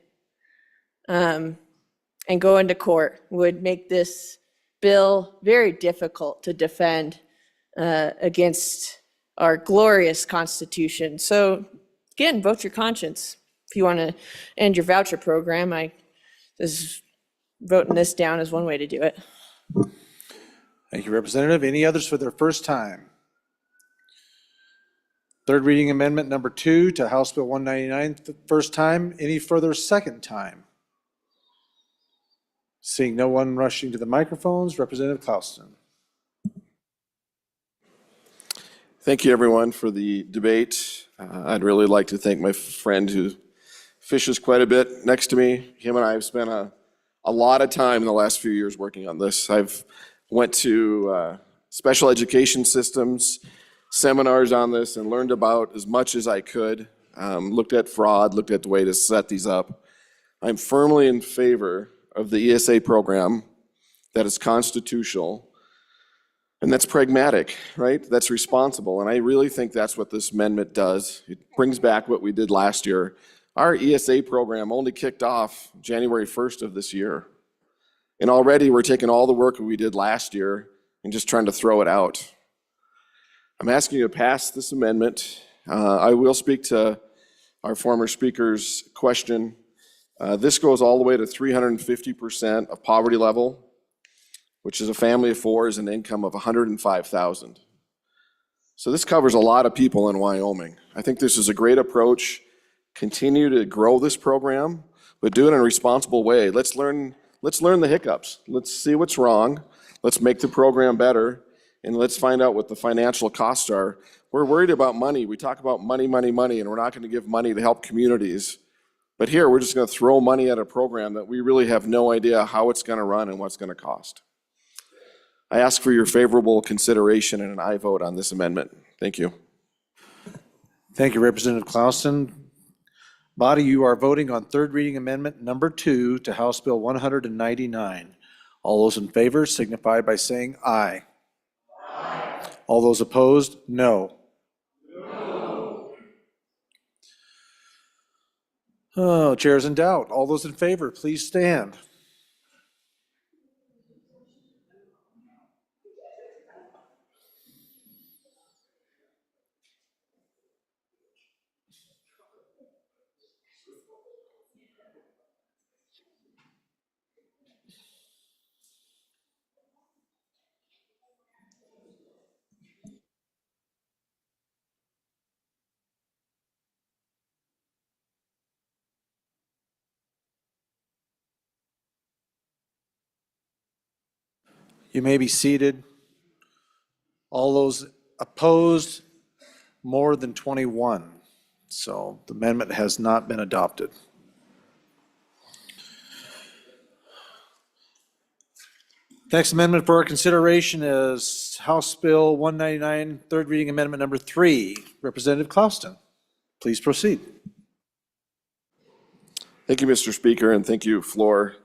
[SPEAKER 9] and go into court, would make this bill very difficult to defend against our glorious Constitution. So again, vote your conscience. If you want to end your voucher program, voting this down is one way to do it.
[SPEAKER 1] Thank you, Representative. Any others for their first time? Third reading amendment number 2 to House Bill 199, first time. Any further second time? Seeing no one rushing to the microphones, Representative Clauston.
[SPEAKER 18] Thank you, everyone, for the debate. I'd really like to thank my friend who fishes quite a bit next to me. Him and I have spent a lot of time in the last few years working on this. I've went to special education systems, seminars on this, and learned about as much as I could. Looked at fraud, looked at the way to set these up. I'm firmly in favor of the ESA program that is constitutional and that's pragmatic, right? That's responsible. And I really think that's what this amendment does. It brings back what we did last year. Our ESA program only kicked off January 1st of this year. And already we're taking all the work that we did last year and just trying to throw it out. I'm asking you to pass this amendment. I will speak to our former speaker's question. This goes all the way to 350% of poverty level, which is a family of 4 is an income of $105,000. So this covers a lot of people in Wyoming. I think this is a great approach. Continue to grow this program, but do it in a responsible way. Let's learn the hiccups. Let's see what's wrong. Let's make the program better, and let's find out what the financial costs are. We're worried about money. We talk about money, money, money, and we're not going to give money to help communities. But here, we're just going to throw money at a program that we really have no idea how it's going to run and what's going to cost. I ask for your favorable consideration and an aye vote on this amendment. Thank you.
[SPEAKER 1] Thank you, Representative Clausen. Body, you are voting on third reading amendment number 2 to House Bill 199. All those in favor signify by saying aye. Aye. All those opposed, no. No. Oh, chair's in doubt. All those in favor, please stand. You may be seated. All those opposed, more than 21. So the amendment has not been adopted. Next amendment for our consideration is House Bill 199, third reading amendment number 3. Representative Clauston, please proceed.
[SPEAKER 18] Thank you, Mr. Speaker, and thank you, Floor.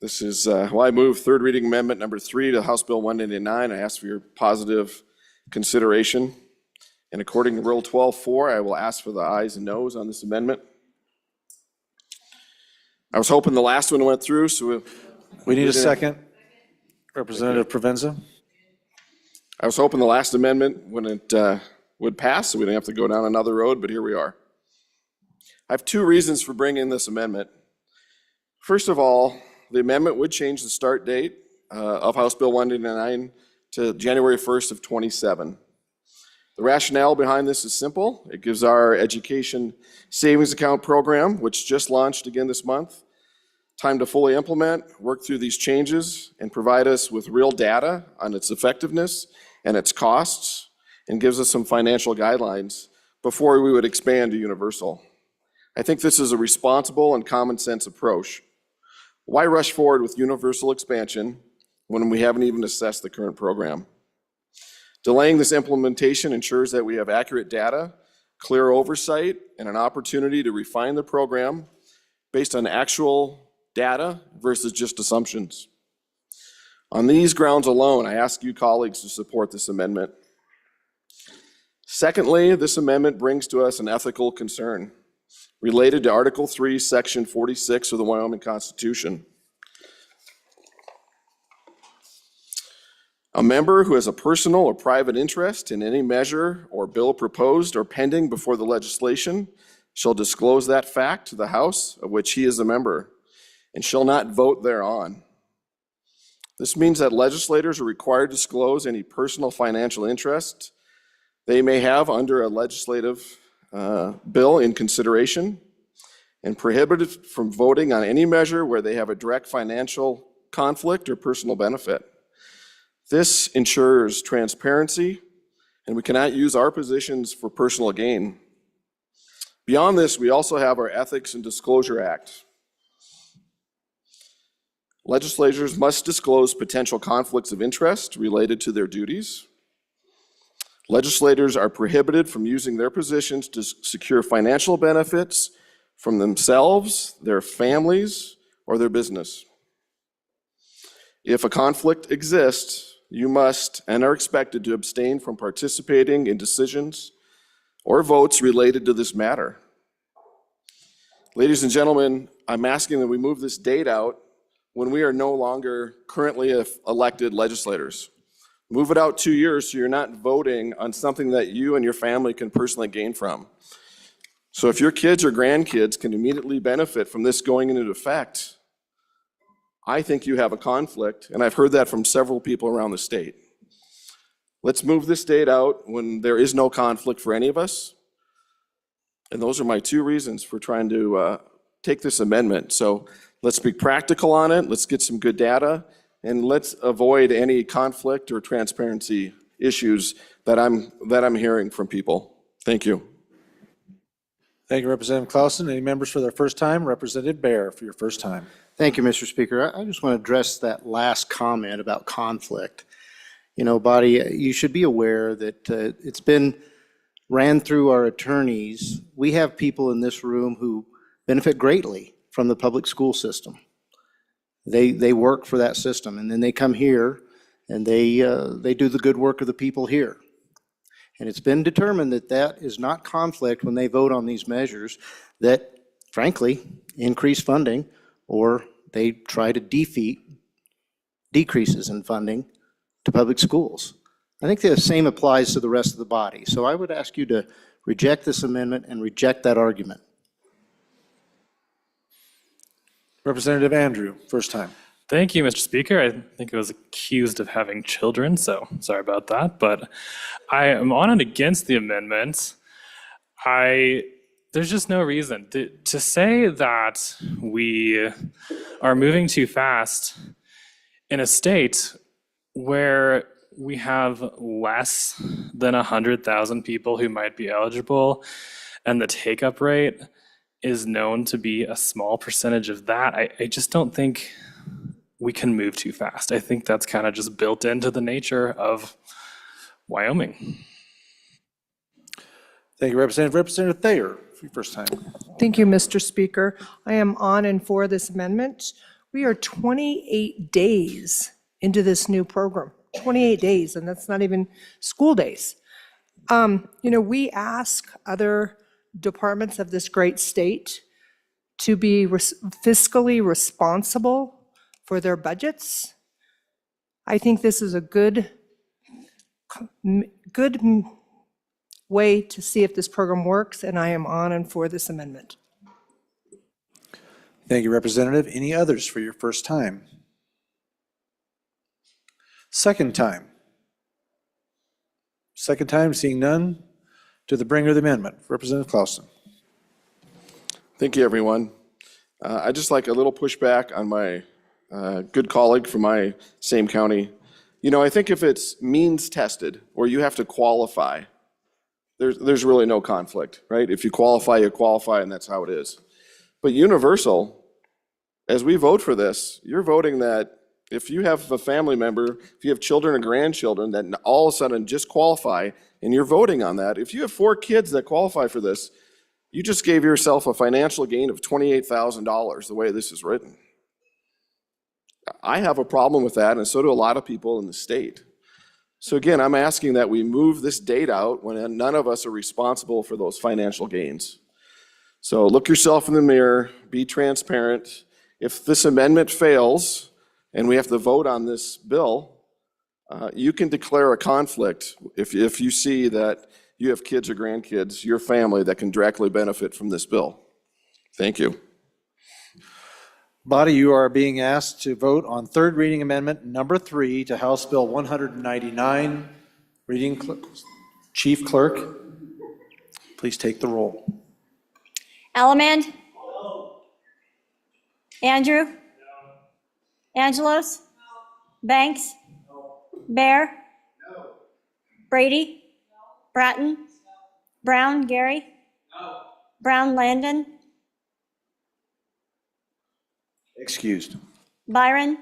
[SPEAKER 18] This is, I move third reading amendment number 3 to House Bill 199. I ask for your positive consideration. And according to Rule 12.4, I will ask for the ayes and noes on this amendment. I was hoping the last one went through, so
[SPEAKER 1] We need a second. Representative Provenza.
[SPEAKER 18] I was hoping the last amendment would pass, so we didn't have to go down another road, but here we are. I have 2 reasons for bringing this amendment. First of all, the amendment would change the start date of House Bill 199 to January 1st of 27. The rationale behind this is simple. It gives our education savings account program, which just launched again this month, time to fully implement, work through these changes, and provide us with real data on its effectiveness and its costs, and gives us some financial guidelines before we would expand to universal. I think this is a responsible and common sense approach. Why rush forward with universal expansion when we haven't even assessed the current program? Delaying this implementation ensures that we have accurate data, clear oversight, and an opportunity to refine the program based on actual data versus just assumptions. On these grounds alone, I ask you colleagues to support this amendment. Secondly, this amendment brings to us an ethical concern related to Article 3, Section 46 of the Wyoming Constitution. A member who has a personal or private interest in any measure or bill proposed or pending before the legislation shall disclose that fact to the House of which he is a member and shall not vote thereon. This means that legislators are required to disclose any personal financial interest they may have under a legislative bill in consideration, and prohibited from voting on any measure where they have a direct financial conflict or personal benefit. This ensures transparency, and we cannot use our positions for personal gain. Beyond this, we also have our Ethics and Disclosure Act. Legislators must disclose potential conflicts of interest related to their duties. Legislators are prohibited from using their positions to secure financial benefits from themselves, their families, or their business. If a conflict exists, you must and are expected to abstain from participating in decisions or votes related to this matter. Ladies and gentlemen, I'm asking that we move this date out when we are no longer currently elected legislators. Move it out 2 years so you're not voting on something that you and your family can personally gain from. So if your kids or grandkids can immediately benefit from this going into effect, I think you have a conflict, and I've heard that from several people around the state. Let's move this date out when there is no conflict for any of us. And those are my 2 reasons for trying to take this amendment. So let's be practical on it, let's get some good data, and let's avoid any conflict or transparency issues that I'm hearing from people. Thank you.
[SPEAKER 1] Thank you, Representative Clausen. Any members for their first time? Representative Bear for your first time.
[SPEAKER 10] Thank you, Mr. Speaker. I just want to address that last comment about conflict. You know, Body, you should be aware that it's been ran through our attorneys. We have people in this room who benefit greatly from the public school system. They work for that system, and then they come here and they do the good work of the people here. And it's been determined that that is not conflict when they vote on these measures that, frankly, increase funding, or they try to defeat decreases in funding to public schools. I think the same applies to the rest of the body. So I would ask you to reject this amendment and reject that argument.
[SPEAKER 1] Representative Andrew, first time.
[SPEAKER 14] Thank you, Mr. Speaker. I think I was accused of having children, so sorry about that. But I am on and against the amendment. There's just no reason. To say that we are moving too fast in a state where we have less than 100,000 people who might be eligible, and the take-up rate is known to be a small percentage of that, I just don't think we can move too fast. I think that's kind of just built into the nature of Wyoming.
[SPEAKER 1] Thank you, Representative. Representative Thayer, for your first time.
[SPEAKER 17] Thank you, Mr. Speaker. I am on and for this amendment. We are 28 days into this new program, 28 days, and that's not even school days. We ask other departments of this great state to be fiscally responsible for their budgets. I think this is a good way to see if this program works, and I am on and for this amendment.
[SPEAKER 1] Thank you, Representative. Any others for your first time? Second time? Second time, seeing none, to the bringer of the amendment, Representative Clausen.
[SPEAKER 18] Thank you, everyone. I'd just like a little pushback on my good colleague from my same county. I think if it's means tested, or you have to qualify, there's really no conflict, right? If you qualify, and that's how it is. But universal, as we vote for this, you're voting that if you have a family member, if you have children or grandchildren that all of a sudden just qualify, and you're voting on that, if you have 4 kids that qualify for this, you just gave yourself a financial gain of $28,000 the way this is written. I have a problem with that, and so do a lot of people in the state. So again, I'm asking that we move this date out when none of us are responsible for those financial gains. So look yourself in the mirror, be transparent. If this amendment fails and we have to vote on this bill, you can declare a conflict if you see that you have kids or grandkids, your family, that can directly benefit from this bill. Thank you.
[SPEAKER 1] Body, you are being asked to vote on third reading amendment number 3 to House Bill 199. Chief Clerk, please take the roll.
[SPEAKER 4] Allemande? Andrew? Angelos? Banks? Bear? Brady? Bratton? Brown, Gary? Brown, Landon?
[SPEAKER 1] Excused.
[SPEAKER 4] Byron?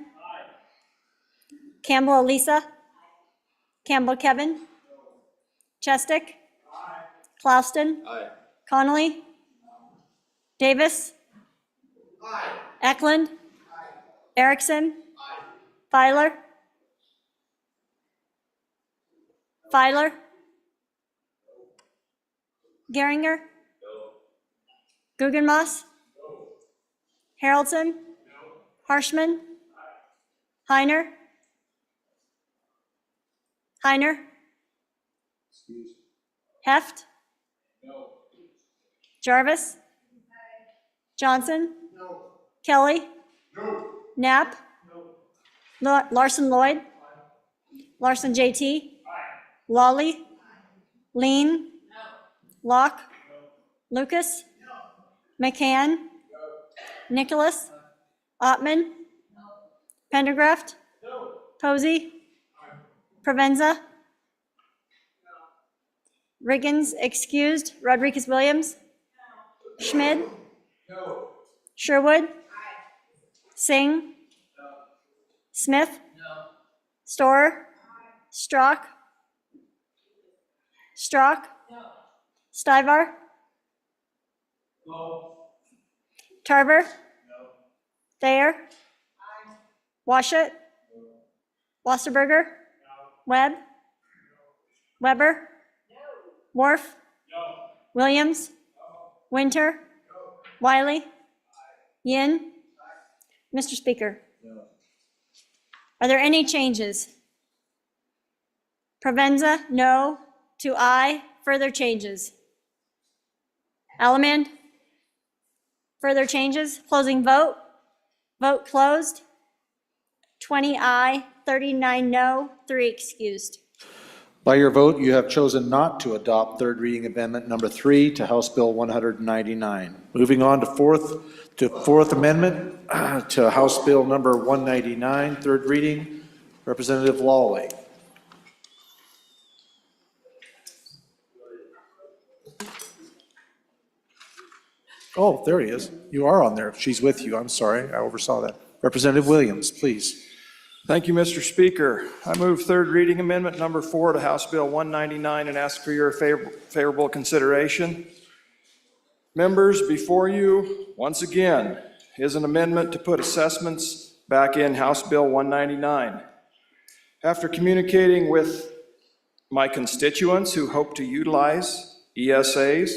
[SPEAKER 4] Campbell, Elisa? Campbell, Kevin? Chestick? Clouston? Connolly? Davis? Eklund? Erickson? Filer? Geringer? Guggenmoss? Haroldson? Harshman? Heiner? Heft? Jarvis? Johnson? Kelly? Knapp? Larson Lloyd? Larson JT? Lawley? Lean? Locke? Lucas? McCann? Nicholas? Ottman? Pendergraft? Posey? Provenza? Riggins excused. Rodriguez Williams? Schmid? Sherwood? Singh? Smith? Storer? Strock? Stivar? Tarver? Thayer? Washut? Wasserberger? Webb? Weber? Worf? Williams? Winter? Wiley? Yin? Mr. Speaker, are there any changes? Provenza, no. To aye. Further changes? Allemande? Further changes? Closing vote? Vote closed. 20 aye, 39 no, 3 excused.
[SPEAKER 1] By your vote, you have chosen not to adopt third reading amendment number 3 to House Bill 199. Moving on to fourth amendment to House Bill number 199, third reading. Representative Lawley. Oh, there he is. You are on there. She's with you. I'm sorry. I oversaw that. Representative Williams, please.
[SPEAKER 20] Thank you, Mr. Speaker. I move third reading amendment number 4 to House Bill 199 and ask for your favorable consideration. Members, before you, once again, is an amendment to put assessments back in House Bill 199. After communicating with my constituents who hope to utilize ESAs,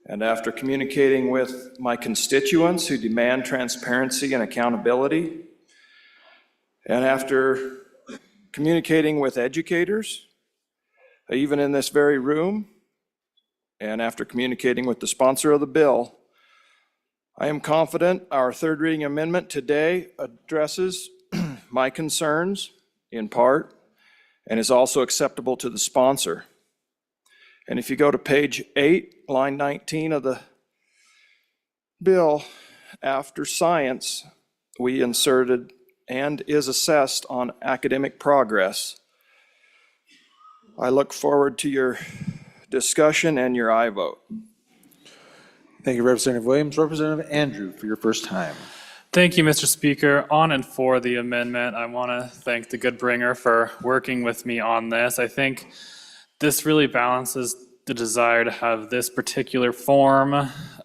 [SPEAKER 20] and after communicating with my constituents who demand transparency and accountability, and after communicating with educators, even in this very room, and after communicating with the sponsor of the bill, I am confident our third reading amendment today addresses my concerns in part and is also acceptable to the sponsor. And if you go to page 8, line 19 of the bill, after science, we inserted and is assessed on academic progress. I look forward to your discussion and your aye vote.
[SPEAKER 1] Thank you, Representative Williams. Representative Andrew, for your first time.
[SPEAKER 14] Thank you, Mr. Speaker. On and for the amendment, I want to thank the good bringer for working with me on this. I think this really balances the desire to have this particular form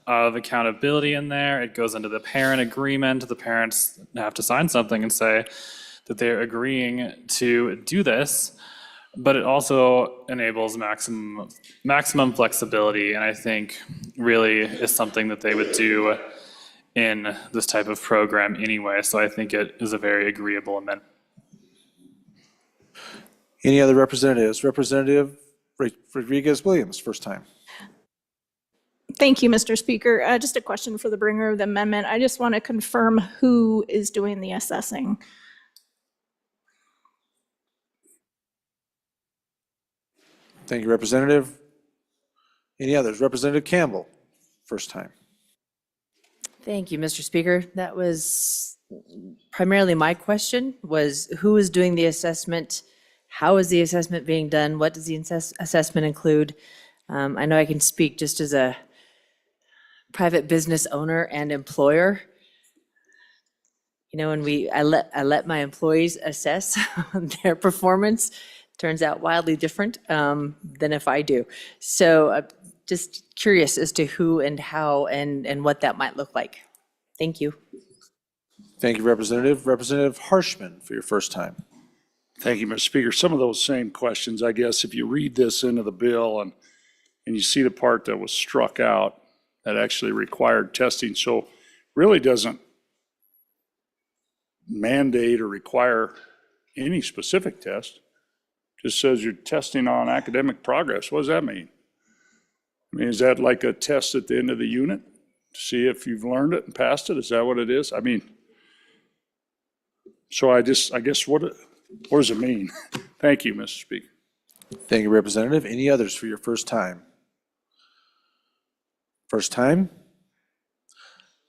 [SPEAKER 14] of accountability in there. It goes into the parent agreement. The parents have to sign something and say that they're agreeing to do this, but it also enables maximum flexibility, and I think really is something that they would do in this type of program anyway. So I think it is a very agreeable amendment.
[SPEAKER 1] Any other representatives? Representative Rodriguez Williams, first time.
[SPEAKER 22] Thank you, Mr. Speaker. Just a question for the bringer of the amendment. I just want to confirm who is doing the assessing.
[SPEAKER 1] Thank you, Representative. Any others? Representative Campbell, first time.
[SPEAKER 23] Thank you, Mr. Speaker. That was primarily my question, was who is doing the assessment? How is the assessment being done? What does the assessment include? I know I can speak just as a private business owner and employer. You know, when I let my employees assess their performance, turns out wildly different than if I do. So just curious as to who and how and what that might look like. Thank you.
[SPEAKER 1] Thank you, Representative. Representative Harshman, for your first time.
[SPEAKER 3] Thank you, Mr. Speaker. Some of those same questions, I guess, if you read this into the bill and you see the part that was struck out that actually required testing, so really doesn't mandate or require any specific test. Just says you're testing on academic progress. What does that mean? I mean, is that like a test at the end of the unit to see if you've learned it and passed it? Is that what it is? I mean, so I guess what does it mean? Thank you, Mr. Speaker.
[SPEAKER 1] Thank you, Representative. Any others for your first time? First time?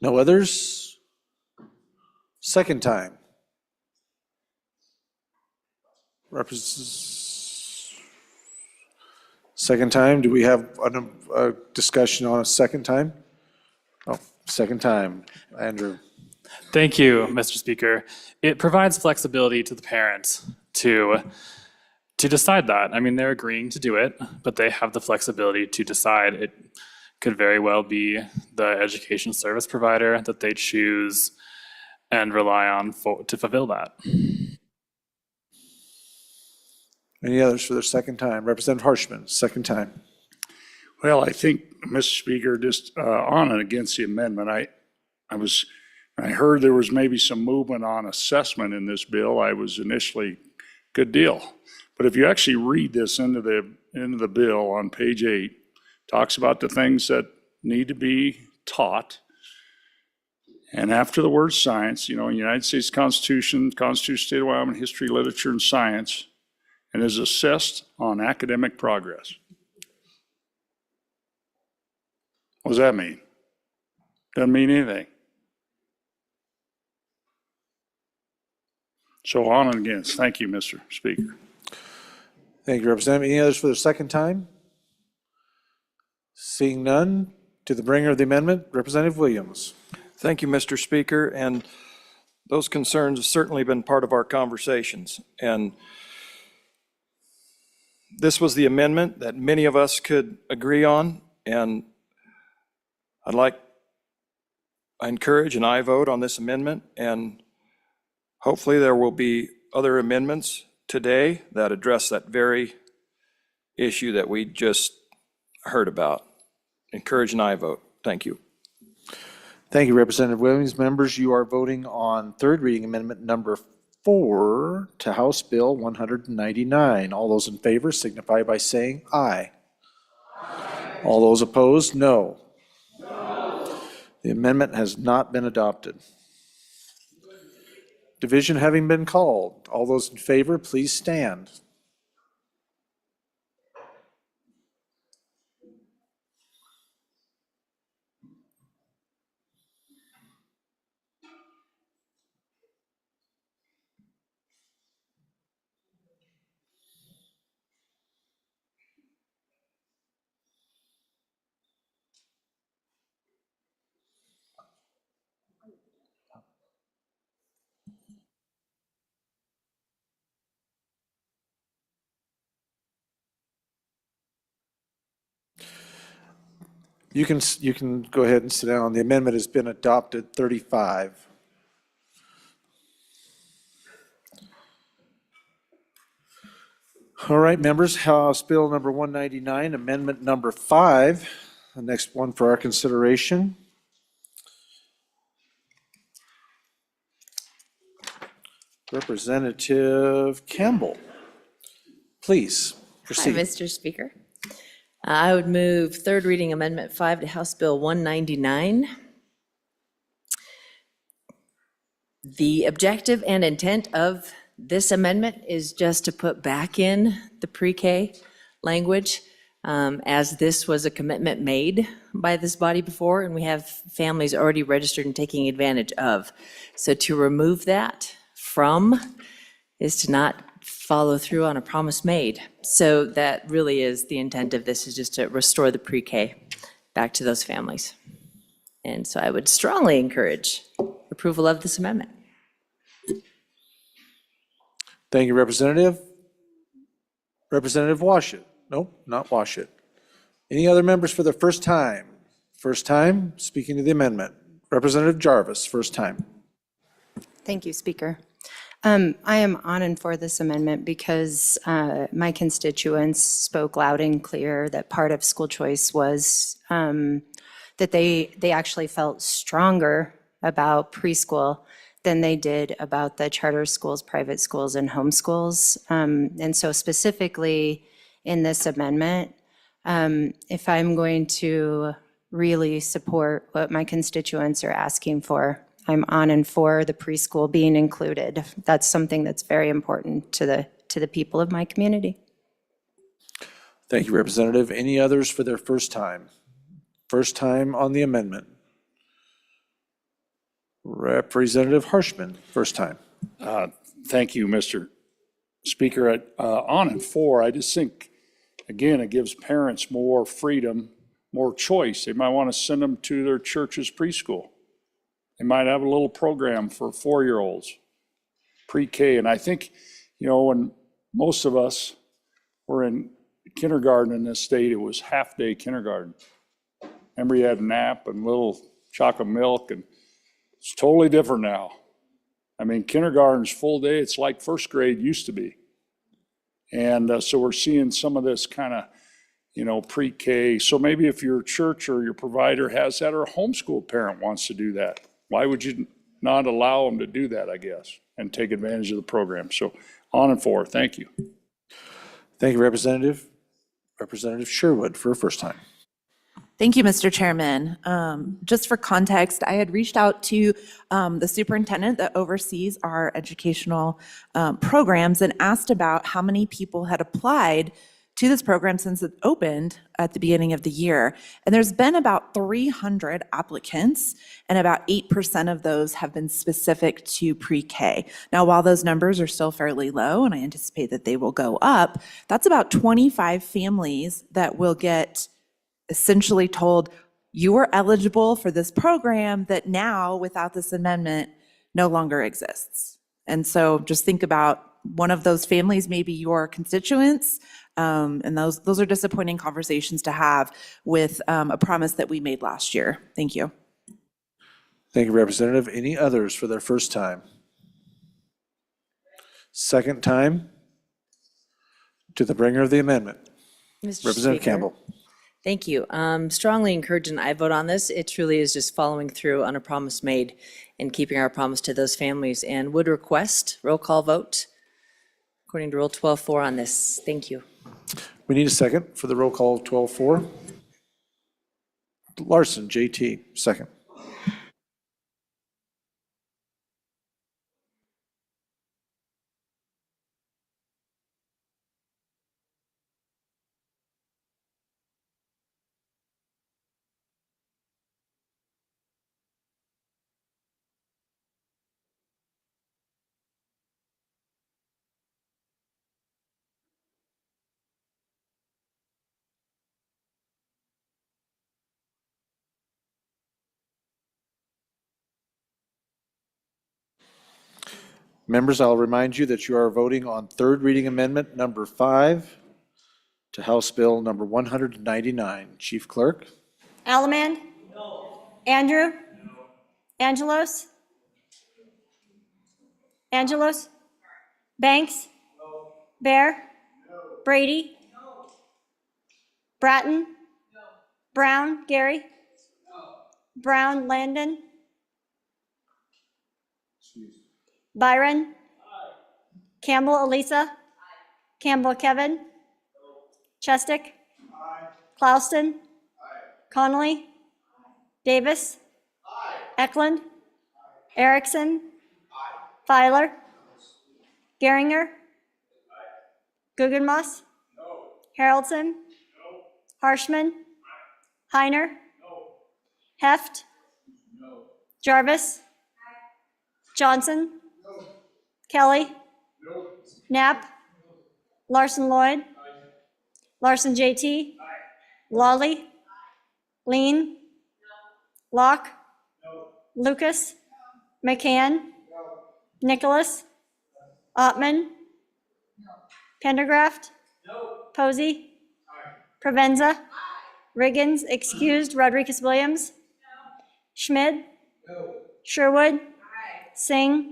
[SPEAKER 1] No others? Second time? Second time? Do we have a discussion on a second time? Oh, second time. Andrew.
[SPEAKER 14] Thank you, Mr. Speaker. It provides flexibility to the parents to decide that. I mean, they're agreeing to do it, but they have the flexibility to decide. It could very well be the education service provider that they choose and rely on to fulfill that.
[SPEAKER 1] Any others for their second time? Representative Harshman, second time.
[SPEAKER 3] Well, I think, Mr. Speaker, just on and against the amendment, I heard there was maybe some movement on assessment in this bill. I was initially, good deal. But if you actually read this into the bill on page 8, talks about the things that need to be taught. And after the word science, you know, United States Constitution, Constitution of the State of Wyoming, history, literature, and science, and is assessed on academic progress. What does that mean? Doesn't mean anything. So on and against. Thank you, Mr. Speaker.
[SPEAKER 1] Thank you, Representative. Any others for the second time? Seeing none, to the bringer of the amendment, Representative Williams.
[SPEAKER 20] Thank you, Mr. Speaker, and those concerns have certainly been part of our conversations. And this was the amendment that many of us could agree on, and I encourage and I vote on this amendment, and hopefully there will be other amendments today that address that very issue that we just heard about. Encourage and I vote. Thank you.
[SPEAKER 1] Thank you, Representative Williams. Members, you are voting on third reading amendment number 4 to House Bill 199. All those in favor signify by saying aye. All those opposed, no. The amendment has not been adopted. Division having been called, all those in favor, please stand. You can go ahead and sit down. The amendment has been adopted, 35. All right, members, House Bill number 199, amendment number 5, the next one for our consideration. Representative Campbell, please
[SPEAKER 23] Hi,
[SPEAKER 1] proceed.
[SPEAKER 23] Mr. Speaker. I would move third reading Amendment 5 to House Bill 199. The objective and intent of this amendment is just to put back in the pre-K language, as this was a commitment made by this body before, and we have families already registered and taking advantage of. So to remove that from is to not follow through on a promise made. So that really is the intent of this, is just to restore the pre-K back to those families. And so I would strongly encourage approval of this amendment.
[SPEAKER 1] Thank you, Representative. Representative Washut. Nope, not Washut. Any other members for the first time? First time, speaking to the amendment. Representative Jarvis, first time.
[SPEAKER 5] Thank you, Speaker. I am on and for this amendment because my constituents spoke loud and clear that part of school choice was that they actually felt stronger about preschool than they did about the charter schools, private schools, and homeschools. And so specifically in this amendment, if I'm going to really support what my constituents are asking for, I'm on and for the preschool being included. That's something that's very important to the people of my community.
[SPEAKER 1] Thank you, Representative. Any others for their first time? First time on the amendment. Representative Harshman, first time.
[SPEAKER 3] Thank you, Mr. Speaker. On and for, I just think, again, it gives parents more freedom, more choice. They might want to send them to their church's preschool. They might have a little program for 4-year-olds, pre-K. And I think, when most of us were in kindergarten in this state, it was half-day kindergarten. Remember, you had a nap and little chocolate milk, and it's totally different now. I mean, kindergarten's full day. It's like first grade used to be. And so we're seeing some of this kind of, pre-K. So maybe if your church or your provider has that, or a homeschool parent wants to do that, why would you not allow them to do that, I guess, and take advantage of the program? So on and for, thank you.
[SPEAKER 1] Thank you, Representative. Representative Sherwood for a first time.
[SPEAKER 16] Thank you, Mr. Chairman. Just for context, I had reached out to the superintendent that oversees our educational programs and asked about how many people had applied to this program since it opened at the beginning of the year. And there's been about 300 applicants, and about 8% of those have been specific to pre-K. Now, while those numbers are still fairly low, and I anticipate that they will go up, that's about 25 families that will get essentially told, you are eligible for this program that now, without this amendment, no longer exists. And so just think about one of those families, maybe your constituents, and those are disappointing conversations to have with a promise that we made last year. Thank you.
[SPEAKER 1] Thank you, Representative. Any others for their first time? Second time? To the bringer of the amendment.
[SPEAKER 23] Mr.
[SPEAKER 1] Representative
[SPEAKER 23] Speaker.
[SPEAKER 1] Campbell.
[SPEAKER 23] Thank you. Strongly encourage an aye vote on this. It truly is just following through on a promise made and keeping our promise to those families, and would request roll call vote according to Rule 12.4 on this. Thank you.
[SPEAKER 1] We need a second for the roll call of 12-4. Larson, JT, second. Members, I'll remind you that you are voting on third reading amendment number 5 to House Bill number 199. Chief Clerk?
[SPEAKER 4] Allemand? No. Andrew? No. Angelos? Angelos? Banks? No. Bear? No. Brady? No. Bratton? No. Brown, Gary? No. Brown, Landon? Byron? Aye. Campbell, Elisa? Aye. Campbell, Kevin? No. Chestick? Aye. Clauston? Aye. Connolly? Aye. Davis? Aye. Eklund? Aye. Erickson? Aye. Filer? Geringer? Aye. Guggenmoss? No. Haroldson? No. Harshman? Aye. Heiner? No. Heft? No. Jarvis? Aye. Johnson? No. Kelly? No. Knapp? No. Larson Lloyd? Aye. Larson JT? Aye. Lawley? Aye. Lean? No. Locke? No. Lucas? No. McCann? No. Nicholas? No. Ottman? No. Pendergraft? No. Posey? Aye. Provenza? Aye. Riggins, excused. Rodriguez Williams? No. Schmid? No. Sherwood? Aye. Singh? No.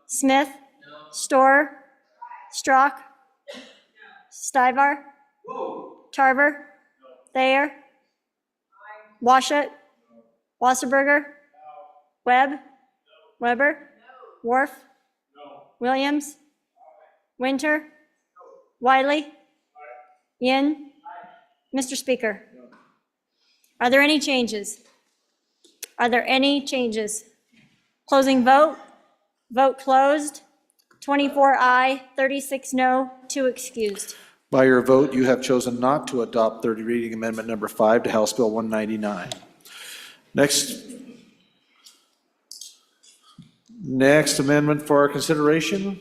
[SPEAKER 4] Smith? No. Storer? Aye. Strock? No. Stivar? Whoa. Tarver? No. Thayer? Aye. Washut? No. Wasserberger? No. Webb? No. Weber? No. Worf? No. Williams? Aye. Winter? No. Wiley? Aye. Yin? Aye. Mr. Speaker? No. Are there any changes? Are there any changes? Closing vote. Vote closed. 24 aye, 36 no, 2 excused.
[SPEAKER 1] By your vote, you have chosen not to adopt third reading amendment number 5 to House Bill 199. Next amendment for our consideration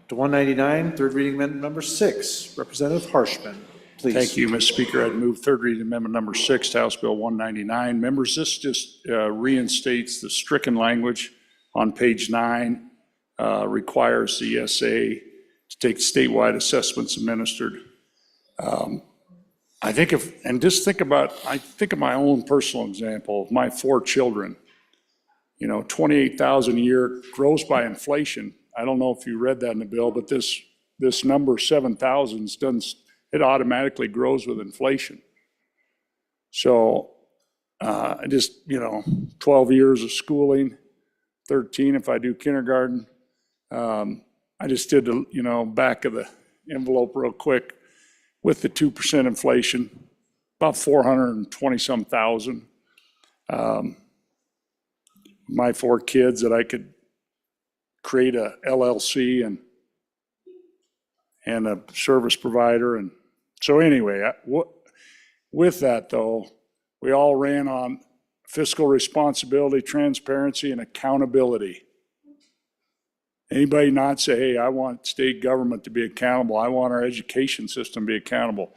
[SPEAKER 1] to 199, third reading amendment number 6. Representative Harshman, please.
[SPEAKER 3] Thank you, Mr. Speaker. I'd move third reading amendment number 6 to House Bill 199. Members, this just reinstates the stricken language on page 9, requires the ESA to take statewide assessments administered. I think I think of my own personal example of my 4 children. You know, 28,000 a year grows by inflation. I don't know if you read that in the bill, but this number 7,000 it automatically grows with inflation. So I just, 12 years of schooling, 13 if I do kindergarten. I just did the, back of the envelope real quick with the 2% inflation, about 420 some thousand. My 4 kids that I could create a LLC and a service provider and So anyway, with that though, we all ran on fiscal responsibility, transparency, and accountability. Anybody not say, hey, I want state government to be accountable. I want our education system to be accountable.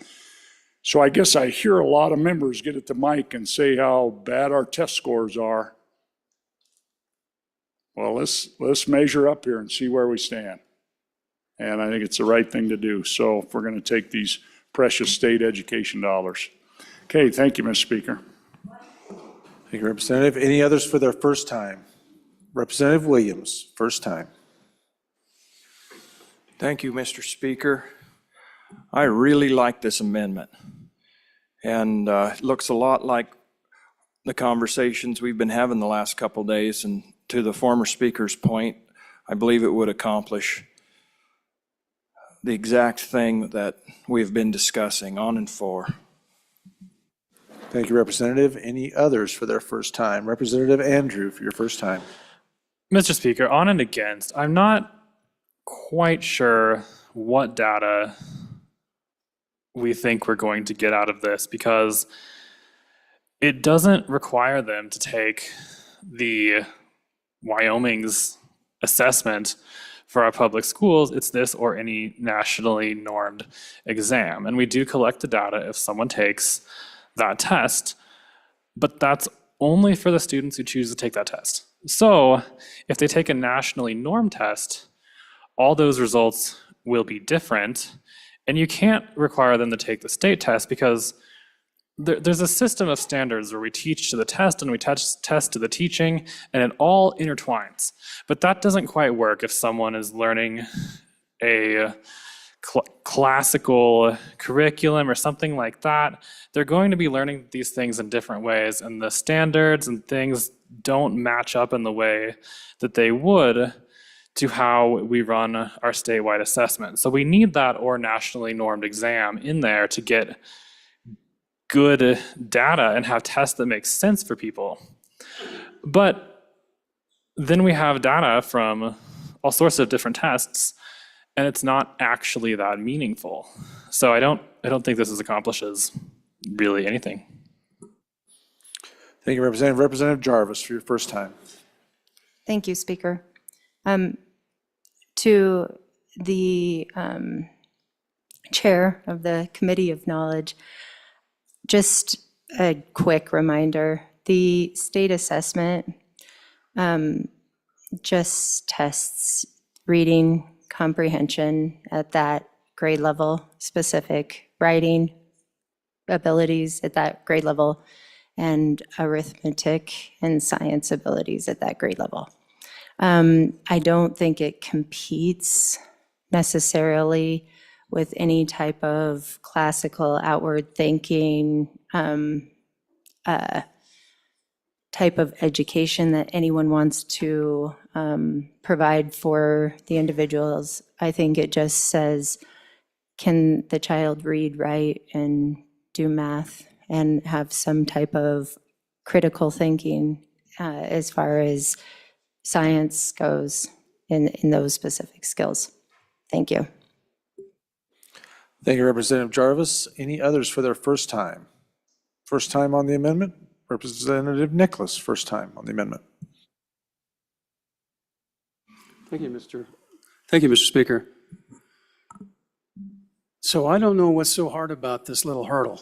[SPEAKER 3] So I guess I hear a lot of members get at the mic and say how bad our test scores are. Well, let's measure up here and see where we stand. And I think it's the right thing to do. So if we're going to take these precious state education dollars. Okay, thank you, Mr. Speaker.
[SPEAKER 1] Thank you, Representative. Any others for their first time? Representative Williams, first time.
[SPEAKER 20] Thank you, Mr. Speaker. I really like this amendment. And it looks a lot like the conversations we've been having the last couple days. And to the former speaker's point, I believe it would accomplish the exact thing that we've been discussing on and for.
[SPEAKER 1] Thank you, Representative. Any others for their first time? Representative Andrew, for your first time.
[SPEAKER 14] Mr. Speaker, on and against, I'm not quite sure what data we think we're going to get out of this, because it doesn't require them to take the Wyoming's assessment for our public schools. It's this or any nationally normed exam. And we do collect the data if someone takes that test, but that's only for the students who choose to take that test. So if they take a nationally normed test, all those results will be different, and you can't require them to take the state test because there's a system of standards where we teach to the test and we test to the teaching, and it all intertwines. But that doesn't quite work if someone is learning a classical curriculum or something like that. They're going to be learning these things in different ways, and the standards and things don't match up in the way that they would to how we run our statewide assessment. So we need that or nationally normed exam in there to get good data and have tests that make sense for people. But then we have data from all sorts of different tests, and it's not actually that meaningful. So I don't think this accomplishes really anything.
[SPEAKER 1] Thank you, Representative. Representative Jarvis, for your first time.
[SPEAKER 5] Thank you, Speaker. To the chair of the Committee of Knowledge, just a quick reminder, the state assessment just tests reading comprehension at that grade level, specific writing abilities at that grade level, and arithmetic and science abilities at that grade level. I don't think it competes necessarily with any type of classical outward thinking type of education that anyone wants to provide for the individuals. I think it just says, can the child read, write, and do math and have some type of critical thinking as far as science goes in those specific skills. Thank you.
[SPEAKER 1] Thank you, Representative Jarvis. Any others for their first time? First time on the amendment? Representative Nicholas, first time on the amendment.
[SPEAKER 8] Thank you, Mr. Speaker. So I don't know what's so hard about this little hurdle.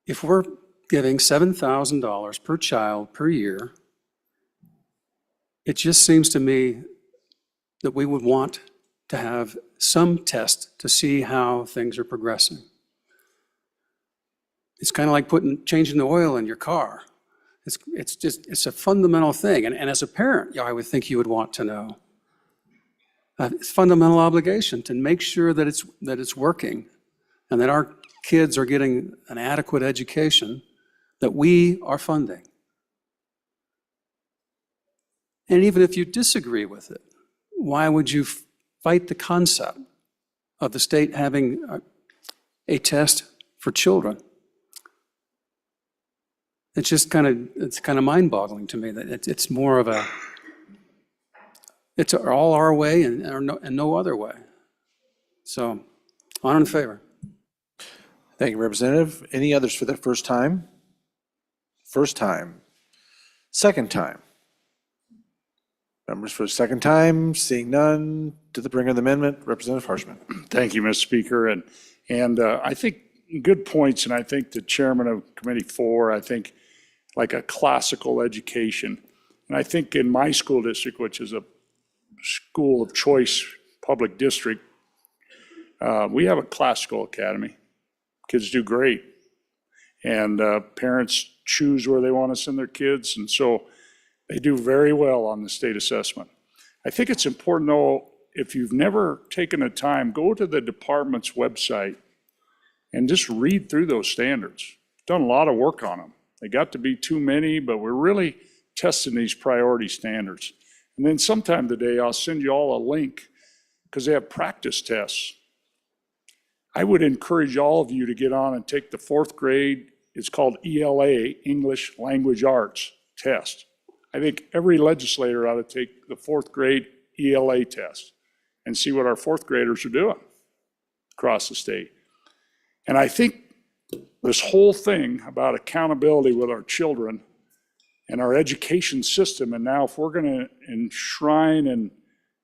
[SPEAKER 8] If we're giving $7,000 per child per year, it just seems to me that we would want to have some test to see how things are progressing. It's kind of like changing the oil in your car. It's a fundamental thing. And as a parent, I would think you would want to know. It's a fundamental obligation to make sure that it's working and that our kids are getting an adequate education that we are funding. And even if you disagree with it, why would you fight the concept of the state having a test for children? It's kind of mind-boggling to me that it's more of it's all our way and no other way. So On in favor.
[SPEAKER 1] Thank you, Representative. Any others for the first time? First time. Second time. Members for the second time, seeing none, to the bringer of the amendment, Representative Harshman.
[SPEAKER 3] Thank you, Mr. Speaker. And I think good points, and I think the chairman of Committee 4, I think like a classical education. And I think in my school district, which is a school of choice public district, we have a classical academy. Kids do great. And parents choose where they want to send their kids. And so they do very well on the state assessment. I think it's important, though, if you've never taken the time, go to the department's website and just read through those standards. Done a lot of work on them. They got to be too many, but we're really testing these priority standards. And then sometime today, I'll send you all a link because they have practice tests. I would encourage all of you to get on and take the 4th grade, it's called ELA, English Language Arts test. I think every legislator ought to take the 4th grade ELA test and see what our 4th graders are doing across the state. And I think this whole thing about accountability with our children and our education system, and now if we're going to enshrine in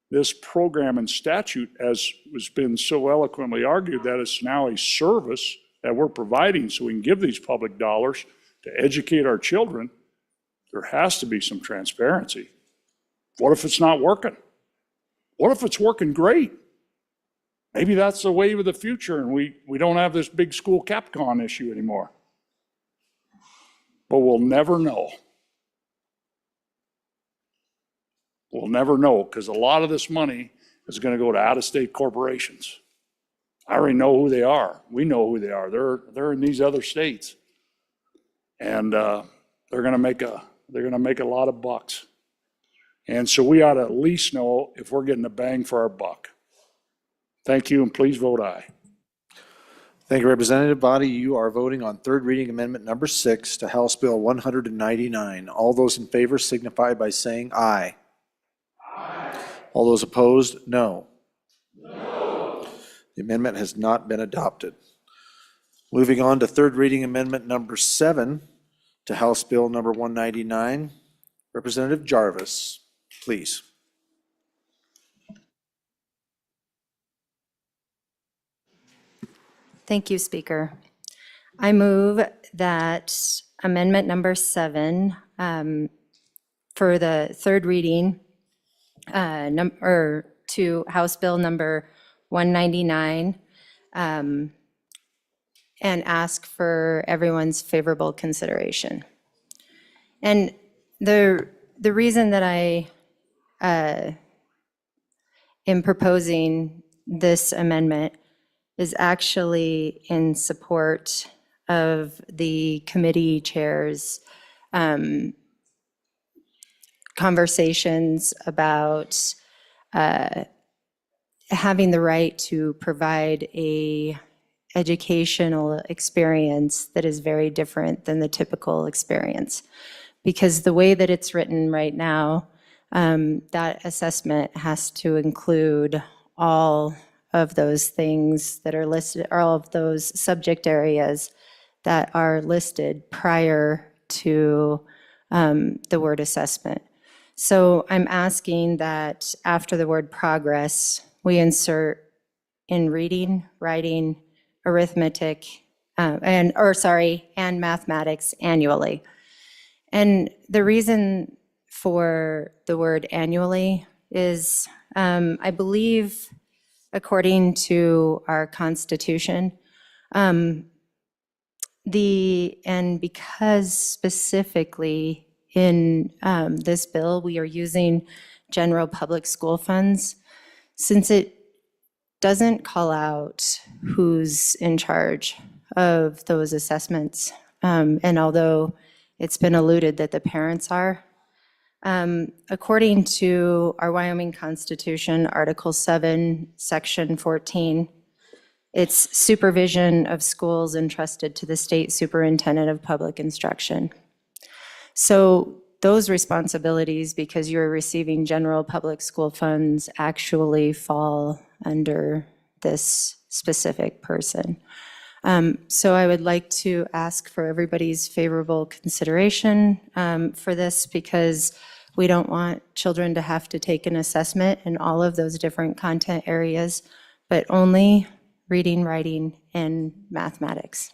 [SPEAKER 3] this program and statute, as has been so eloquently argued, that it's now a service that we're providing so we can give these public dollars to educate our children, there has to be some transparency. What if it's not working? What if it's working great? Maybe that's the wave of the future and we don't have this big school Capcom issue anymore. But we'll never know. We'll never know because a lot of this money is going to go to out-of-state corporations. I already know who they are. We know who they are. They're in these other states. And they're going to make a lot of bucks. And so we ought to at least know if we're getting a bang for our buck. Thank you, and please vote aye.
[SPEAKER 1] Thank you, Representative. Body, you are voting on third reading amendment number 6 to House Bill 199. All those in favor signify by saying aye. Aye. All those opposed, no. No. The amendment has not been adopted. Moving on to third reading amendment number 7 to House Bill number 199. Representative Jarvis, please.
[SPEAKER 5] Thank you, Speaker. I move that amendment number 7 for the third reading to House Bill number 199 and ask for everyone's favorable consideration. And the reason that I am proposing this amendment is actually in support of the committee chair's conversations about having the right to provide a educational experience that is very different than the typical experience. Because the way that it's written right now, that assessment has to include all of those things that are listed, all of those subject areas that are listed prior to the word assessment. So I'm asking that after the word progress, we insert in reading, writing, arithmetic, and mathematics annually. And the reason for the word annually is, I believe, according to our Constitution, and because specifically in this bill, we are using general public school funds, since it doesn't call out who's in charge of those assessments, and although it's been alluded that the parents are, according to our Wyoming Constitution, Article 7, Section 14, it's supervision of schools entrusted to the state superintendent of public instruction. So those responsibilities, because you're receiving general public school funds, actually fall under this specific person. So I would like to ask for everybody's favorable consideration for this, because we don't want children to have to take an assessment in all of those different content areas, but only reading, writing, and mathematics.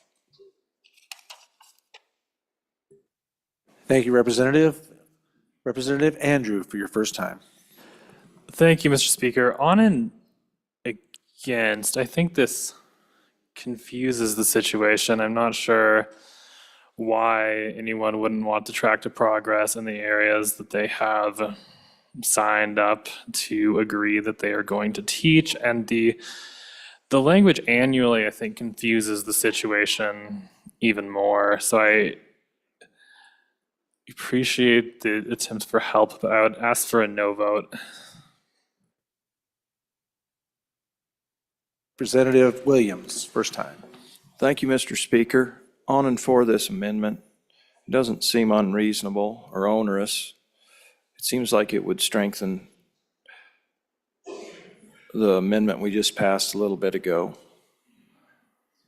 [SPEAKER 1] Thank you, Representative. Representative Andrew, for your first time.
[SPEAKER 14] Thank you, Mr. Speaker. On and against, I think this confuses the situation. I'm not sure why anyone wouldn't want to track the progress in the areas that they have signed up to agree that they are going to teach. And the language annually, I think, confuses the situation even more. So I appreciate the attempts for help, but I would ask for a no vote.
[SPEAKER 1] Representative Williams, first time.
[SPEAKER 20] Thank you, Mr. Speaker. On and for this amendment. It doesn't seem unreasonable or onerous. It seems like it would strengthen the amendment we just passed a little bit ago.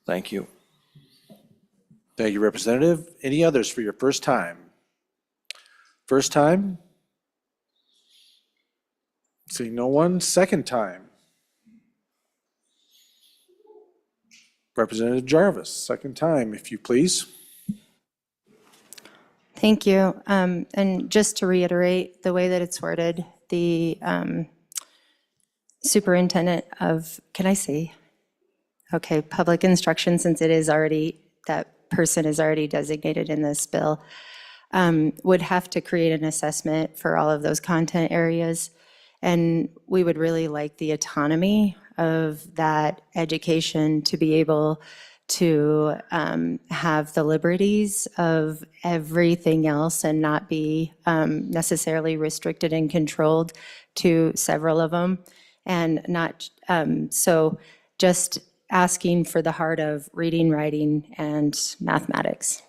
[SPEAKER 20] Thank you.
[SPEAKER 1] Thank you, Representative. Any others for your first time? First time? Seeing no one. Second time? Representative Jarvis, second time, if you please.
[SPEAKER 5] Thank you. And just to reiterate, the way that it's worded, the superintendent of, can I say? Okay, public instruction, since it is already, that person is already designated in this bill, would have to create an assessment for all of those content areas. And we would really like the autonomy of that education to be able to have the liberties of everything else and not be necessarily restricted and controlled to several of them. And not, so just asking for the heart of reading, writing, and mathematics.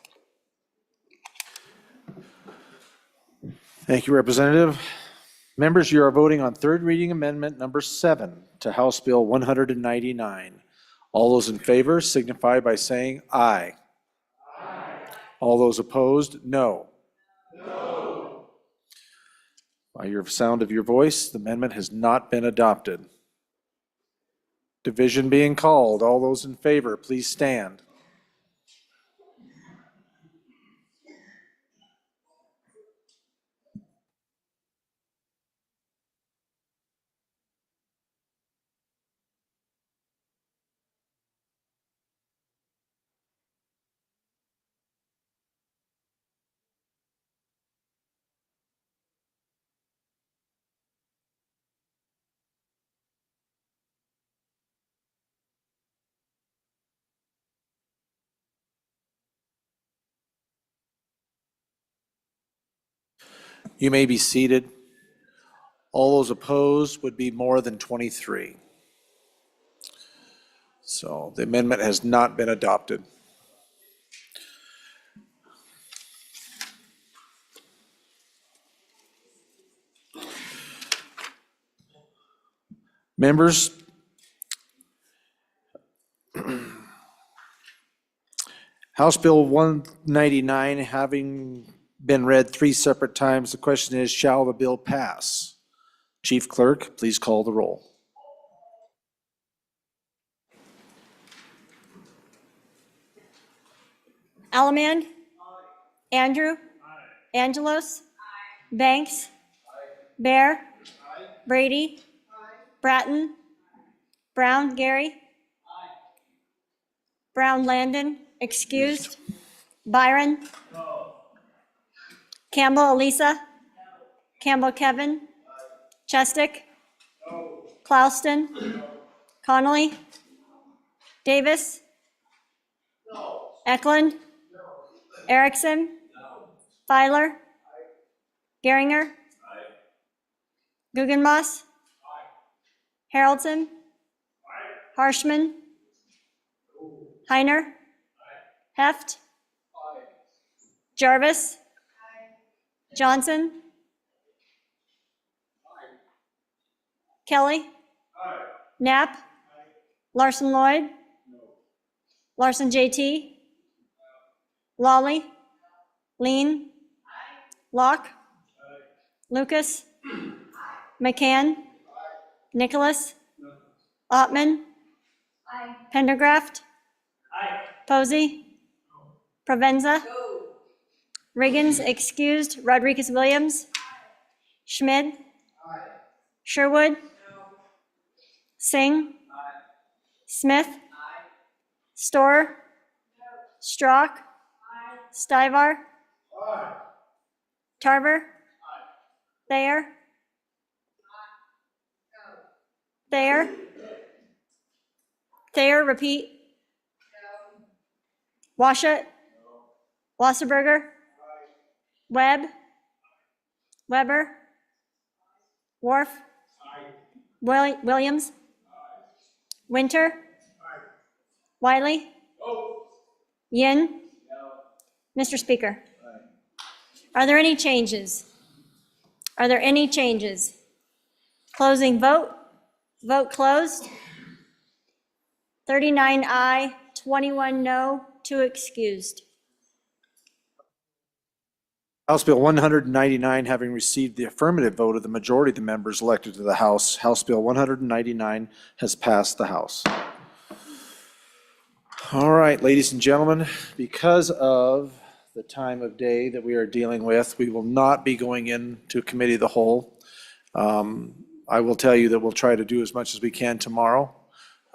[SPEAKER 1] Thank you, Representative. Members, you are voting on third reading amendment number 7 to House Bill 199. All those in favor signify by saying aye. Aye. All those opposed, no. No. By your sound of your voice, the amendment has not been adopted. Division being called. All those in favor, please stand. You may be seated. All those opposed would be more than 23. So the amendment has not been adopted. Members, House Bill 199 having been read 3 separate times, the question is, shall the bill pass? Chief Clerk, please call the roll.
[SPEAKER 4] Alaman? Andrew? Angelos? Banks? Bear? Brady? Bratton? Brown, Gary? Brown, Landon, excused. Byron? Campbell, Elisa? Campbell, Kevin? Chestick? Clouston? Connolly? Davis? Eklund? Erickson? Filer? Geringer? Guggenmoss? Haroldson? Harshman? Heiner? Heft? Jarvis? Johnson? Kelly? Knapp? Larson Lloyd? Larson JT? Lawley? Lean? Locke? Lucas? McCann? Nicholas? Ottman? Pendergraft? Posey? Provenza? Riggins excused. Rodriguez Williams? Schmid? Sherwood? Singh? Smith? Storer? Strock? Stivar? Tarver? Thayer? Thayer? Thayer, repeat. Washut? Wasserberger? Webb? Weber? Wharf? Williams? Winter? Wiley? Yin? Mr. Speaker, are there any changes? Are there any changes? Closing vote. Vote closed. 39 aye, 21 no, 2 excused.
[SPEAKER 1] House Bill 199 having received the affirmative vote of the majority of the members elected to the House, House Bill 199 has passed the House. All right, ladies and gentlemen, because of the time of day that we are dealing with, we will not be going into committee of the whole. I will tell you that we'll try to do as much as we can tomorrow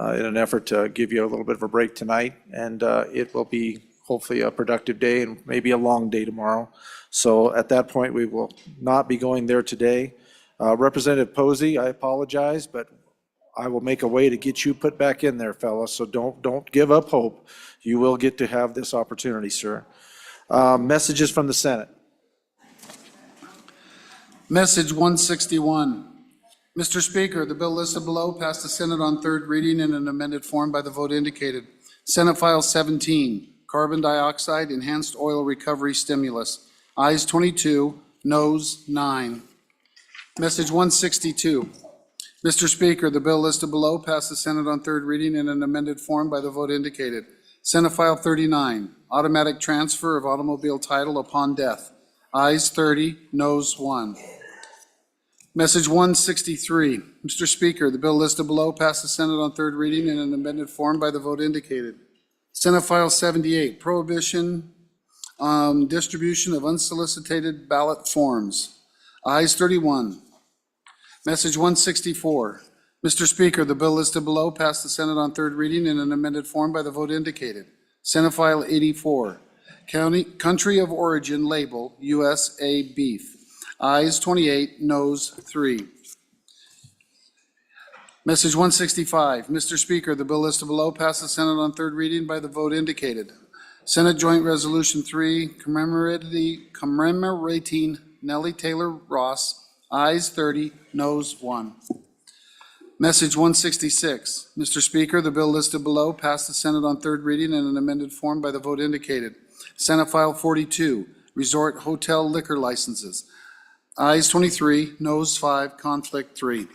[SPEAKER 1] in an effort to give you a little bit of a break tonight, and it will be hopefully a productive day and maybe a long day tomorrow. So at that point, we will not be going there today. Representative Posey, I apologize, but I will make a way to get you put back in there, fellas, so don't give up hope. You will get to have this opportunity, sir. Messages from the Senate.
[SPEAKER 6] Message 161. Mr. Speaker, the bill listed below passed the Senate on third reading in an amended form by the vote indicated. Senate File 17, carbon dioxide enhanced oil recovery stimulus. Ayes 22, noes 9. Message 162. Mr. Speaker, the bill listed below passed the Senate on third reading in an amended form by the vote indicated. Senate File 39, automatic transfer of automobile title upon death. Ayes 30, noes 1. Message 163. Mr. Speaker, the bill listed below passed the Senate on third reading in an amended form by the vote indicated. Senate File 78, prohibition on distribution of unsolicited ballot forms. Ayes 31. Message 164. Mr. Speaker, the bill listed below passed the Senate on third reading in an amended form by the vote indicated. Senate File 84, country of origin label USA beef. Ayes 28, noes 3. Message 165. Mr. Speaker, the bill listed below passed the Senate on third reading by the vote indicated. Senate Joint Resolution 3 commemorating Nellie Taylor Ross. Ayes 30, noes 1. Message 166. Mr. Speaker, the bill listed below passed the Senate on third reading in an amended form by the vote indicated. Senate File 42, resort hotel liquor licenses. Ayes 23, noes 5, conflict 3.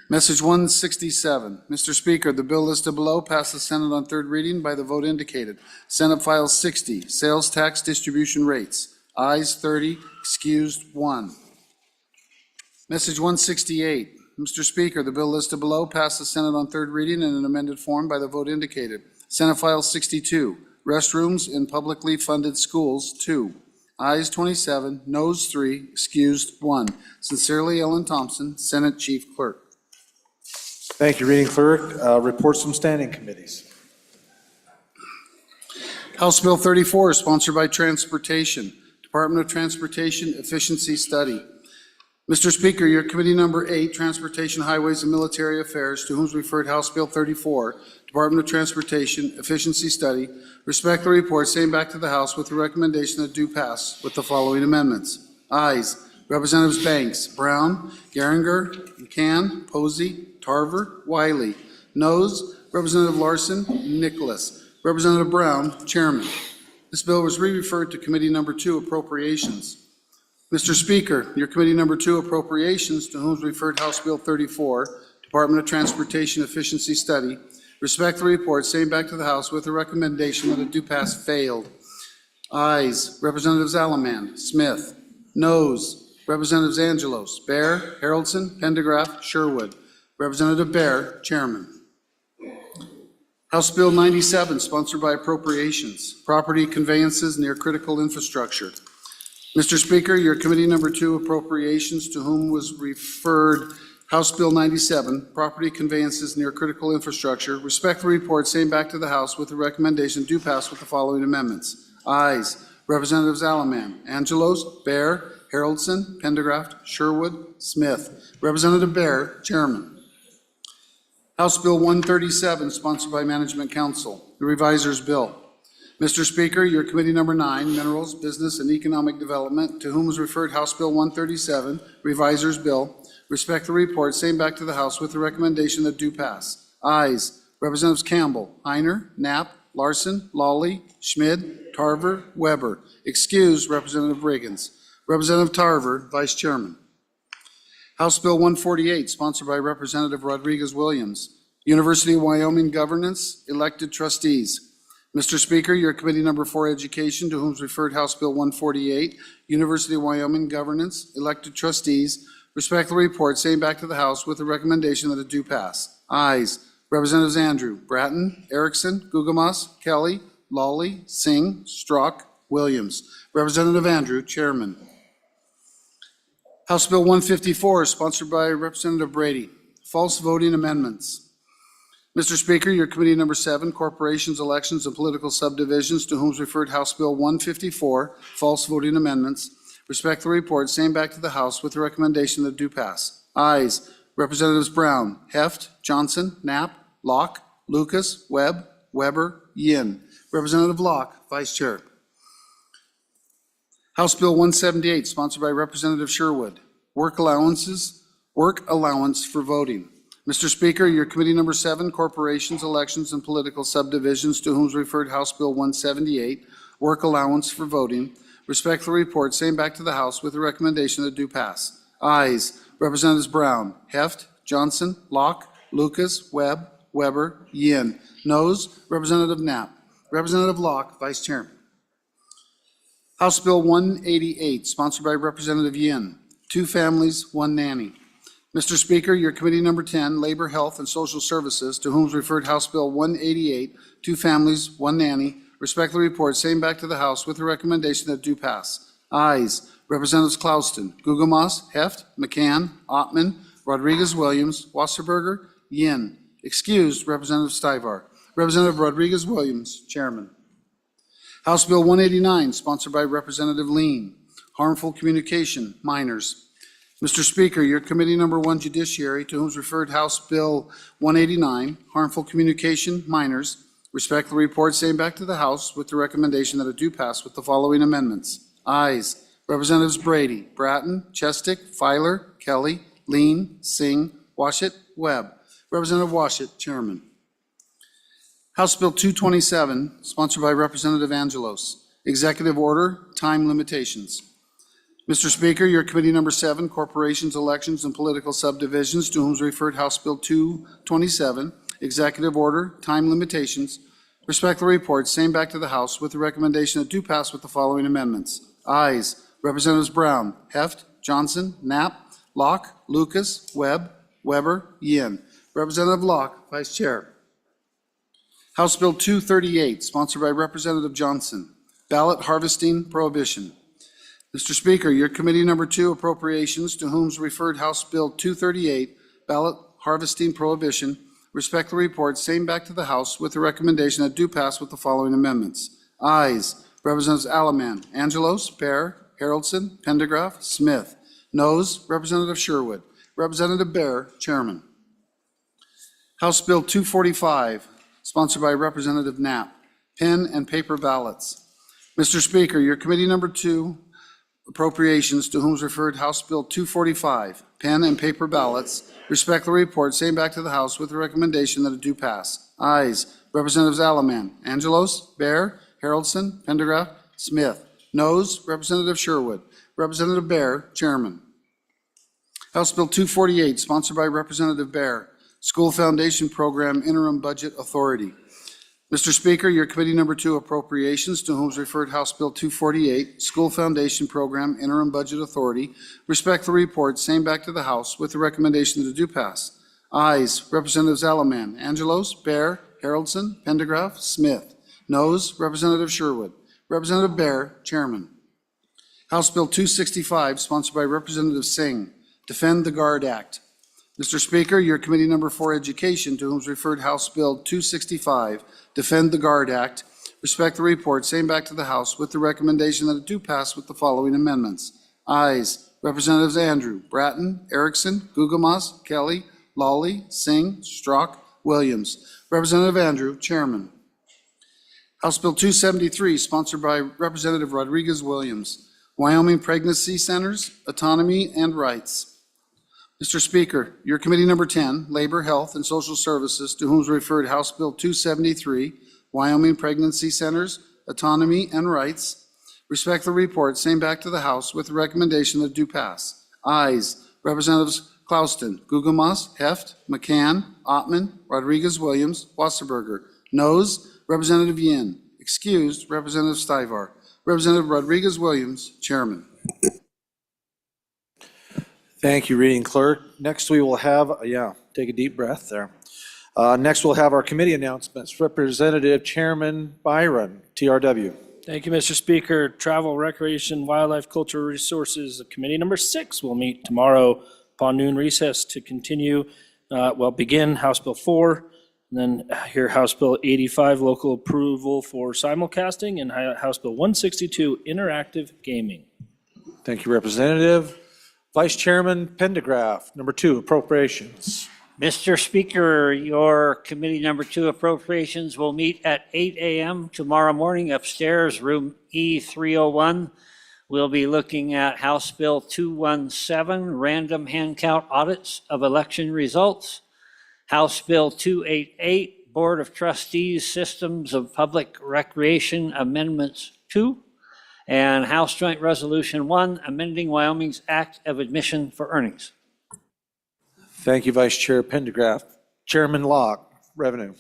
[SPEAKER 6] Message 167. Mr. Speaker, the bill listed below passed the Senate on third reading by the vote indicated. Senate File 60, sales tax distribution rates. Ayes 30, excused 1. Message 168. Mr. Speaker, the bill listed below passed the Senate on third reading in an amended form by the vote indicated. Senate File 62, restrooms in publicly funded schools 2. Ayes 27, noes 3, excused 1. Sincerely, Ellen Thompson, Senate Chief Clerk.
[SPEAKER 1] Thank you, Reading Clerk. Reports from standing committees.
[SPEAKER 6] House Bill 34 is sponsored by Transportation, Department of Transportation Efficiency Study. Mr. Speaker, your Committee Number 8, Transportation, Highways, and Military Affairs, to whom is referred House Bill 34, Department of Transportation Efficiency Study, respectfully report same back to the House with the recommendation that do pass with the following amendments. Ayes, Representatives Banks, Brown, Geringer, McCann, Posey, Tarver, Wiley. Noes, Representative Larson, Nicholas. Representative Brown, Chairman. This bill was re-referred to Committee Number 2, Appropriations. Mr. Speaker, your Committee Number 2, Appropriations, to whom is referred House Bill 34, Department of Transportation Efficiency Study. Respect the report, same back to the House with a recommendation that it do pass failed. Ayes, Representatives Alaman, Smith. Noes, Representatives Angelos, Bear, Haroldson, Pendergraft, Sherwood. Representative Bear, Chairman. House Bill 97, sponsored by Appropriations, Property Conveyances Near Critical Infrastructure. Mr. Speaker, your Committee Number 2 Appropriations, to whom was referred House Bill 97, Property Conveyances Near Critical Infrastructure. Respect the report, same back to the House with the recommendation do pass with the following amendments. Ayes, Representatives Alaman, Angelos, Bear, Haroldson, Pendergraft, Sherwood, Smith. Representative Bear, Chairman. House Bill 137, sponsored by Management Council, the Reviser's Bill. Mr. Speaker, your Committee Number 9, Minerals, Business, and Economic Development, to whom was referred House Bill 137, Reviser's Bill. Respect the report, same back to the House with the recommendation that do pass. Ayes, Representatives Campbell, Heiner, Knapp, Larson, Lawley, Schmid, Tarver, Weber. Excuse, Representative Riggins. Representative Tarver, Vice Chairman. House Bill 148, sponsored by Representative Rodriguez-Williams. University of Wyoming Governance, Elected Trustees. Mr. Speaker, your Committee Number 4 Education, to whom is referred House Bill 148, University of Wyoming Governance, Elected Trustees. Respect the report, same back to the House with the recommendation that it do pass. Ayes, Representatives Andrew, Bratton, Erickson, Gugamas, Kelly, Lawley, Singh, Strzok, Williams. Representative Andrew, Chairman. House Bill 154, sponsored by Representative Brady. False voting amendments. Mr. Speaker, your Committee Number 7, Corporations, Elections, and Political Subdivisions, to whom is referred House Bill 154, false voting amendments. Respect the report, same back to the House with the recommendation that do pass. Ayes, Representatives Brown, Heft, Johnson, Knapp, Locke, Lucas, Webb, Weber, Yin. Representative Locke, Vice Chair. House Bill 178, sponsored by Representative Sherwood. Work allowance for voting. Mr. Speaker, your Committee Number 7, Corporations, Elections, and Political Subdivisions, to whom is referred House Bill 178, Work Allowance for Voting. Respect the report, same back to the House with the recommendation that do pass. Ayes, Representatives Brown, Heft, Johnson, Locke, Lucas, Webb, Weber, Yin. Noes, Representative Knapp. Representative Locke, Vice Chairman. House Bill 188, sponsored by Representative Yin. 2 families, 1 nanny. Mr. Speaker, your Committee Number 10, Labor, Health, and Social Services, to whom is referred House Bill 188, 2 families, 1 nanny. Respect the report, same back to the House with the recommendation that do pass. Ayes, Representatives Clouston, Gugamas, Heft, McCann, Ottman, Rodriguez-Williams, Wasserberger, Yin. Excused, Representative Stivar. Representative Rodriguez-Williams, Chairman. House Bill 189, sponsored by Representative Lean. Harmful communication, minors. Mr. Speaker, your Committee Number 1 Judiciary, to whom is referred House Bill 189, Harmful Communication, minors. Respect the report, same back to the House with the recommendation that it do pass with the following amendments. Ayes, Representatives Brady, Bratton, Chestick, Filer, Kelly, Lean, Singh, Washit, Webb. Representative Washit, Chairman. House Bill 227, sponsored by Representative Angelos. Executive Order, Time Limitations. Mr. Speaker, your Committee Number 7, Corporations, Elections, and Political Subdivisions, to whom is referred House Bill 227, Executive Order, Time Limitations. Respect the report, same back to the House with the recommendation that do pass with the following amendments. Ayes, Representatives Brown, Heft, Johnson, Knapp, Locke, Lucas, Webb, Weber, Yin. Representative Locke, Vice Chair. House Bill 238, sponsored by Representative Johnson. Ballot harvesting prohibition. Mr. Speaker, your Committee Number 2 Appropriations, to whom is referred House Bill 238, Ballot harvesting prohibition. Respect the report, same back to the House with the recommendation that do pass with the following amendments. Ayes, Representatives Alaman, Angelos, Bear, Haroldson, Pendergraft, Smith. Noes, Representative Sherwood. Representative Bear, Chairman. House Bill 245, sponsored by Representative Knapp. Pen and paper ballots. Mr. Speaker, your Committee Number 2 Appropriations, to whom is referred House Bill 245, pen and paper ballots. Respect the report, same back to the House with the recommendation that it do pass. Ayes, Representatives Alaman, Angelos, Bear, Haroldson, Pendergraft, Smith. Noes, Representative Sherwood. Representative Bear, Chairman. House Bill 248, sponsored by Representative Bear. School Foundation Program Interim Budget Authority. Mr. Speaker, your committee number 2, Appropriations, to whom is referred House Bill 248, School Foundation Program Interim Budget Authority. Respectful report, same back to the House with the recommendation that do pass. Ayes, Representatives Alaman, Angelos, Bear, Haroldson, Pendergraft, Smith. Noes, Representative Sherwood. Representative Bear, Chairman. House Bill 265, sponsored by Representative Singh, Defend the Guard Act. Mr. Speaker, your committee number 4, Education, to whom is referred House Bill 265, Defend the Guard Act. Respect the report, same back to the House with the recommendation that it do pass with the following amendments. Ayes, Representatives Andrew, Bratton, Erickson, Gugamas, Kelly, Lawley, Singh, Strzok, Williams. Representative Andrew, Chairman. House Bill 273, sponsored by Representative Rodriguez Williams, Wyoming Pregnancy Centers, Autonomy and Rights. Mr. Speaker, your committee number 10, Labor, Health, and Social Services, to whom is referred House Bill 273, Wyoming Pregnancy Centers, Autonomy and Rights. Respect the report, same back to the House with the recommendation that do pass. Ayes, Representatives Klauston, Gugamas, Heft, McCann, Ottman, Rodriguez Williams, Wasserberger. Noes, Representative Yin. Excused, Representative Stivar. Representative Rodriguez Williams, Chairman.
[SPEAKER 1] Thank you, Reading Clerk. Next, we will have, take a deep breath there. Next, we'll have our committee announcements. Representative Chairman Byron, TRW.
[SPEAKER 12] Thank you, Mr. Speaker. Travel, Recreation, Wildlife, Cultural Resources, Committee number 6 will meet tomorrow upon noon recess to continue, begin House Bill 4, and then hear House Bill 85, local approval for simulcasting, and House Bill 162, interactive gaming.
[SPEAKER 1] Thank you, Representative. Vice Chairman Pendergraft, number 2, Appropriations.
[SPEAKER 15] Mr. Speaker, your committee number 2 Appropriations will meet at 8 a.m. tomorrow morning upstairs, room E301. We'll be looking at House Bill 217, random hand count audits of election results. House Bill 288, Board of Trustees Systems of Public Recreation Amendments 2. And House Joint Resolution 1, amending Wyoming's Act of Admission for Earnings.
[SPEAKER 1] Thank you, Vice Chair Pendergraft. Chairman Locke, Revenue.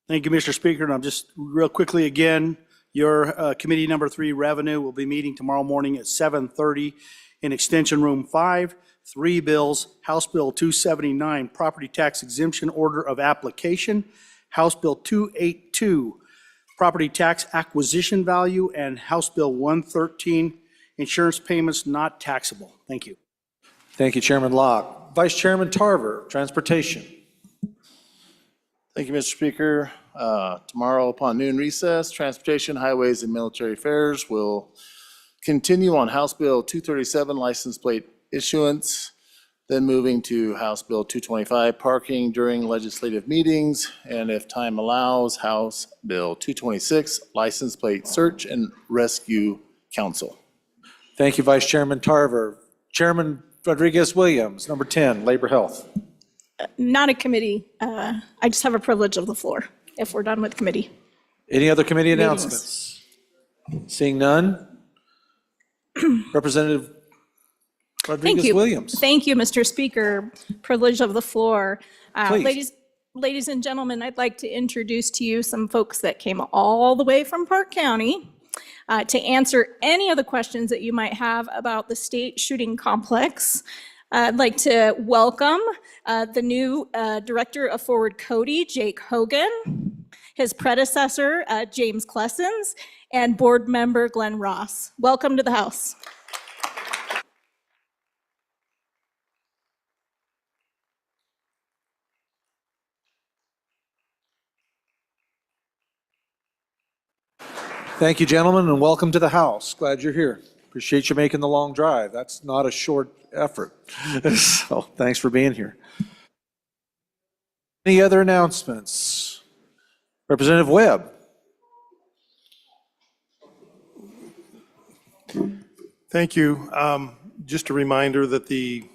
[SPEAKER 19] Thank you, Mr. Speaker. And I'm just real quickly again, your committee number 3, Revenue, will be meeting tomorrow morning at 7:30 in Extension Room 5. 3 bills, House Bill 279, Property Tax Exemption Order of Application, House Bill 282, Property Tax Acquisition Value, and House Bill 113, Insurance Payments Not Taxable. Thank you.
[SPEAKER 1] Thank you, Chairman Locke. Vice Chairman Tarver, Transportation.
[SPEAKER 24] Thank you, Mr. Speaker. Tomorrow upon noon recess, Transportation, Highways, and Military Affairs will continue on House Bill 237, license plate issuance, then moving to House Bill 225, parking during legislative meetings, and if time allows, House Bill 226, license plate search and rescue council.
[SPEAKER 1] Thank you, Vice Chairman Tarver. Chairman Rodriguez Williams, number 10, Labor Health.
[SPEAKER 22] Not a committee. I just have a privilege of the floor if we're done with committee.
[SPEAKER 1] Any other committee
[SPEAKER 22] Meetings.
[SPEAKER 1] announcements? Seeing none. Representative
[SPEAKER 22] Thank
[SPEAKER 1] Rodriguez
[SPEAKER 22] you.
[SPEAKER 1] Williams.
[SPEAKER 22] Thank you, Mr. Speaker. Privilege of the floor.
[SPEAKER 1] Please.
[SPEAKER 22] Ladies and gentlemen, I'd like to introduce to you some folks that came all the way from Park County to answer any of the questions that you might have about the state shooting complex. I'd like to welcome the new Director of Forward Cody, Jake Hogan, his predecessor, James Klessens, and Board Member Glenn Ross. Welcome to the House.
[SPEAKER 1] Thank you, gentlemen, and welcome to the House. Glad you're here. Appreciate you making the long drive. That's not a short effort. So thanks for being here. Any other announcements? Representative Webb.
[SPEAKER 25] Thank you. Just a reminder that the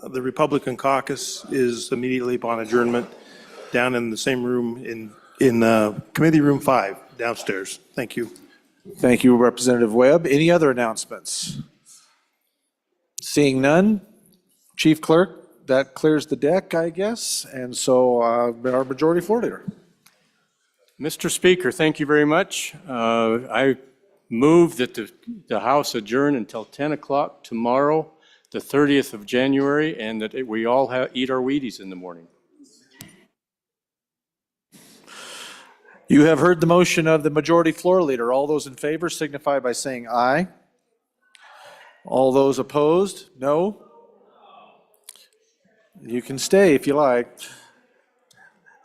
[SPEAKER 25] Republican caucus is immediately upon adjournment down in the same room in Committee Room 5 downstairs. Thank you.
[SPEAKER 1] Thank you, Representative Webb. Any other announcements? Seeing none, Chief Clerk, that clears the deck, I guess. And so our majority floor leader.
[SPEAKER 2] Mr. Speaker, thank you very much. I move that the House adjourn until 10 o'clock tomorrow, the 30th of January, and that we all eat our Wheaties in the morning.
[SPEAKER 1] You have heard the motion of the majority floor leader. All those in favor signify by saying aye. All those opposed, no. You can stay if you like.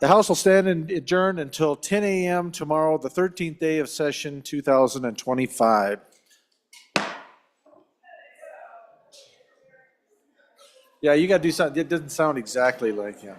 [SPEAKER 1] The House will stand and adjourn until 10 a.m. tomorrow, the 13th day of session 2025. Yeah, you got to do something. It doesn't sound exactly like him.